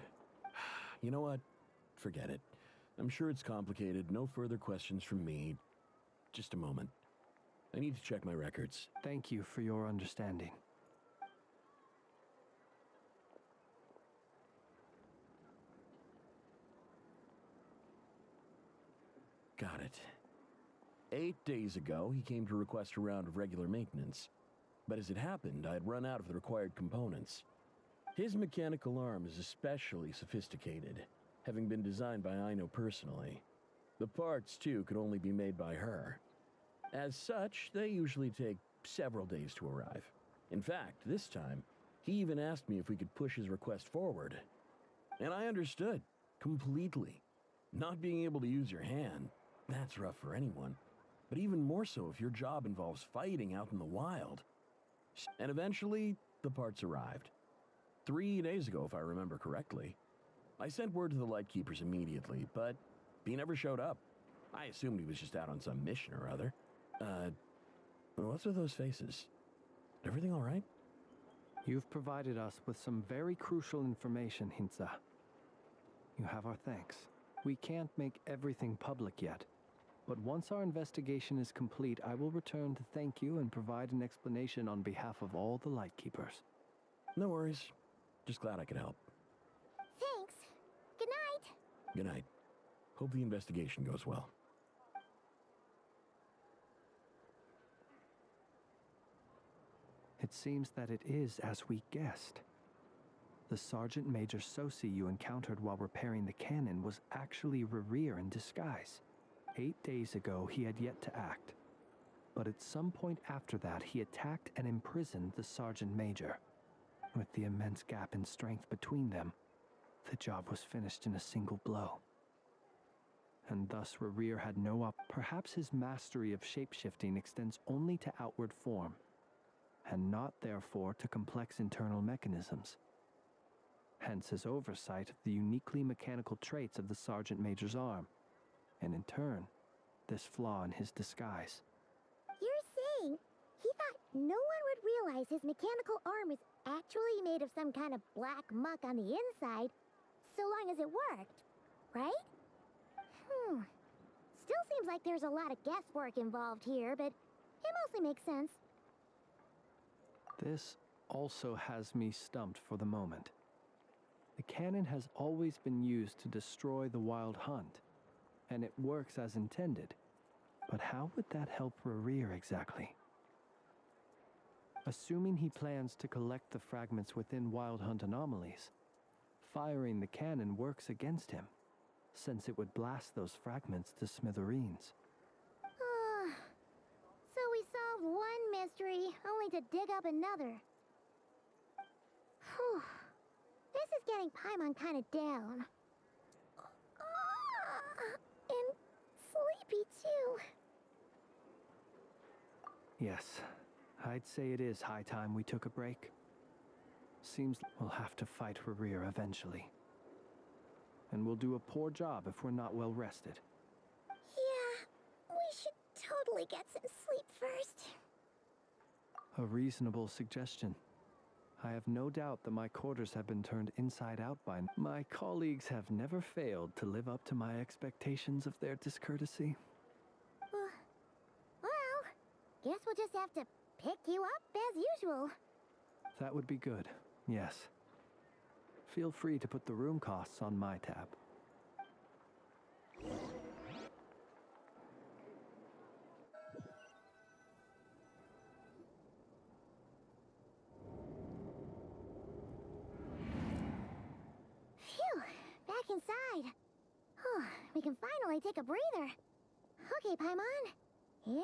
You know what? Forget it. I'm sure it's complicated. No further questions from me. Just a moment. I need to check my records. Thank you for your understanding. Got it. 8 days ago, he came to request a round of regular maintenance. But as it happened, I had run out of the required components. His mechanical arm is especially sophisticated, having been designed by Aino personally. The parts, too, could only be made by her. As such, they usually take several days to arrive. In fact, this time, He even asked me if we could push his request forward. And I understood, completely. Not being able to use your hand, that's rough for anyone. But even more so if your job involves fighting out in the wild. And eventually, the parts arrived. 3 days ago, if I remember correctly. I sent word to the Lightkeepers immediately, but he never showed up. I assumed he was just out on some mission or other. What's with those faces? Everything all right? You've provided us with some very crucial information, Hintsa. You have our thanks. We can't make everything public yet, but once our investigation is complete, I will return to thank you and provide an explanation on behalf of all the Lightkeepers. No worries. Just glad I could help. Thanks. Good night. Good night. Hope the investigation goes well. It seems that it is as we guessed. The Sergeant Major Sosi you encountered while repairing the cannon was actually Rerir in disguise. 8 days ago, he had yet to act. But at some point after that, he attacked and imprisoned the Sergeant Major. With the immense gap in strength between them, the job was finished in a single blow. And thus Rerir had no perhaps his mastery of shapeshifting extends only to outward form, and not therefore to complex internal mechanisms. Hence his oversight of the uniquely mechanical traits of the Sergeant Major's arm, and in turn, this flaw in his disguise. You're saying he thought no one would realize his mechanical arm is actually made of some kind of black muck on the inside, so long as it worked, right? Still seems like there's a lot of guesswork involved here, but it mostly makes sense. This also has me stumped for the moment. The cannon has always been used to destroy the wild hunt, and it works as intended. But how would that help Rerir exactly? Assuming he plans to collect the fragments within wild hunt anomalies, firing the cannon works against him, since it would blast those fragments to smithereens. So we solved one mystery, only to dig up another. Whew. This is getting Paimon kind of down. And sleepy, too. Yes, I'd say it is high time we took a break. Seems we'll have to fight Rerir eventually. And we'll do a poor job if we're not well rested. Yeah, we should totally get some sleep first. A reasonable suggestion. I have no doubt that my quarters have been turned inside out by now. My colleagues have never failed to live up to my expectations of their discourtesy. Well, guess we'll just have to pick you up as usual. That would be good, yes. Feel free to put the room costs on my tab. Phew, back inside. We can finally take a breather. Okay, Paimon. In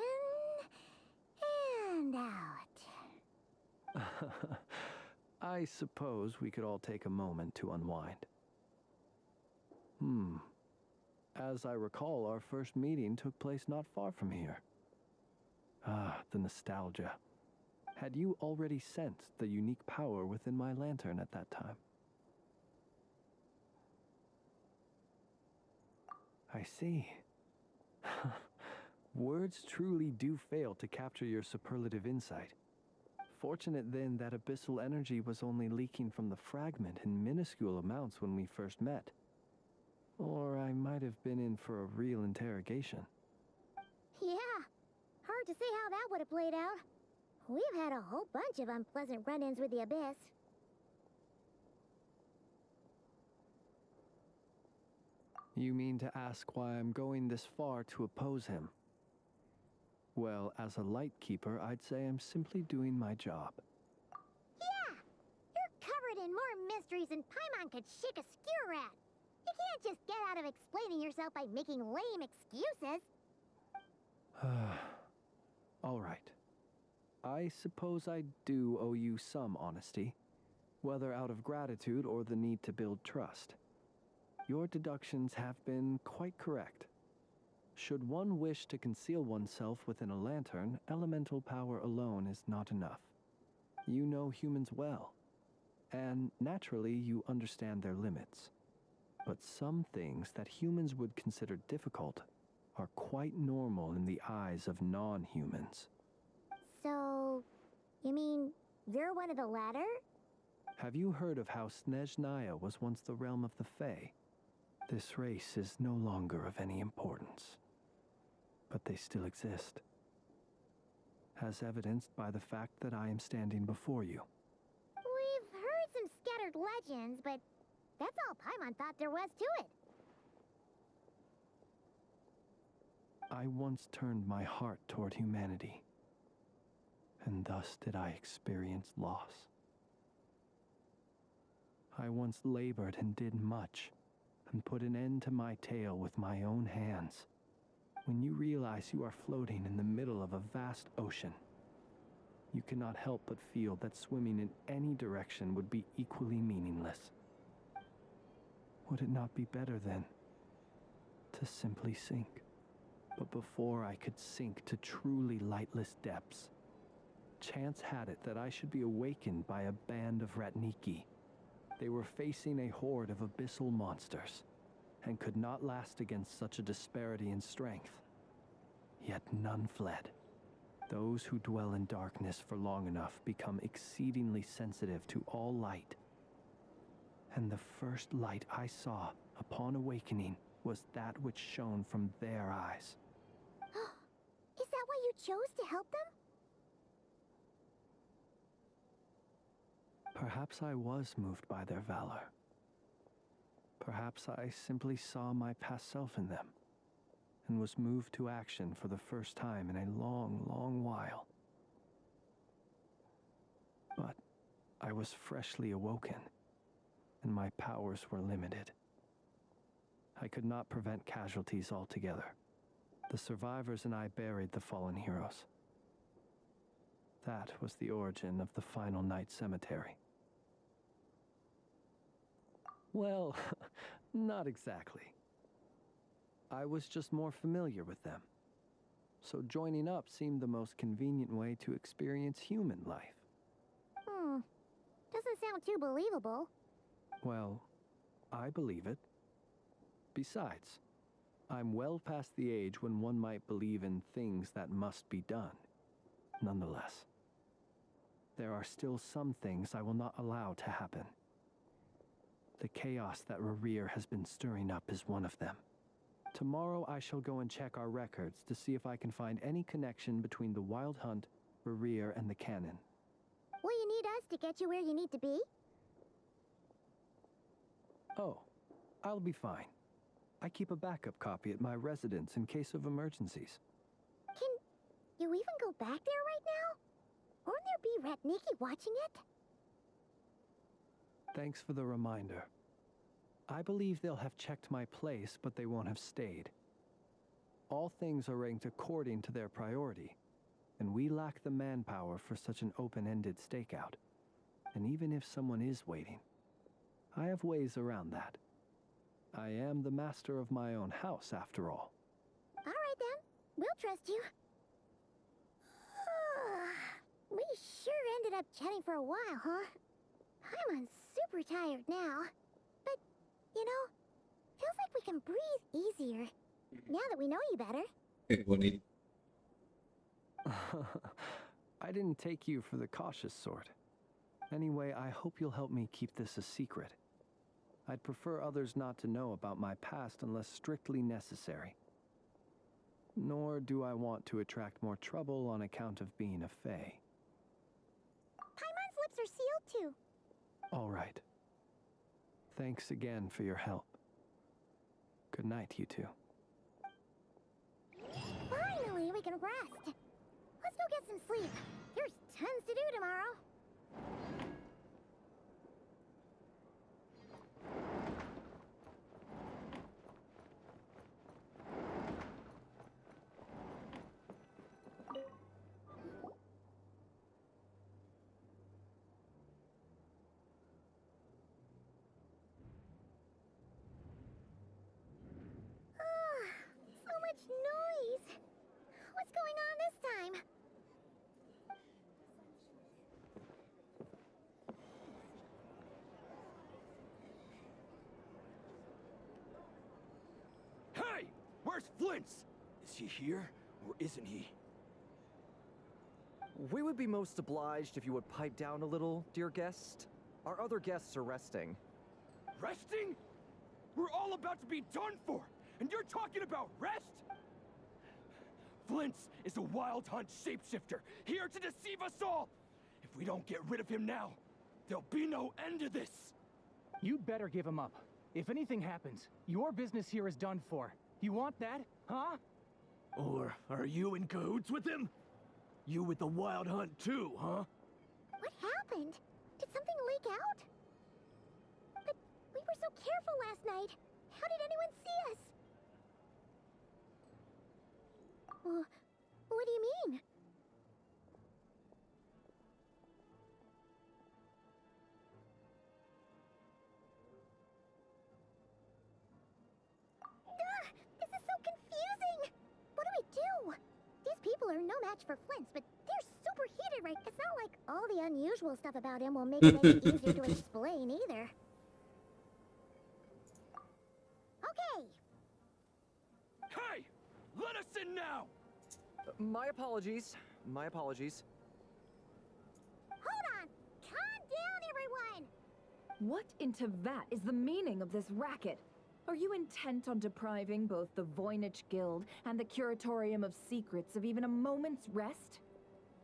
and out. I suppose we could all take a moment to unwind. As I recall, our first meeting took place not far from here. The nostalgia. Had you already sensed the unique power within my lantern at that time? I see. Words truly do fail to capture your superlative insight. Fortunate then that abyssal energy was only leaking from the fragment in minuscule amounts when we first met. Or I might have been in for a real interrogation. Yeah, hard to say how that would have played out. We've had a whole bunch of unpleasant run-ins with the Abyss. You mean to ask why I'm going this far to oppose him? Well, as a Lightkeeper, I'd say I'm simply doing my job. Yeah! You're covered in more mysteries than Paimon could shake a skewer at. You can't just get out of explaining yourself by making lame excuses. All right. I suppose I do owe you some honesty. whether out of gratitude or the need to build trust. Your deductions have been quite correct. Should one wish to conceal oneself within a lantern, elemental power alone is not enough. You know humans well, and naturally you understand their limits. But some things that humans would consider difficult are quite normal in the eyes of non-humans. So, you mean you're one of the latter? Have you heard of how Snezhnaya was once the realm of the Fae? This race is no longer of any importance, but they still exist, as evidenced by the fact that I am standing before you. We've heard some scattered legends, but that's all Paimon thought there was to it. I once turned my heart toward humanity, and thus did I experience loss. I once labored and did much, and put an end to my tale with my own hands. When you realize you are floating in the middle of a vast ocean, you cannot help but feel that swimming in any direction would be equally meaningless. Would it not be better, then, to simply sink? But before I could sink to truly lightless depths, chance had it that I should be awakened by a band of Ratniki. They were facing a horde of abyssal monsters, and could not last against such a disparity in strength. Yet none fled. Those who dwell in darkness for long enough become exceedingly sensitive to all light. And the first light I saw upon awakening was that which shone from their eyes. Is that why you chose to help them? Perhaps I was moved by their valor. Perhaps I simply saw my past self in them, and was moved to action for the first time in a long, long while. But I was freshly awoken, and my powers were limited. I could not prevent casualties altogether. The survivors and I buried the fallen heroes. That was the origin of the Final Night Cemetery. Well, not exactly. I was just more familiar with them. So joining up seemed the most convenient way to experience human life. Doesn't sound too believable. Well, I believe it. Besides, I'm well past the age when one might believe in things that must be done. Nonetheless, there are still some things I will not allow to happen. The chaos that Rerir has been stirring up is one of them. Tomorrow I shall go and check our records to see if I can find any connection between the Wild Hunt, Rerir, and the Cannon. Will you need us to get you where you need to be? Oh, I'll be fine. I keep a backup copy at my residence in case of emergencies. Can you even go back there right now? Won't there be Ratniki watching it? Thanks for the reminder. I believe they'll have checked my place, but they won't have stayed. All things are ranked according to their priority, and we lack the manpower for such an open-ended stakeout. And even if someone is waiting, I have ways around that. I am the master of my own house, after all. All right, then. We'll trust you. We sure ended up chatting for a while, huh? I'm super tired now. But, you know, feels like we can breathe easier. Now that we know you better. I didn't take you for the cautious sort. Anyway, I hope you'll help me keep this a secret. I'd prefer others not to know about my past unless strictly necessary. Nor do I want to attract more trouble on account of being a Fae. Paimon's lips are sealed too. All right. Thanks again for your help. Good night, you two. Finally, we can rest. Let's go get some sleep. There's tons to do tomorrow. Where's Flint's? Is he here, or isn't he? We would be most obliged if you would pipe down a little, dear guest. Our other guests are resting. Resting? We're all about to be done for, and you're talking about rest? Flint's is a wild hunt shapeshifter, here to deceive us all! If we don't get rid of him now, there'll be no end to this! You'd better give him up. If anything happens, your business here is done for. You want that, huh? Or are you in cahoots with him? You with the wild hunt too, huh? What happened? Did something leak out? But we were so careful last night. How did anyone see us? What do you mean? This is so confusing! What do? These people are no match for Flint's, but they're super heated right. It's not like all the unusual stuff about him will make it any easier to explain either. Okay! Hey! Let us in now! My apologies. My apologies. Hold on! Calm down, everyone! What in Tevat is the meaning of this racket? Are you intent on depriving both the Voynich Guild and the Curatorium of Secrets of even a moment's rest?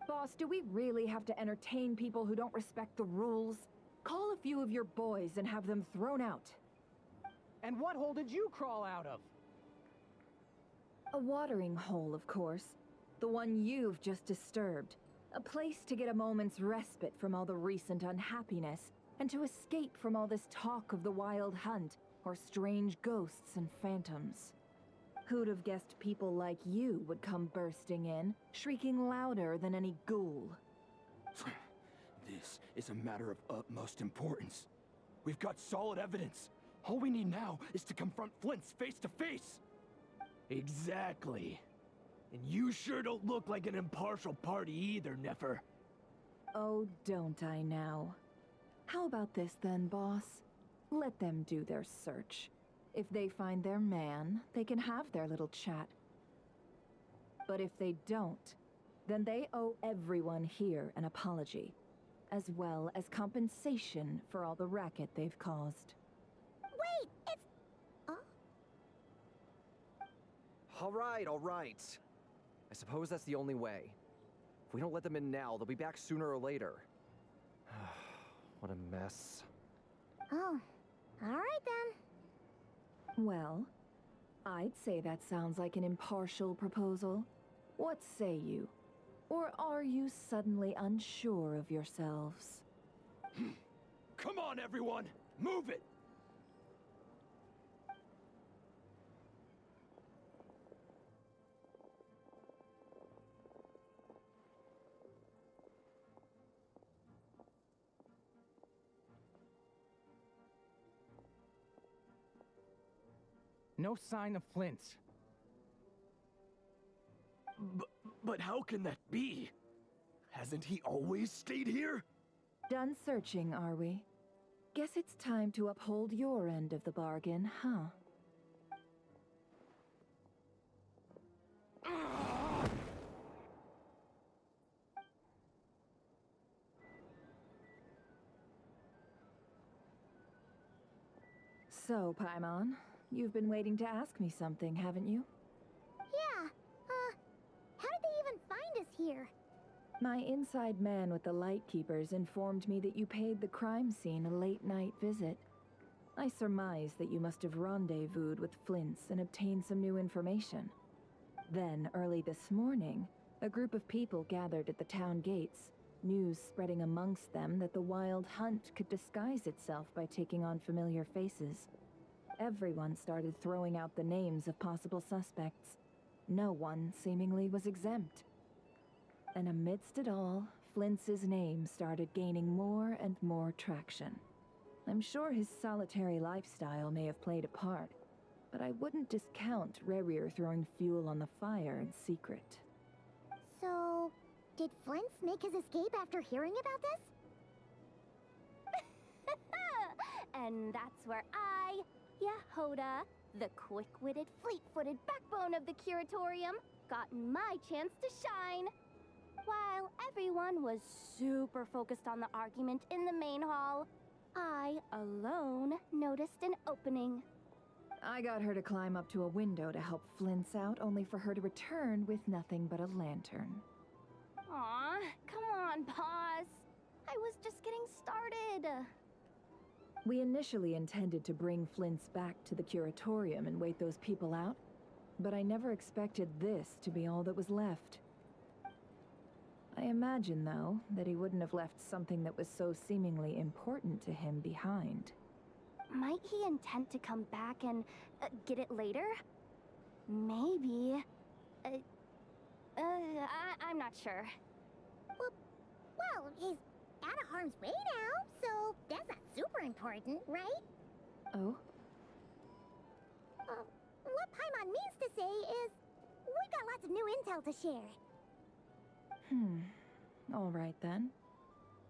Boss, do we really have to entertain people who don't respect the rules? Call a few of your boys and have them thrown out. And what hole did you crawl out of? A watering hole, of course. The one you've just disturbed. A place to get a moment's respite from all the recent unhappiness, and to escape from all this talk of the wild hunt, or strange ghosts and phantoms. Who'd have guessed people like you would come bursting in, shrieking louder than any ghoul? This is a matter of utmost importance. We've got solid evidence. All we need now is to confront Flint's face to face. Exactly. And you sure don't look like an impartial party either, Nefer. Oh, don't I now? How about this then, boss? Let them do their search. If they find their man, they can have their little chat. But if they don't, then they owe everyone here an apology, as well as compensation for all the racket they've caused. Wait, it's... All right. I suppose that's the only way. If we don't let them in now, they'll be back sooner or later. What a mess. Oh, all right then. Well, I'd say that sounds like an impartial proposal. What say you? Or are you suddenly unsure of yourselves? Come on, everyone! Move it! No sign of Flint's. But how can that be? Hasn't he always stayed here? Done searching, are we? Guess it's time to uphold your end of the bargain, huh? So, Paimon, you've been waiting to ask me something, haven't you? Yeah, how did they even find us here? My inside man with the Lightkeepers informed me that you paid the crime scene a late-night visit. I surmise that you must have rendezvoused with Flint's and obtained some new information. Then, early this morning, a group of people gathered at the town gates, news spreading amongst them that the wild hunt could disguise itself by taking on familiar faces. Everyone started throwing out the names of possible suspects. No one, seemingly, was exempt. And amidst it all, Flint's name started gaining more and more traction. I'm sure his solitary lifestyle may have played a part, but I wouldn't discount Rerir throwing fuel on the fire in secret. So, did Flint's make his escape after hearing about this? And that's where I, Yehoda, the quick-witted, fleet-footed backbone of the curatorium, got my chance to shine. While everyone was super focused on the argument in the main hall, I alone noticed an opening. I got her to climb up to a window to help Flint's out, only for her to return with nothing but a lantern. Aw, come on, pause. I was just getting started. We initially intended to bring Flint's back to the curatorium and wait those people out, but I never expected this to be all that was left. I imagine, though, that he wouldn't have left something that was so seemingly important to him behind. Might he intend to come back and get it later? Maybe. I'm not sure. Well, he's out of harm's way now, so that's not super important, right? Oh? What Paimon means to say is, we've got lots of new intel to share. All right then.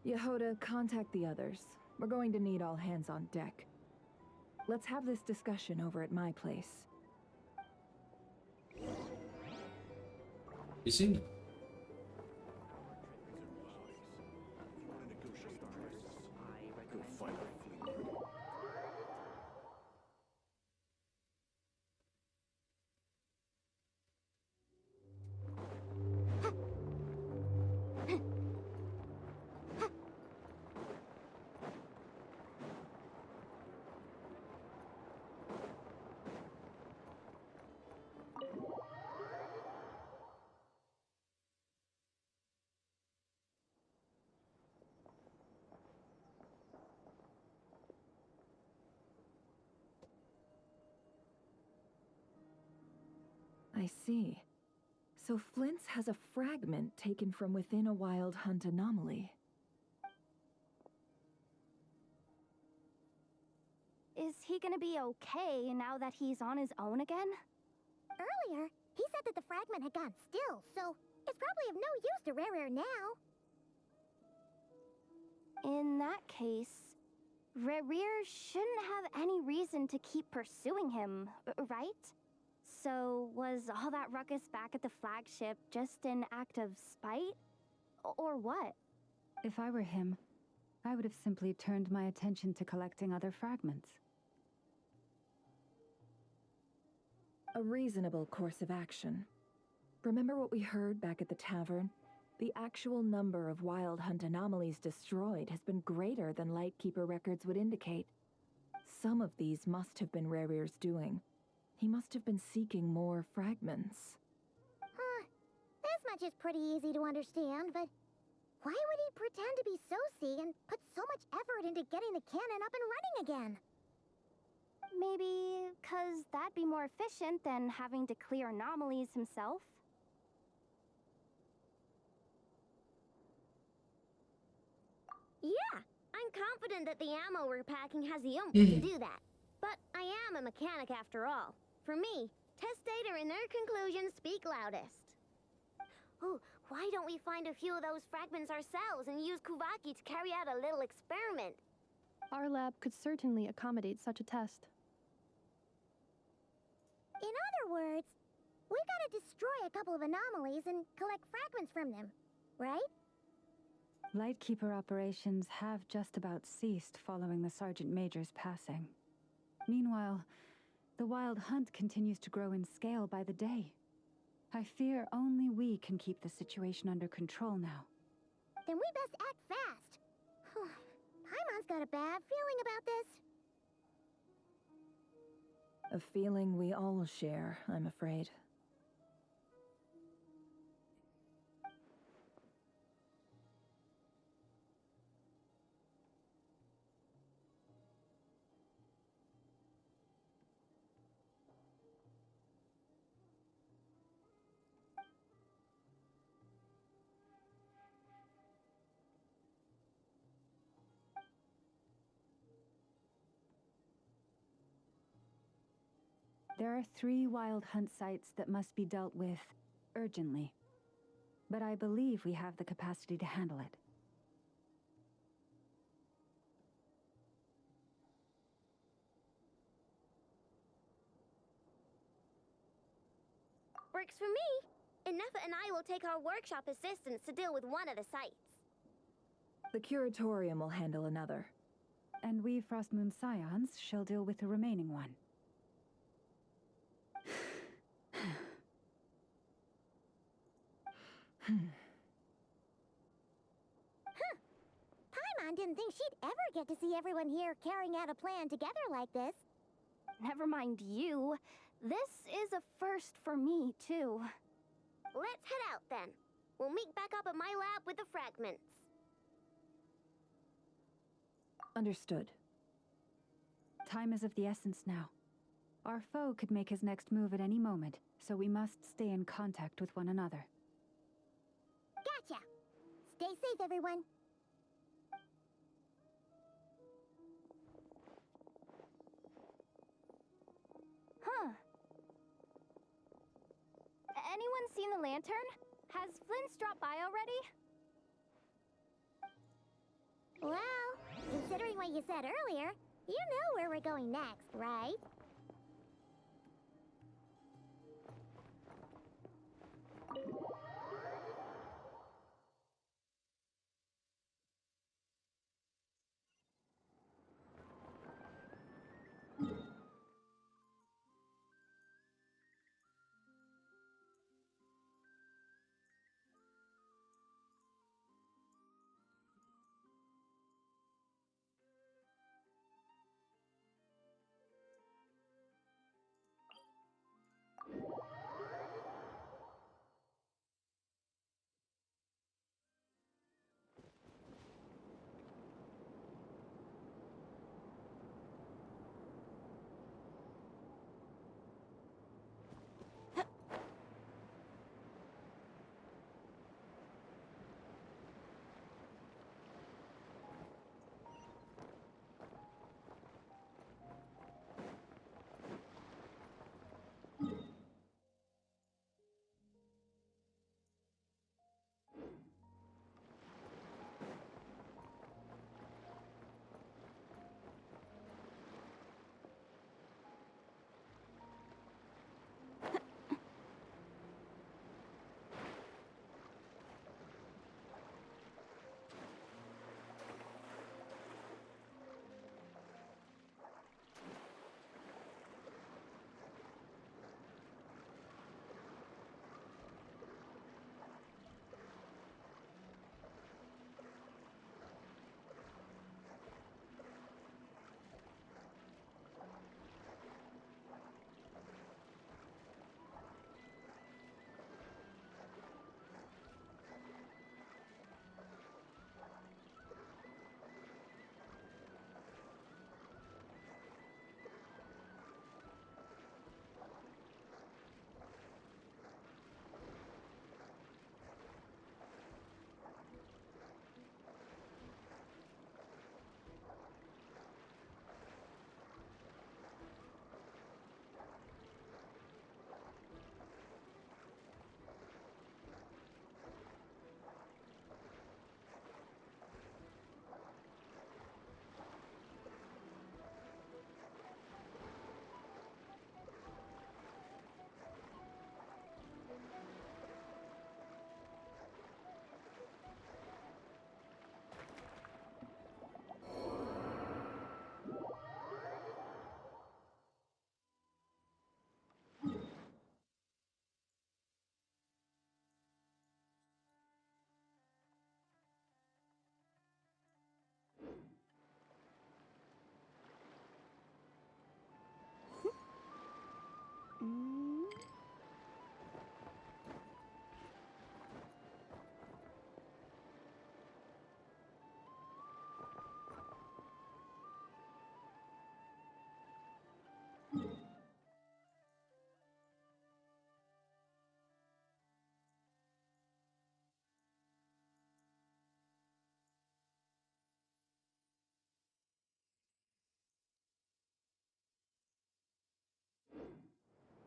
Yehoda, contact the others. We're going to need all hands on deck. Let's have this discussion over at my place. You seem I see. So Flint's has a fragment taken from within a wild hunt anomaly. Is he gonna be okay now that he's on his own again? Earlier, he said that the fragment had gone still, so it's probably of no use to Rare now. In that case, Rare shouldn't have any reason to keep pursuing him, right? So, was all that ruckus back at the flagship just an act of spite? Or what? If I were him, I would have simply turned my attention to collecting other fragments. A reasonable course of action. Remember what we heard back at the tavern? The actual number of wild hunt anomalies destroyed has been greater than Lightkeeper records would indicate. Some of these must have been Rare's doing. He must have been seeking more fragments. This much is pretty easy to understand, but why would he pretend to be Soci and put so much effort into getting the cannon up and running again? Maybe 'cause that'd be more efficient than having to clear anomalies himself? Yeah, I'm confident that the ammo we're packing has the oomph to do that. But I am a mechanic after all. For me, test data and their conclusions speak loudest. Ooh, why don't we find a few of those fragments ourselves and use Kuvaki to carry out a little experiment? Our lab could certainly accommodate such a test. In other words, we gotta destroy a couple of anomalies and collect fragments from them, right? Lightkeeper operations have just about ceased following the Sergeant Major's passing. Meanwhile, the wild hunt continues to grow in scale by the day. I fear only we can keep the situation under control now. Then we best act fast. Paimon's got a bad feeling about this. A feeling we all share, I'm afraid. There are 3 wild hunt sites that must be dealt with urgently. But I believe we have the capacity to handle it. Works for me. Enough and I will take our workshop assistants to deal with one of the sites. The curatorium will handle another. And we Frostmoon Scions shall deal with the remaining one. Paimon didn't think she'd ever get to see everyone here carrying out a plan together like this. Never mind you. This is a first for me, too. Let's head out then. We'll meet back up at my lab with the fragments. Understood. Time is of the essence now. Our foe could make his next move at any moment, so we must stay in contact with one another. Gotcha! Stay safe, everyone. Huh. Anyone seen the lantern? Has Flint's dropped by already? Well, considering what you said earlier, you know where we're going next, right?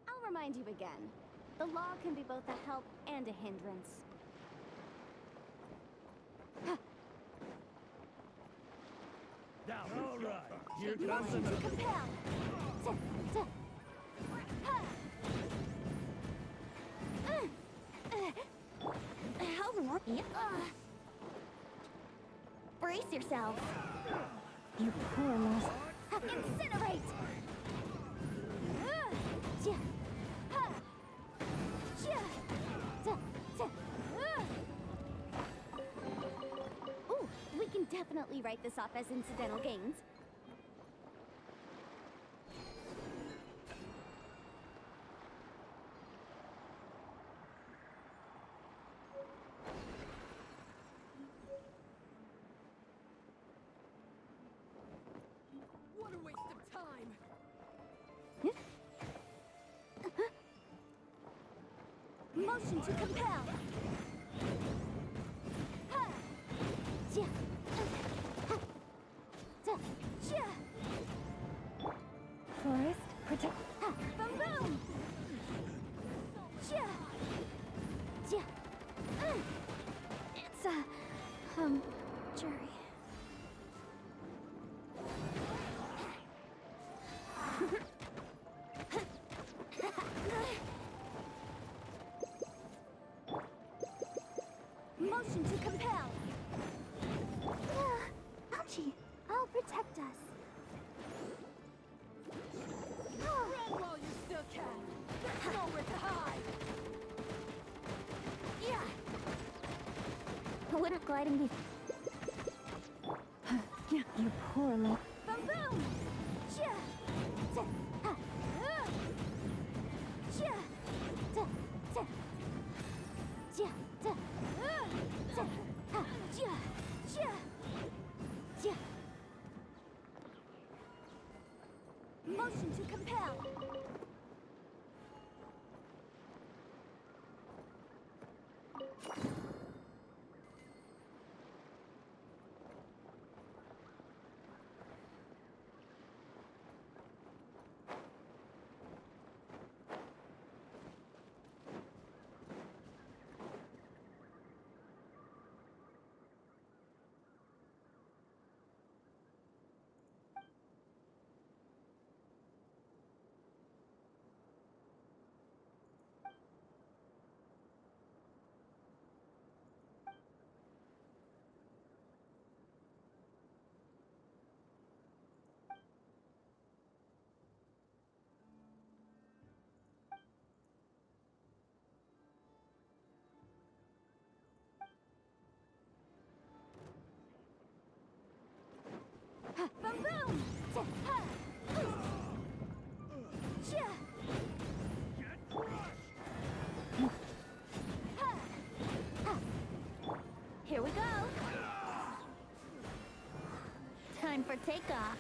I'll remind you again. The law can be both a help and a hindrance. All right, here You comes want to another. compel. Brace yourself. You poor lost. Incinerate! Ooh, we can definitely write this off as incidental gains. What a waste of time! Motion to compel. Forest, protect. Boom boom. It's a, jury. Motion to compel. Ouchie, I'll protect us. Run while you still can! There's nowhere to hide! Wouldn't gliding be... You poor lost. Boom boom! Motion to compel. Boom boom! Here we go. Time for takeoff.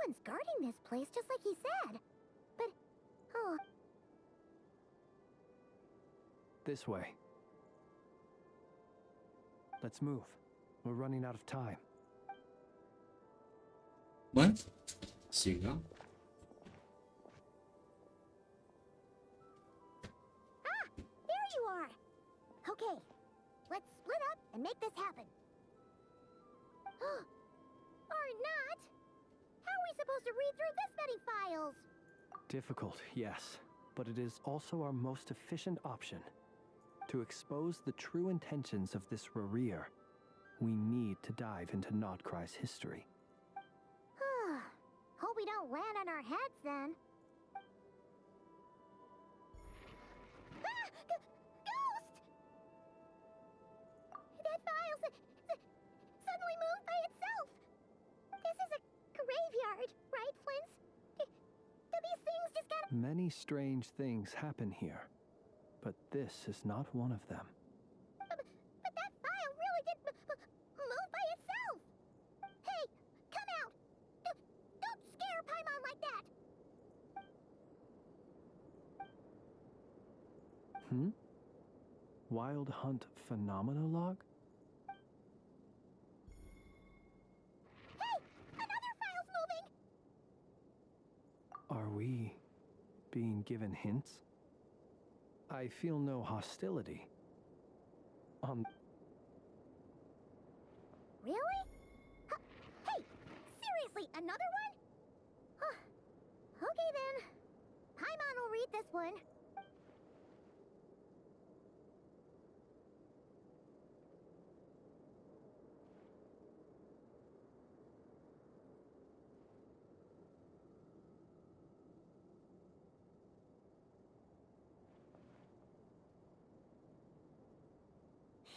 one's guarding this place, just like he said. But, oh... This way. Let's move. We're running out of time. What? Siga. Ah! There you are! Okay, let's split up and make this happen. Or not! How are we supposed to read through this many files? Difficult, yes, but it is also our most efficient option. To expose the true intentions of this Rarir, we need to dive into Nodkrai's history. Hope we don't land on our heads then. Ah! Ghost! That file suddenly moved by itself. This is a graveyard, right, Flint? Do these things just gotta... Many strange things happen here, but this is not one of them. But that file really did move by itself. Hey, come out! Don't scare Paimon like that! Wild Hunt Phenomenologue? Hey! Another file's moving! Are we being given hints? I feel no hostility. Really? Hey! Seriously, another one? Okay then. Paimon will read this one.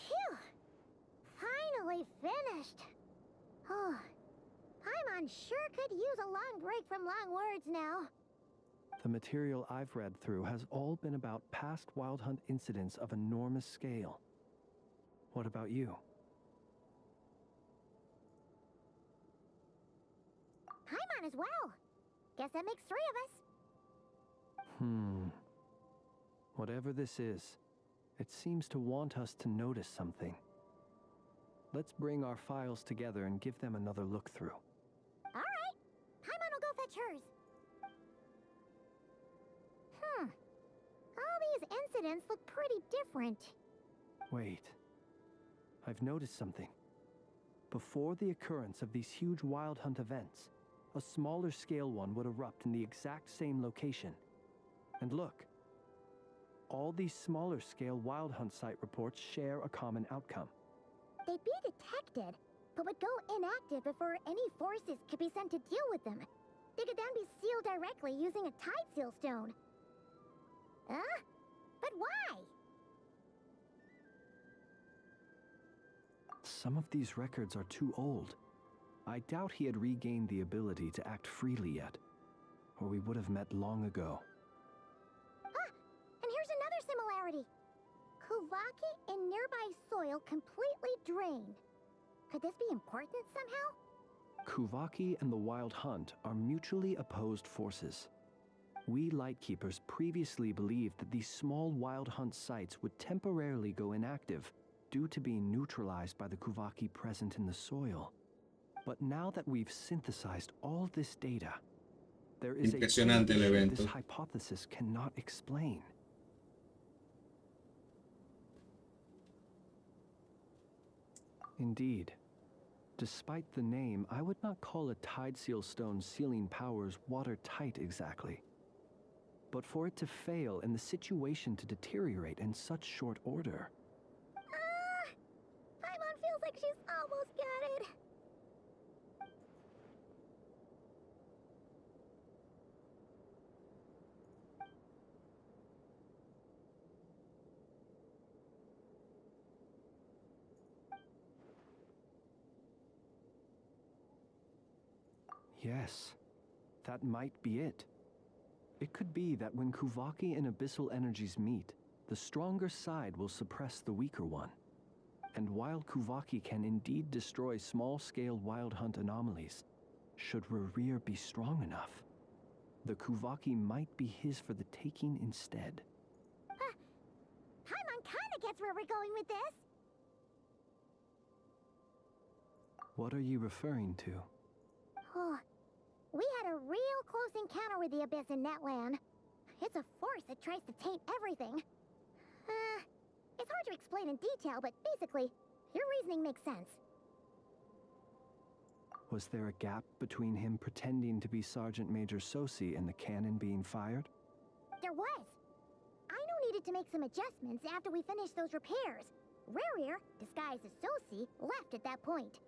Phew! Finally finished. Oh, Paimon sure could use a long break from long words now. The material I've read through has all been about past Wild Hunt incidents of enormous scale. What about you? Paimon as well. Guess that makes 3 of us. Whatever this is, it seems to want us to notice something. Let's bring our files together and give them another look through. All right. Paimon will go fetch hers. All these incidents look pretty different. Wait. I've noticed something. Before the occurrence of these huge Wild Hunt events, a smaller scale one would erupt in the exact same location. And look. All these smaller scale Wild Hunt site reports share a common outcome. They'd be detected, but would go inactive before any forces could be sent to deal with them. They could then be sealed directly using a tide seal stone. But why? Some of these records are too old. I doubt he had regained the ability to act freely yet, or we would have met long ago. And here's another similarity. Kuvaki and nearby soil completely drained. Could this be important somehow? Kuvaki and the Wild Hunt are mutually opposed forces. We Lightkeepers previously believed that these small Wild Hunt sites would temporarily go inactive due to being neutralized by the Kuvaki present in the soil. But now that we've synthesized all this data, there is a Impresionante el evento. this hypothesis cannot explain. Indeed. Despite the name, I would not call a tide seal stone's sealing powers watertight exactly. But for it to fail and the situation to deteriorate in such short order... Paimon feels like she's almost got it. Yes, that might be it. It could be that when Kuvaki and Abyssal energies meet, the stronger side will suppress the weaker one. And while Kuvaki can indeed destroy small-scale Wild Hunt anomalies, Should Rerir be strong enough, the Kuvaki might be his for the taking instead. Paimon kinda gets where we're going with this. What are you referring to? Oh, we had a real close encounter with the Abyss in Netland. It's a force that tries to taint everything. It's hard to explain in detail, but basically, your reasoning makes sense. Was there a gap between him pretending to be Sergeant Major Sosi and the cannon being fired? There was. Aino needed to make some adjustments after we finished those repairs. Rerir, disguised as Sosi, left at that point,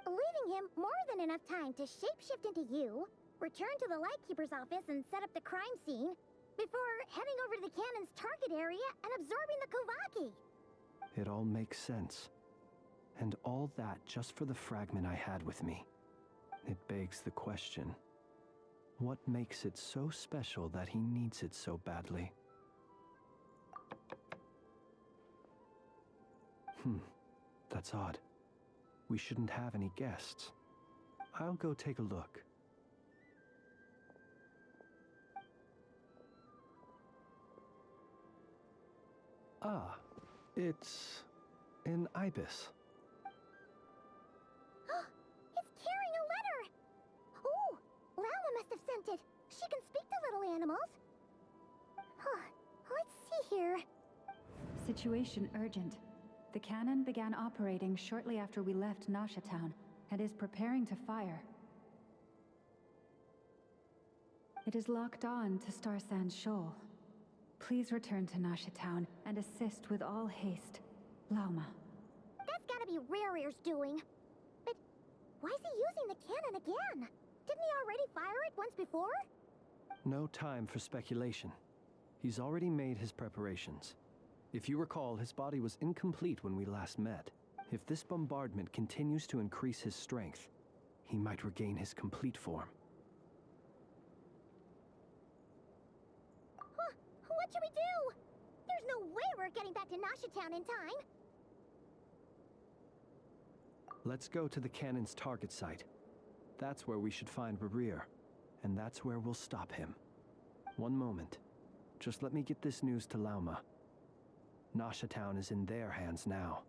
leaving him more than enough time to shapeshift into you, return to the Lightkeeper's office and set up the crime scene, before heading over to the cannon's target area and absorbing the Kuvaki. It all makes sense. And all that just for the fragment I had with me. It begs the question, what makes it so special that he needs it so badly? That's odd. We shouldn't have any guests. I'll go take a look. Ah, it's an ibis. It's carrying a letter! Ooh, Lala must have sent it. She can speak to little animals. Let's see here. Situation urgent. The cannon began operating shortly after we left Nasha Town and is preparing to fire. It is locked on to Star Sand Shoal. Please return to Nasha Town and assist with all haste. Lauma. That's gotta be Rerir's doing. But why is he using the cannon again? Didn't he already fire it once before? No time for speculation. He's already made his preparations. If you recall, his body was incomplete when we last met. If this bombardment continues to increase his strength, he might regain his complete form. What should we do? There's no way we're getting back to Nasha Town in time. Let's go to the cannon's target site. That's where we should find Rerir, and that's where we'll stop him. One moment. Just let me get this news to Lauma. Nasha Town is in their hands now.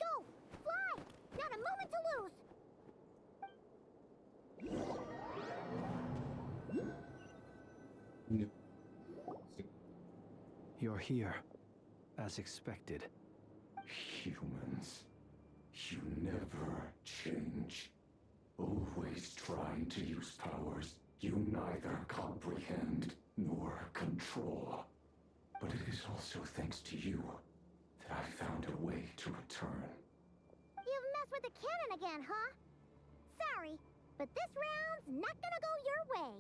Go! Fly! Not a moment to lose! You're here, as expected. Humans, you never change. Always trying to use powers you neither comprehend nor control. But it is also thanks to you that I found a way to return. You've messed with the cannon again, huh? Sorry, but this round's not gonna go your way.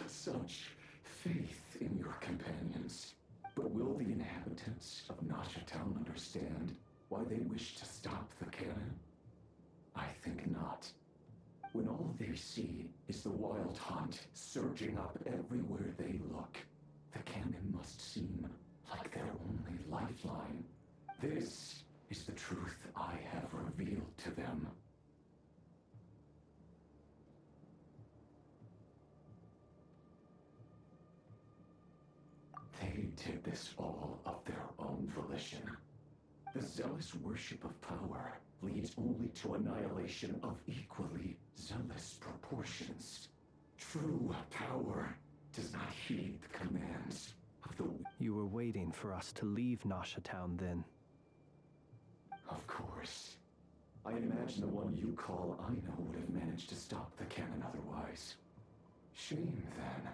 Such faith in your companions. But will the inhabitants of Nasha Town understand why they wish to stop the cannon? I think not. When all they see is the wild hunt surging up everywhere they look, the cannon must seem like their only lifeline. This is the truth I have revealed to them. They did this all of their own volition. The zealous worship of power leads only to annihilation of equally zealous proportions. True power does not heed the commands of the... You were waiting for us to leave Nasha Town then. Of course. I imagine the one you call Aino would have managed to stop the cannon otherwise. Shame, then,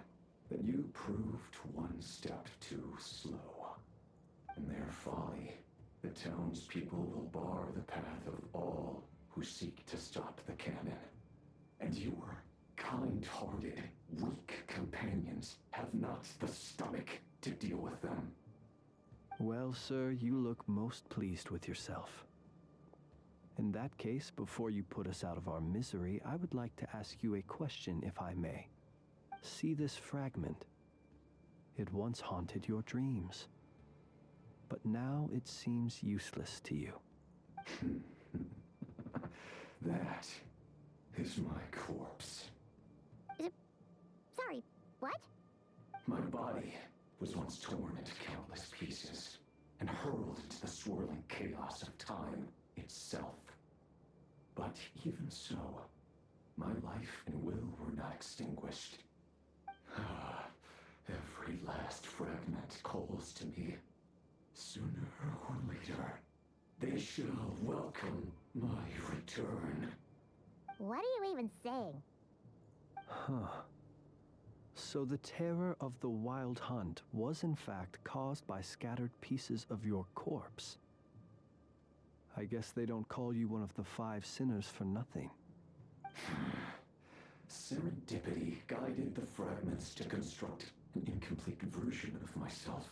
that you proved one step too slow. In their folly, the townspeople will bar the path of all who seek to stop the cannon. And your kind-hearted, weak companions have not the stomach to deal with them. Well, sir, you look most pleased with yourself. In that case, before you put us out of our misery, I would like to ask you a question, if I may. See this fragment? It once haunted your dreams. But now it seems useless to you. That is my corpse. Sorry, what? My body was once torn into countless pieces and hurled into the swirling chaos of time itself. But even so, my life and will were not extinguished. Every last fragment calls to me. Sooner or later, they shall welcome my return. What are you even saying? Huh. So the terror of the wild hunt was in fact caused by scattered pieces of your corpse. I guess they don't call you one of the 5 sinners for nothing. Serendipity guided the fragments to construct an incomplete version of myself,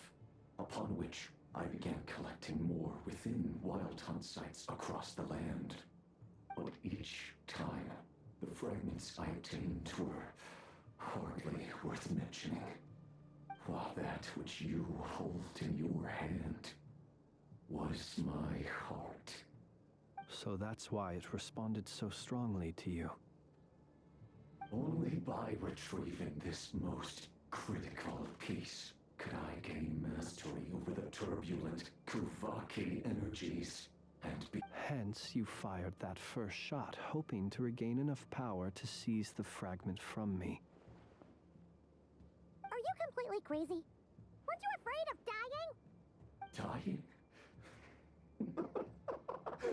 upon which I began collecting more within wild hunt sites across the land. But each time, the fragments I obtained were hardly worth mentioning, while that which you hold in your hand was my heart. So that's why it responded so strongly to you. Only by retrieving this most critical piece could I gain mastery over the turbulent Kuvaki energies and be... Hence, you fired that first shot, hoping to regain enough power to seize the fragment from me. Are you completely crazy? Weren't you afraid of dying? Dying?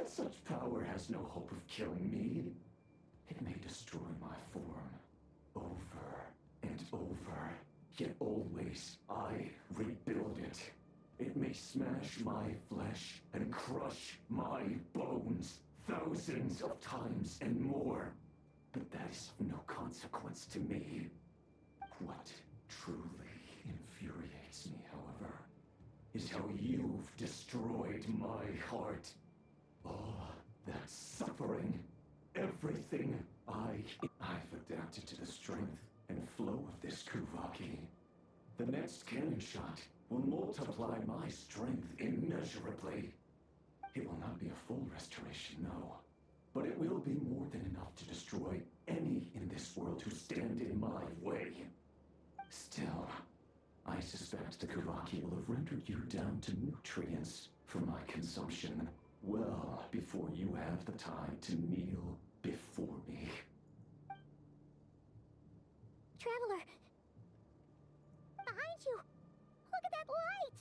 Such power has no hope of killing me. It may destroy my form over and over, yet always I rebuild it. It may smash my flesh and crush my bones thousands of times and more, but that is of no consequence to me. What truly infuriates me, however, is how you've destroyed my heart. All that suffering, everything I've adapted to the strength and flow of this Kuvaki. The next cannon shot will multiply my strength immeasurably. It will not be a full restoration, no, but it will be more than enough to destroy any in this world who stand in my way. Still, I suspect the Kuvaki will have rendered you down to nutrients for my consumption well before you have the time to kneel before me. Traveler! Behind you! Look at that light!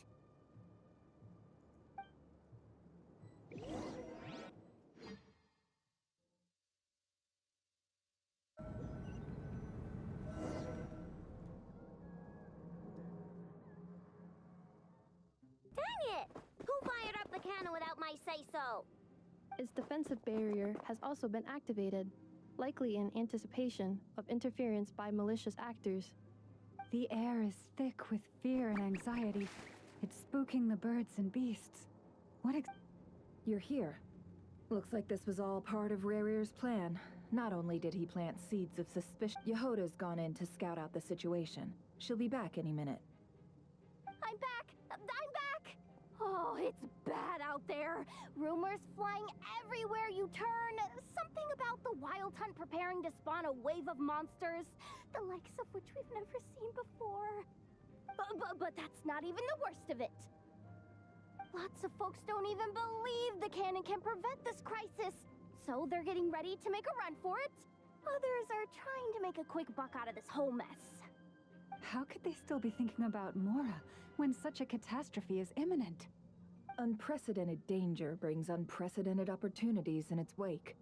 Dang it! Who fired up the cannon without my say-so? Its defensive barrier has also been activated, likely in anticipation of interference by malicious actors. The air is thick with fear and anxiety. It's spooking the birds and beasts. You're here. Looks like this was all part of Rarir's plan. Not only did he plant seeds of suspicion, Yehoda's gone in to scout out the situation. She'll be back any minute. I'm back! I'm back! Oh, it's bad out there. Rumors flying everywhere you turn. Something about the wild hunt preparing to spawn a wave of monsters, the likes of which we've never seen before. But that's not even the worst of it. Lots of folks don't even believe the cannon can prevent this crisis, so they're getting ready to make a run for it. Others are trying to make a quick buck out of this whole mess. How could they still be thinking about Mora when such a catastrophe is imminent? Unprecedented danger brings unprecedented opportunities in its wake.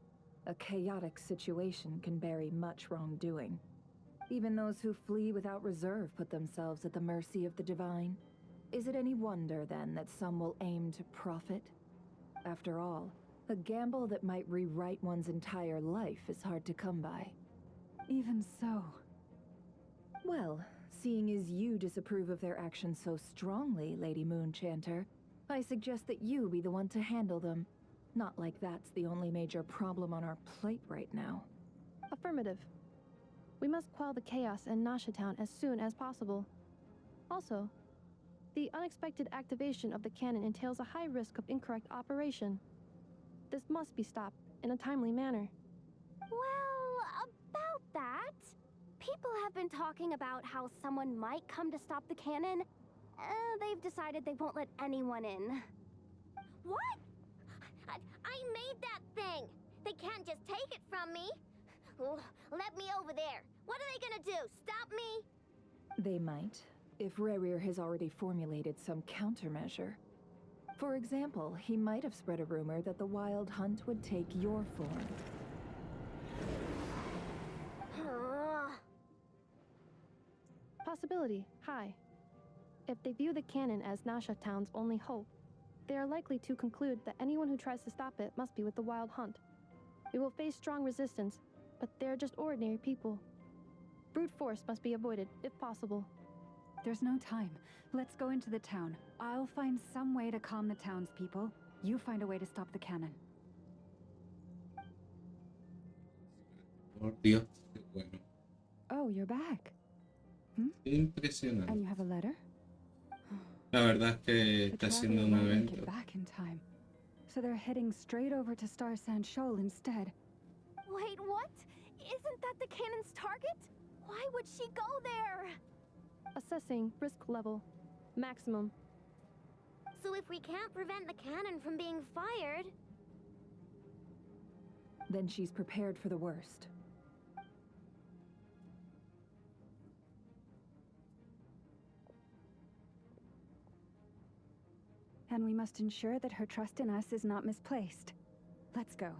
A chaotic situation can bury much wrongdoing. Even those who flee without reserve put themselves at the mercy of the divine. Is it any wonder, then, that some will aim to profit? After all, a gamble that might rewrite one's entire life is hard to come by. Even so. Well, seeing as you disapprove of their actions so strongly, Lady Moonchanter, I suggest that you be the one to handle them. Not like that's the only major problem on our plate right now. Affirmative. We must quell the chaos in Nasha Town as soon as possible. Also, the unexpected activation of the cannon entails a high risk of incorrect operation. This must be stopped in a timely manner. Well, about that, people have been talking about how someone might come to stop the cannon. They've decided they won't let anyone in. What? I made that thing! They can't just take it from me! Let me over there! What are they gonna do? Stop me? They might, if Rerir has already formulated some countermeasure. For example, he might have spread a rumor that the Wild Hunt would take your form. Possibility high. If they view the cannon as Nasha Town's only hope, they are likely to conclude that anyone who tries to stop it must be with the Wild Hunt. We will face strong resistance, but they're just ordinary people. Brute force must be avoided, if possible. There's no time. Let's go into the town. I'll find some way to calm the townspeople. You find a way to stop the cannon. Por Dios, qué bueno. Oh, you're back. Impresionante. And you have a letter? La verdad es que está haciendo un Make evento. it back in time. So they're heading straight over to Star Sand Shoal instead. Wait, what? Isn't that the cannon's target? Why would she go there? Assessing risk level. Maximum. So if we can't prevent the cannon from being fired... Then she's prepared for the worst. And we must ensure that her trust in us is not misplaced. Let's go.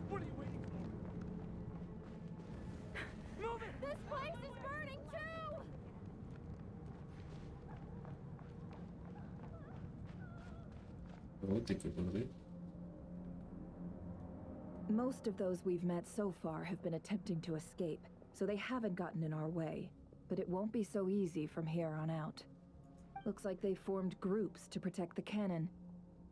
What are you waiting for? Move it! This place is burning too! Most of those we've met so far have been attempting to escape, so they haven't gotten in our way. But it won't be so easy from here on out. Looks like they formed groups to protect the cannon.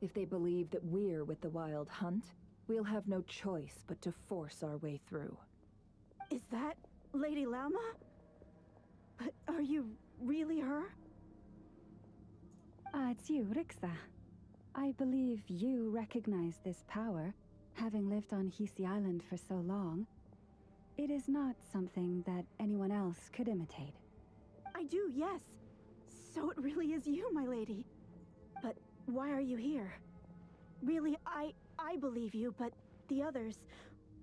If they believe that we're with the Wild Hunt, we'll have no choice but to force our way through. Is that Lady Lama? But are you really her? It's you, Rixa. I believe you recognize this power, having lived on Hisi Island for so long. It is not something that anyone else could imitate. I do, yes. So it really is you, my lady. But why are you here? Really, I believe you, but the others,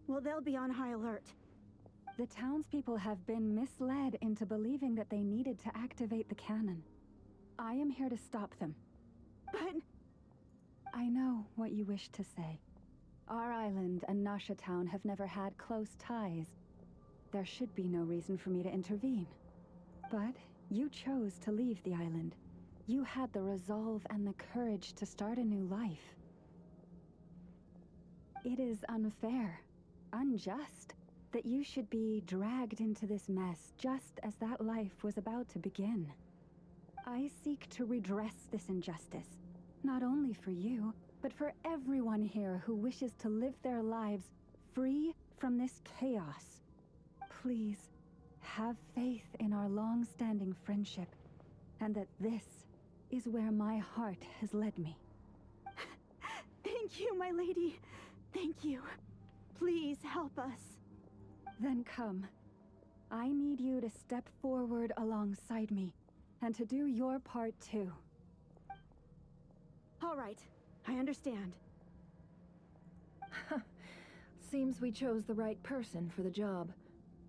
well, they'll be on high alert. The townspeople have been misled into believing that they needed to activate the cannon. I am here to stop them. But... I know what you wish to say. Our island and Nasha Town have never had close ties. There should be no reason for me to intervene. But you chose to leave the island. You had the resolve and the courage to start a new life. It is unfair, unjust, that you should be dragged into this mess just as that life was about to begin. I seek to redress this injustice, not only for you, but for everyone here who wishes to live their lives free from this chaos. Please, have faith in our long-standing friendship, and that this is where my heart has led me. Thank you, my lady. Thank you. Please help us. Then come. I need you to step forward alongside me, and to do your part too. All right, I understand. Seems we chose the right person for the job.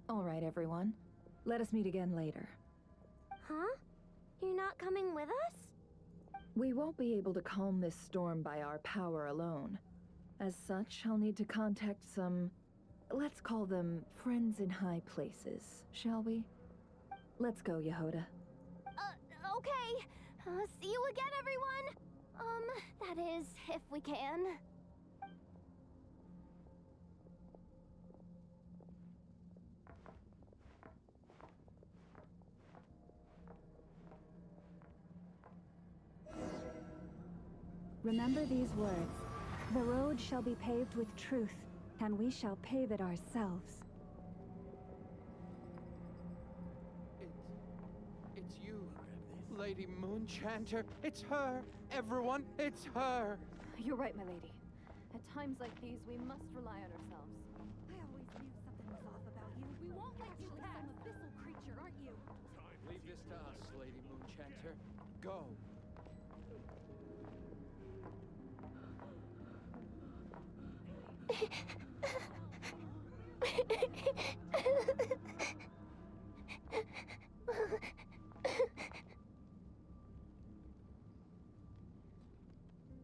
All right, everyone. Let us meet again later. Huh? You're not coming with us? We won't be able to calm this storm by our power alone. As such, I'll need to contact some... let's call them friends in high places, shall we? Let's go, Yehoda. Okay. See you again, everyone! That is, if we can. Remember these words. The road shall be paved with truth, and we shall pave it ourselves. It's you, Lady Moonchanter. It's her. Everyone, it's her. You're right, my lady. At times like these, we must rely on ourselves. I always knew something was off about you. We won't let you pass. Some abyssal creature, aren't you? Leave this to us, Lady Moonchanter. Go.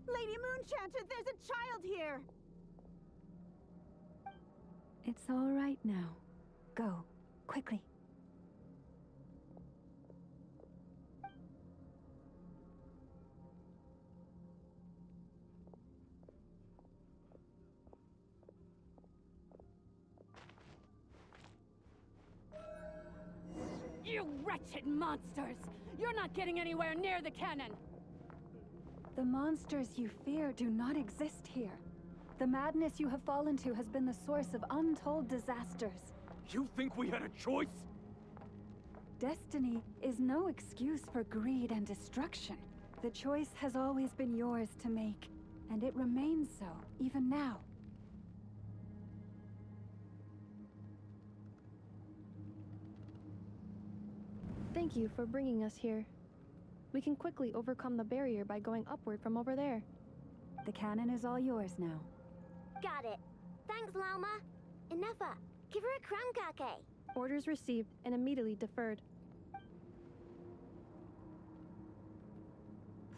Lady Moonchanter, there's a child here! It's all right now. Go, quickly. You wretched monsters! You're not getting anywhere near the cannon! The monsters you fear do not exist here. The madness you have fallen to has been the source of untold disasters. You think we had a choice? Destiny is no excuse for greed and destruction. The choice has always been yours to make, and it remains so, even now. Thank you for bringing us here. We can quickly overcome the barrier by going upward from over there. The cannon is all yours now. Got it. Thanks, Lauma. Enough. Give her a crown kake. Orders received and immediately deferred.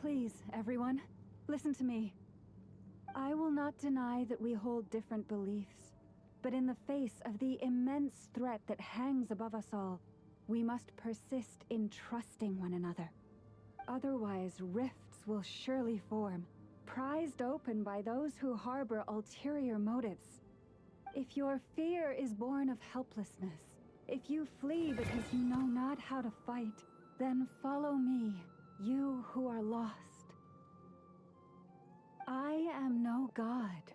Please, everyone, listen to me. I will not deny that we hold different beliefs, but in the face of the immense threat that hangs above us all, we must persist in trusting one another. Otherwise, rifts will surely form, prized open by those who harbor ulterior motives. If your fear is born of helplessness, if you flee because you know not how to fight, then follow me, you who are lost. I am no god,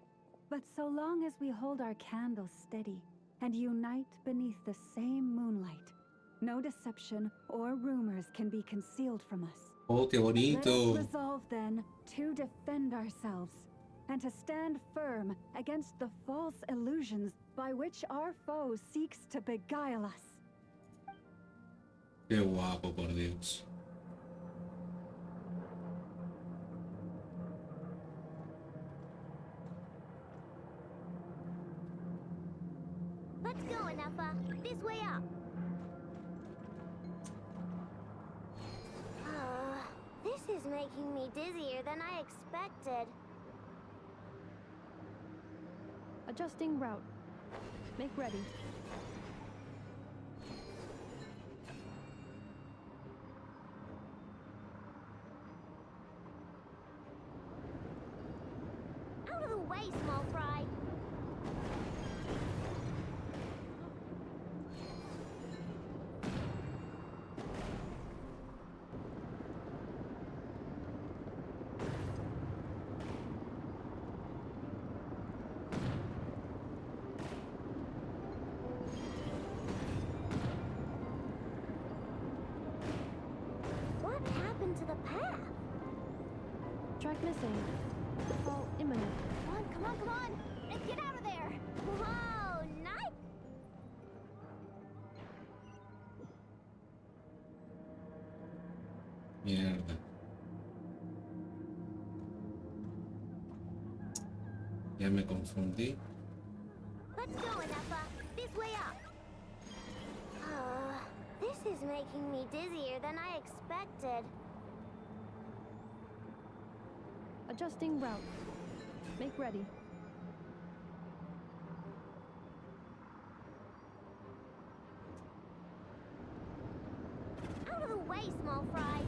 but so long as we hold our candles steady and unite beneath the same moonlight, no deception or rumors can be concealed from us. Oh, qué bonito. Let us resolve then to defend ourselves and to stand firm against the false illusions by which our foe seeks to beguile us. Qué guapo, por Dios. Let's go, Enough. This way up. This is making me dizzier than I expected. Adjusting route. Make ready. Out of the way, small fry. To the path. Track missing. Fall imminent. Come on, come on, come on! Let's get out of there! Whoa, nice! Mierda. Ya me confundí. Let's go, Enough. This way up. This is making me dizzier than I expected. Adjusting route. Make ready. Out of the way, small fry.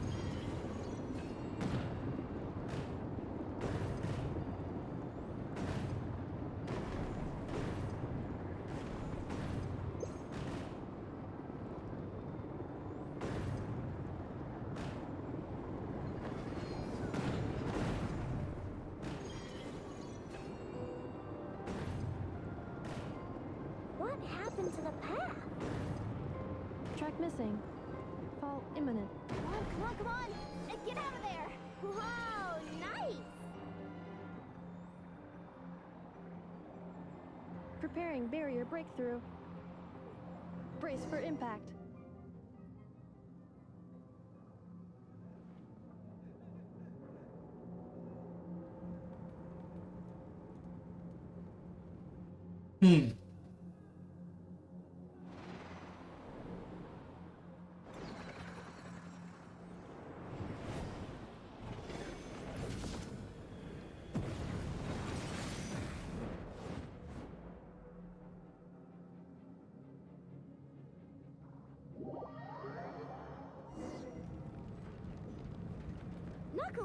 happened to the path? Track missing. Fall imminent. Come on, come on, come on! Get out of there! Whoa, nice! Preparing barrier breakthrough. Brace for impact.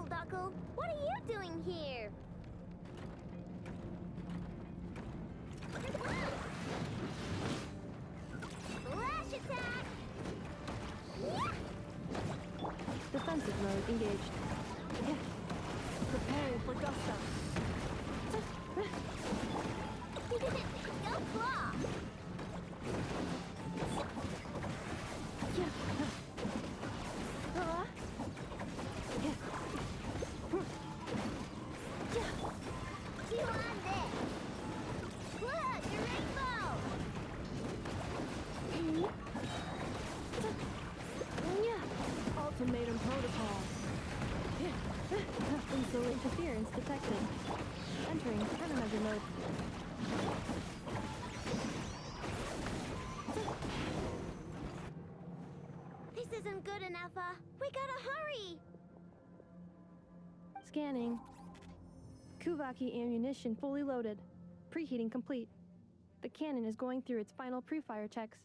Knuckle, what are you doing here? Flash attack! Yeah! Defensive mode engaged. Preparing for gusto. Go claw! You on this! Look, a rainbow! Ultimatum protocol. Insular interference detected. Entering countermeasure mode. This isn't good enough, we gotta hurry! Scanning. Kuvaki ammunition fully loaded. Preheating complete. The cannon is going through its final pre-fire checks.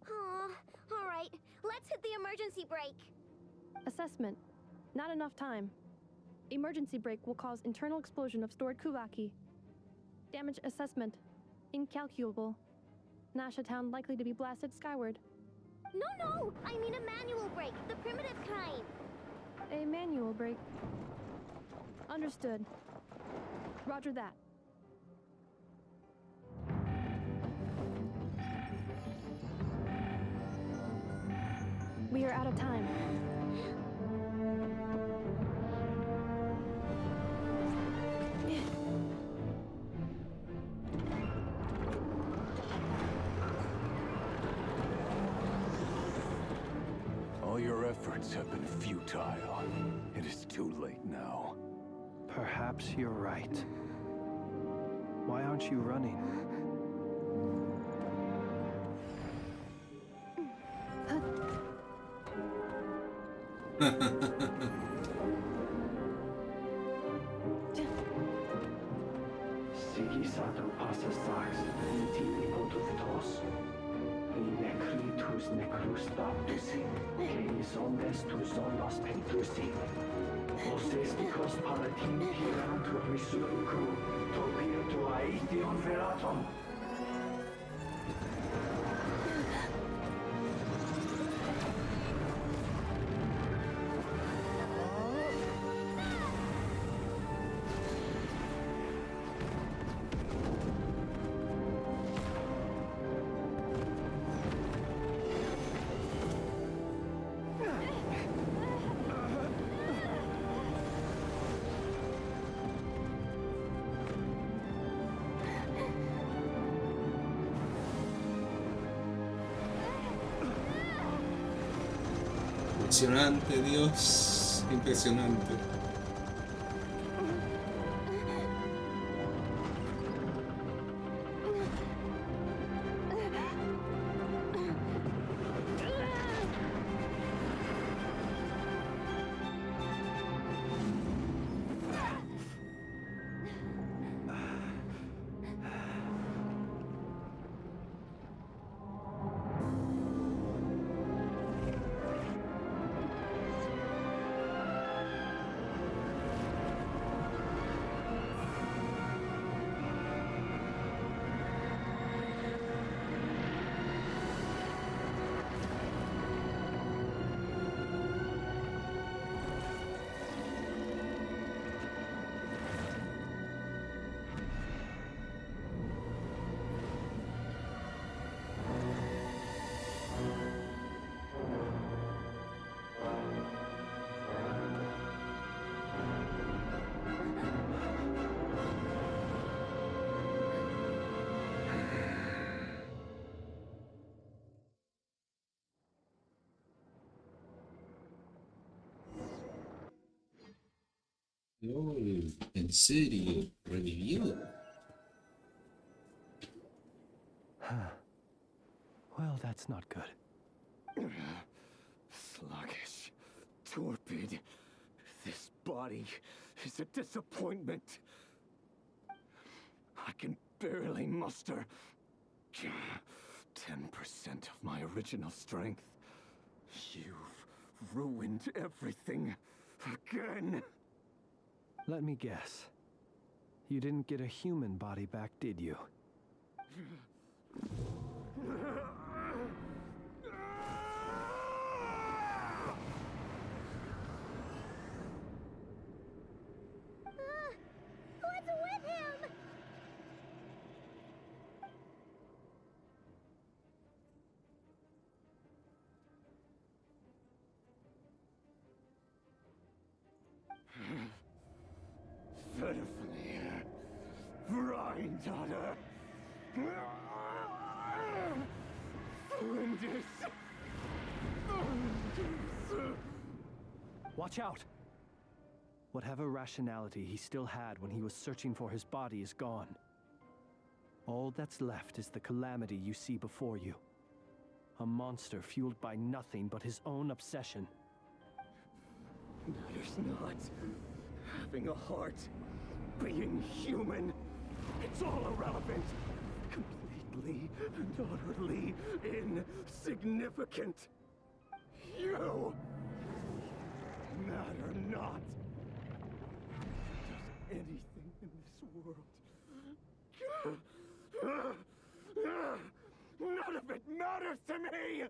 Oh, all right. Let's hit the emergency brake. Assessment. Not enough time. Emergency brake will cause internal explosion of stored Kuvaki. Damage assessment. Incalculable. Nasha Town likely to be blasted skyward. No! I mean a manual brake, the primitive kind. A manual brake. Understood. Roger that. We are out of time. All your efforts have been futile. It is too late now. Perhaps you're right. Why aren't you running? Sigisato passa sax, intimi potutos. In necritus necrus baptusi, que ondes tu zonos pentusi. Osesticos palatin pirantur misuricu, topir tu aetion veratum. Impresionante, Dios, impresionante. Oh, ¿en serio? ¿Revivió? Well, that's not good. Sluggish, torpid. This body is a disappointment. I can barely muster 10% of my original strength. You've ruined everything again. Let me guess. You didn't get a human body back, did you? What's with him? Pitifully, granddaughter. Watch out! Whatever rationality he still had when he was searching for his body is gone. All that's left is the calamity you see before you. A monster fueled by nothing but his own obsession. Matters not. Having a heart, being human, it's all irrelevant. Completely and utterly insignificant. You matter not. Does anything in this world. None of it matters to me!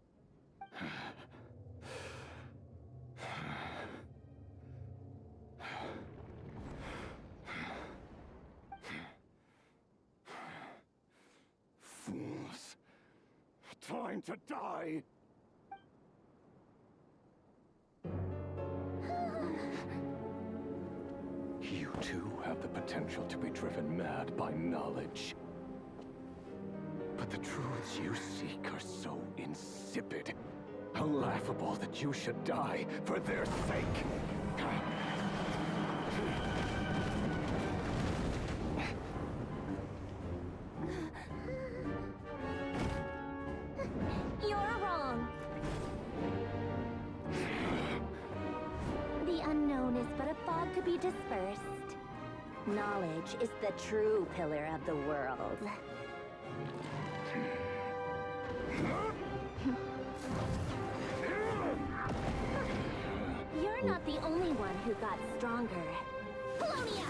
Fools. Time to die! You too have the potential to be driven mad by knowledge. But the truths you seek are so insipid, how laughable that you should die for their sake. You're wrong. The unknown is but a fog to be dispersed. Knowledge is the true pillar of the world. You're not the only one who got stronger. Polonia!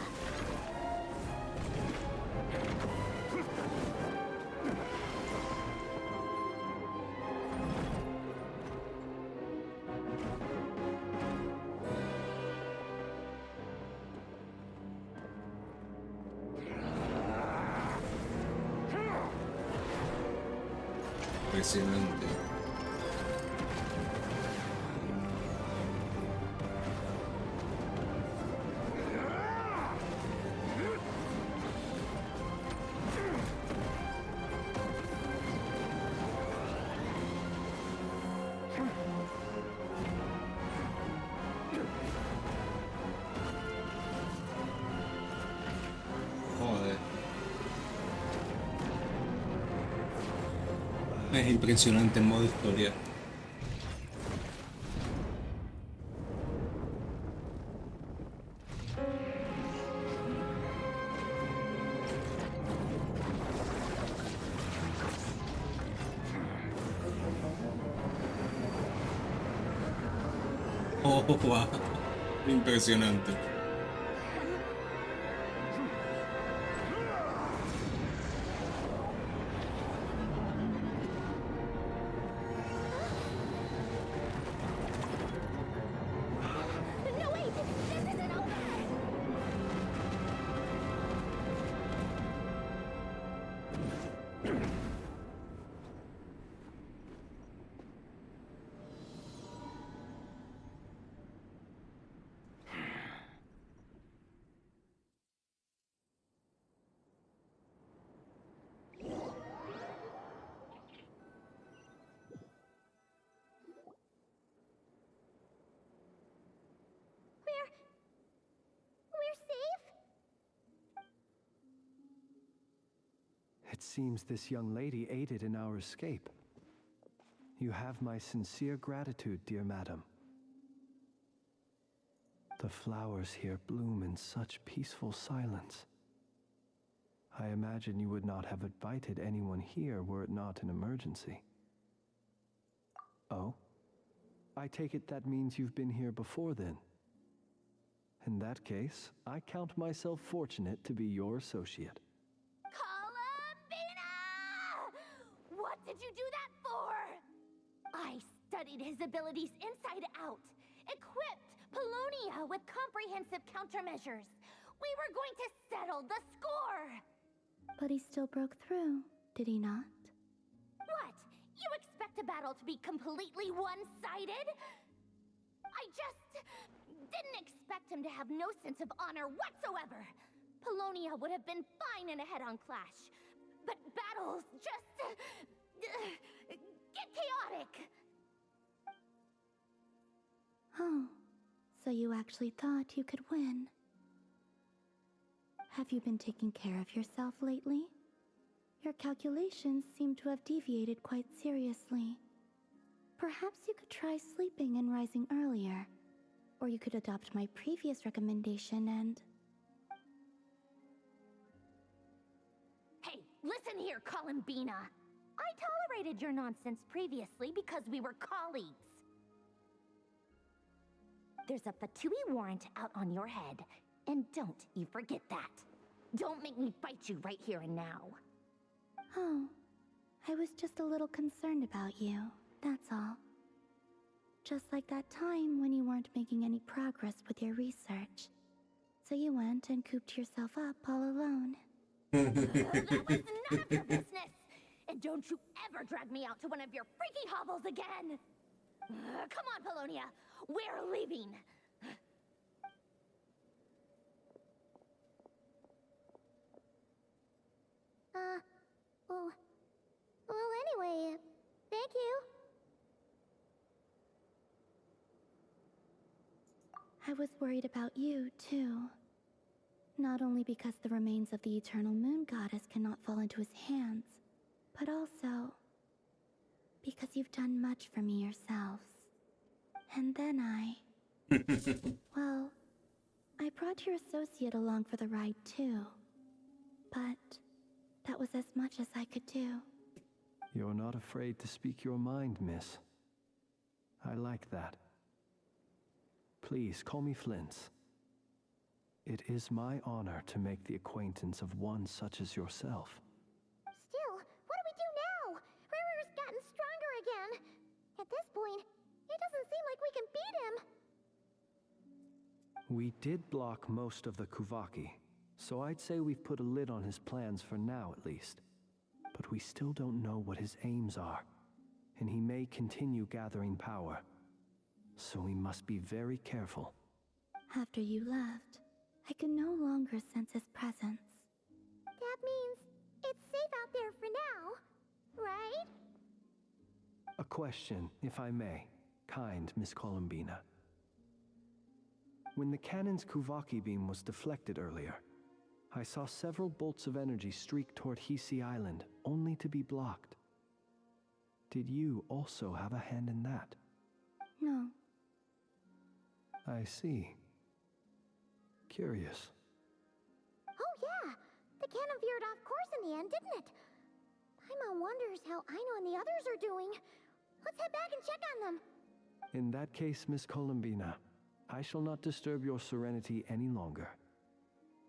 Impresionante. Joder. Es impresionante en modo historia. Oh, wow. Impresionante. No, wait! This isn't over! It seems this young lady aided in our escape. You have my sincere gratitude, dear madam. The flowers here bloom in such peaceful silence. I imagine you would not have invited anyone here were it not an emergency. Oh? I take it that means you've been here before then. In that case, I count myself fortunate to be your associate. Columbina! What did you do that for? I studied his abilities inside out, equipped Polonia with comprehensive countermeasures. We were going to settle the score! But he still broke through, did he not? What? You expect a battle to be completely one-sided? I just didn't expect him to have no sense of honor whatsoever. Polonia would have been fine in a head-on clash, but battles just get chaotic. Oh, so you actually thought you could win. Have you been taking care of yourself lately? Your calculations seem to have deviated quite seriously. Perhaps you could try sleeping and rising earlier. Or you could adopt my previous recommendation and... Hey, listen here, Columbina. I tolerated your nonsense previously because we were colleagues. There's a Fatui warrant out on your head, and don't you forget that. Don't make me fight you right here and now. Oh, I was just a little concerned about you, that's all. Just like that time when you weren't making any progress with your research. So you went and cooped yourself up all alone. That was none of your business! And don't you ever drag me out to one of your freaky hovels again! Come on, Polonia! We're leaving! Well, anyway, thank you. I was worried about you, too. Not only because the remains of the Eternal Moon Goddess cannot fall into his hands, but also because you've done much for me yourselves. And then well, I brought your associate along for the ride, too. But that was as much as I could do. You're not afraid to speak your mind, miss. I like that. Please call me Flint's. It is my honor to make the acquaintance of one such as yourself. Still, what do we do now? Riri's gotten stronger again. At this point, it doesn't seem like we can beat him. We did block most of the Kuvaki, so I'd say we've put a lid on his plans for now at least. But we still don't know what his aims are, and he may continue gathering power. So we must be very careful. After you left, I could no longer sense his presence. That means it's safe out there for now, right? A question, if I may, kind Miss Columbina. When the cannon's Kuvaki beam was deflected earlier, I saw several bolts of energy streak toward Hisi Island, only to be blocked. Did you also have a hand in that? No. I see. Curious. Oh yeah, the cannon veered off course in the end, didn't it? Paimon wonders how Aino and the others are doing. Let's head back and check on them. In that case, Miss Columbina, I shall not disturb your serenity any longer.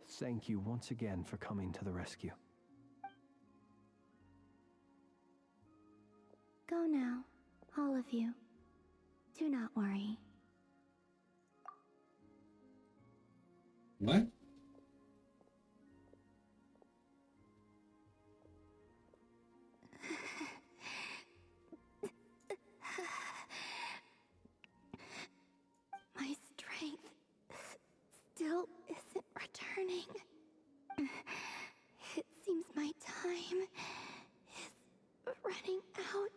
Thank you once again for coming to the rescue. Go now, all of you. Do not worry. What? My strength still isn't returning. It seems my time is running out.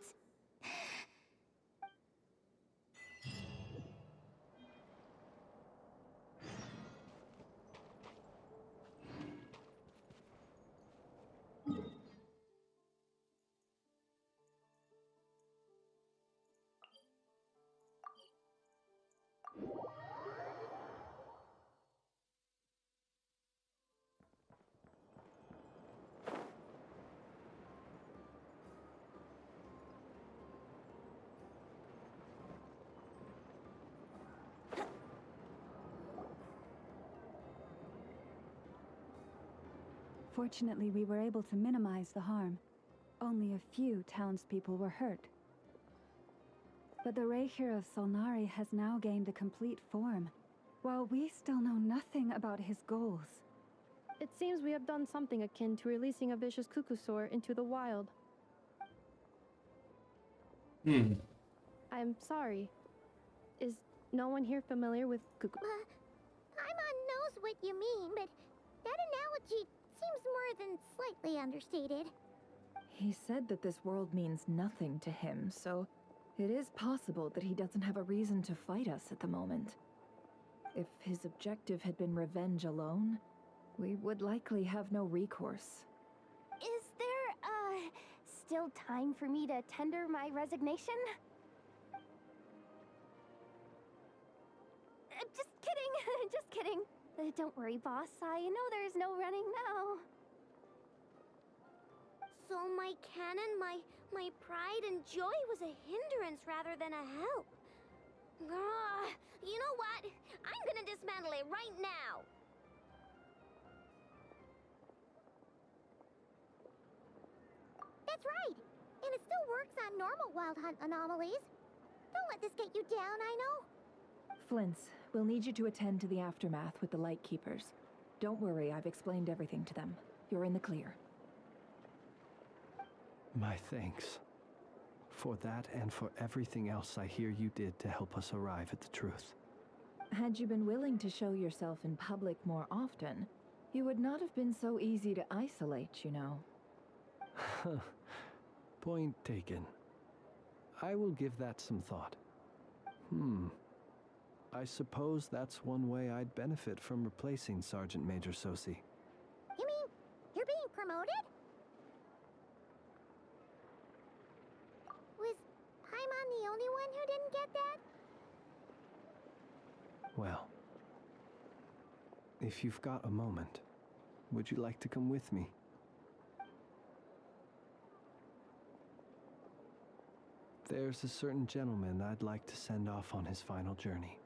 Fortunately, we were able to minimize the harm. Only a few townspeople were hurt. But the Reikir of Solnari has now gained a complete form, while we still know nothing about his goals. It seems we have done something akin to releasing a vicious cuckoosaur into the wild. I'm sorry. Is no one here familiar with cuckoo? Paimon knows what you mean, but that analogy seems more than slightly understated. He said that this world means nothing to him, so it is possible that he doesn't have a reason to fight us at the moment. If his objective had been revenge alone, we would likely have no recourse. Is there, still time for me to tender my resignation? Just kidding, just kidding. Don't worry, boss. I know there's no running now. So my cannon, my pride and joy was a hindrance rather than a help. You know what? I'm gonna dismantle it right now. That's right. And it still works on normal wild hunt anomalies. Don't let this get you down, I know. Flints, we'll need you to attend to the aftermath with the Lightkeepers. Don't worry, I've explained everything to them. You're in the clear. My thanks. For that and for everything else I hear you did to help us arrive at the truth. Had you been willing to show yourself in public more often, you would not have been so easy to isolate, you know. Point taken. I will give that some thought. I suppose that's one way I'd benefit from replacing Sergeant Major Sosi. You mean you're being promoted? Was Paimon the only one who didn't get that? Well, if you've got a moment, would you like to come with me? There's a certain gentleman I'd like to send off on his final journey.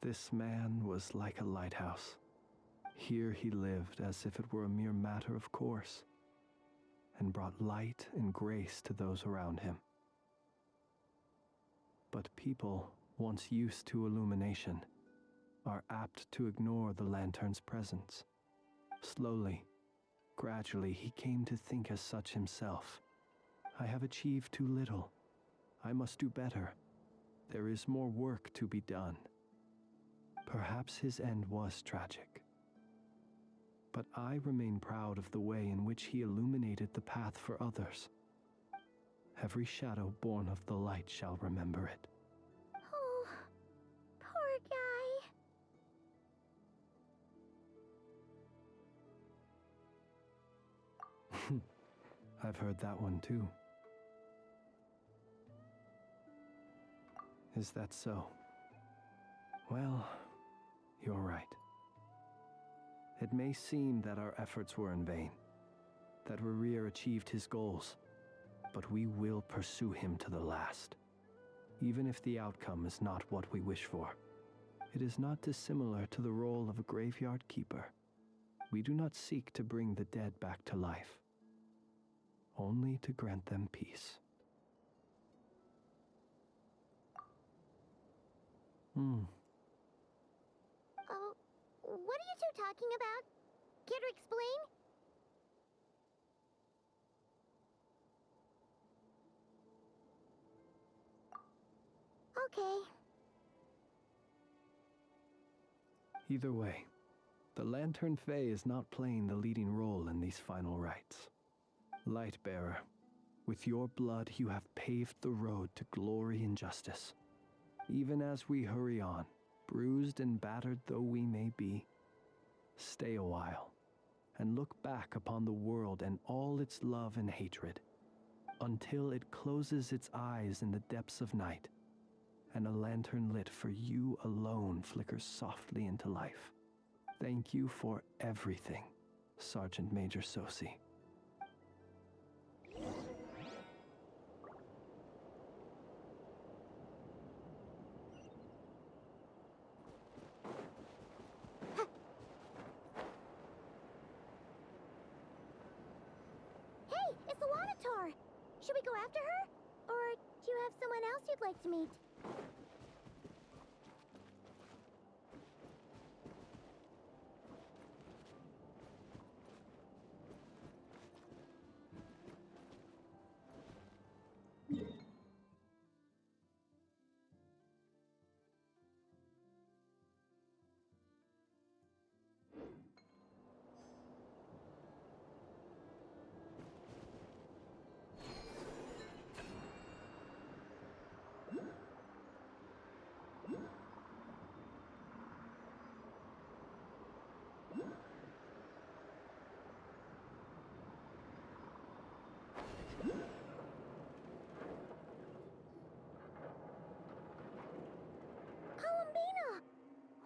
This man was like a lighthouse. Here he lived as if it were a mere matter of course, and brought light and grace to those around him. But people, once used to illumination, are apt to ignore the lantern's presence. Slowly, gradually, he came to think as such himself. I have achieved too little. I must do better. There is more work to be done. Perhaps his end was tragic. But I remain proud of the way in which he illuminated the path for others. Every shadow born of the light shall remember it. Oh, poor guy. I've heard that one too. Is that so? Well, you're right. It may seem that our efforts were in vain, that Rerir achieved his goals, but we will pursue him to the last, even if the outcome is not what we wish for. It is not dissimilar to the role of a graveyard keeper. We do not seek to bring the dead back to life, only to grant them peace. Oh, what are you two talking about? Care to explain? Okay. Either way, the Lantern Fae is not playing the leading role in these final rites. Lightbearer, With your blood, you have paved the road to glory and justice. Even as we hurry on, bruised and battered though we may be, stay a while and look back upon the world and all its love and hatred, until it closes its eyes in the depths of night, and a lantern lit for you alone flickers softly into life. Thank you for everything, Sergeant Major Sosi. Hey, it's the Wanator! Should we go after her? Or do you have someone else you'd like to meet?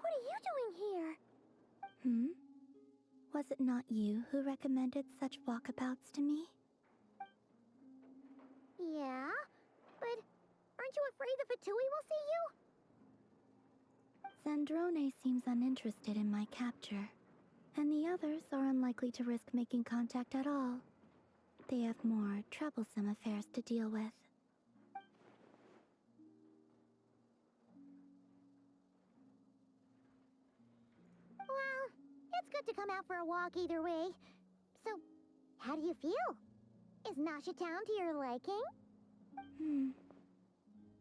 What are you doing here? Was it not you who recommended such walkabouts to me? Yeah, but aren't you afraid the Fatui will see you? Zandrone seems uninterested in my capture, and the others are unlikely to risk making contact at all. They have more troublesome affairs to deal with. Well, it's good to come out for a walk either way. So, how do you feel? Is Nasha Town to your liking?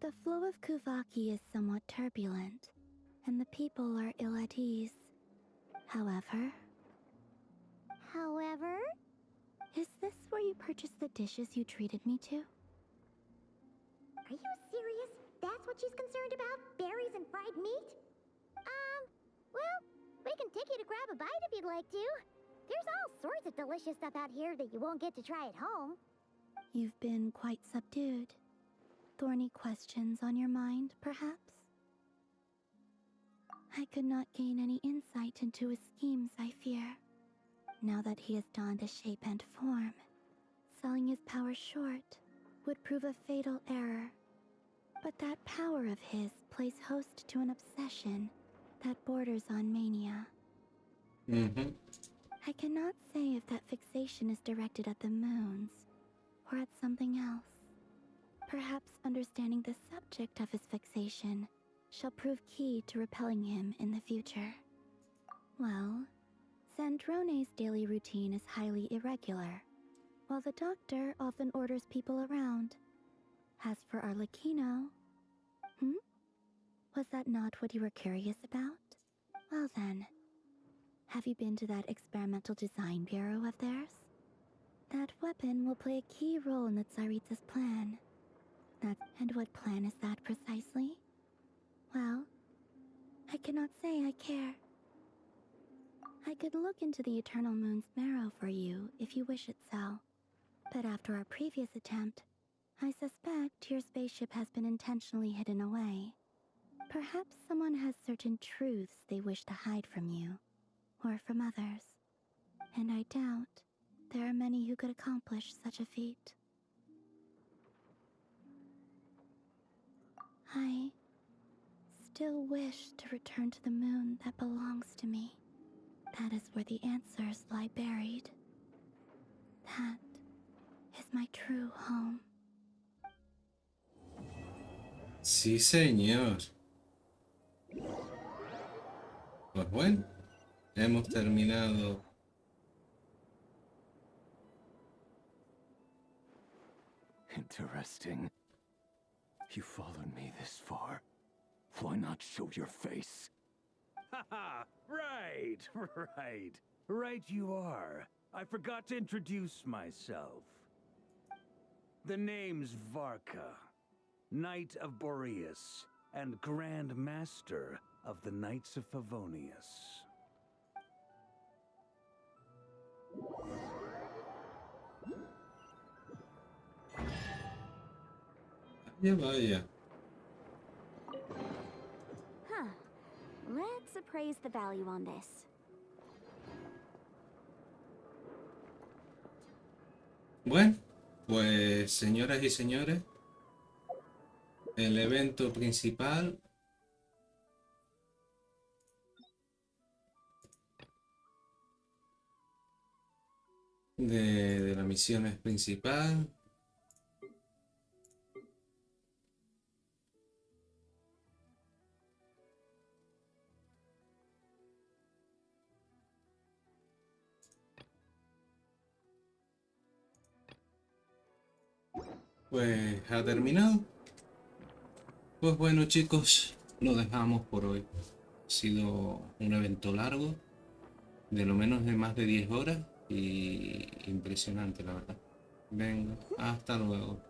The flow of Kuvaki is somewhat turbulent, and the people are ill at ease. However... Is this where you purchased the dishes you treated me to? Are you serious? That's what she's concerned about? Berries and fried meat? Well, we can take you to grab a bite if you'd like to. There's all sorts of delicious stuff out here that you won't get to try at home. You've been quite subdued. Thorny questions on your mind, perhaps? I could not gain any insight into his schemes, I fear. Now that he has donned a shape and form, selling his power short would prove a fatal error. But that power of his plays host to an obsession that borders on mania. I cannot say if that fixation is directed at the moons or at something else. Perhaps understanding the subject of his fixation shall prove key to repelling him in the future. Well, Zandrone's daily routine is highly irregular, while the doctor often orders people around. As for Arlecchino... Was that not what you were curious about? Well then, have you been to that experimental design bureau of theirs? That weapon will play a key role in the Tsaritsa's plan. And what plan is that precisely? Well, I cannot say I care. I could look into the Eternal Moon's marrow for you if you wish it so. But after our previous attempt, I suspect your spaceship has been intentionally hidden away. Perhaps someone has certain truths they wish to hide from you, or from others. And I doubt there are many who could accomplish such a feat. I still wish to return to the moon that belongs to me. That is where the answers lie buried. That is my true home. Sí, señor. Pues bueno, hemos terminado. Interesting. You followed me this far. Why not show your face? Haha! Right. Right you are. I forgot to introduce myself. The name's Varka, Knight of Boreas, and Grand Master of the Knights of Favonius. Ya vaya. Huh. Let's appraise the value on this. Bueno, pues señoras y señores, el evento principal de la misión es principal. Pues ha terminado. Pues bueno chicos, lo dejamos por hoy. Ha sido un evento largo, de lo menos de más de 10 horas y impresionante la verdad. Venga, hasta luego.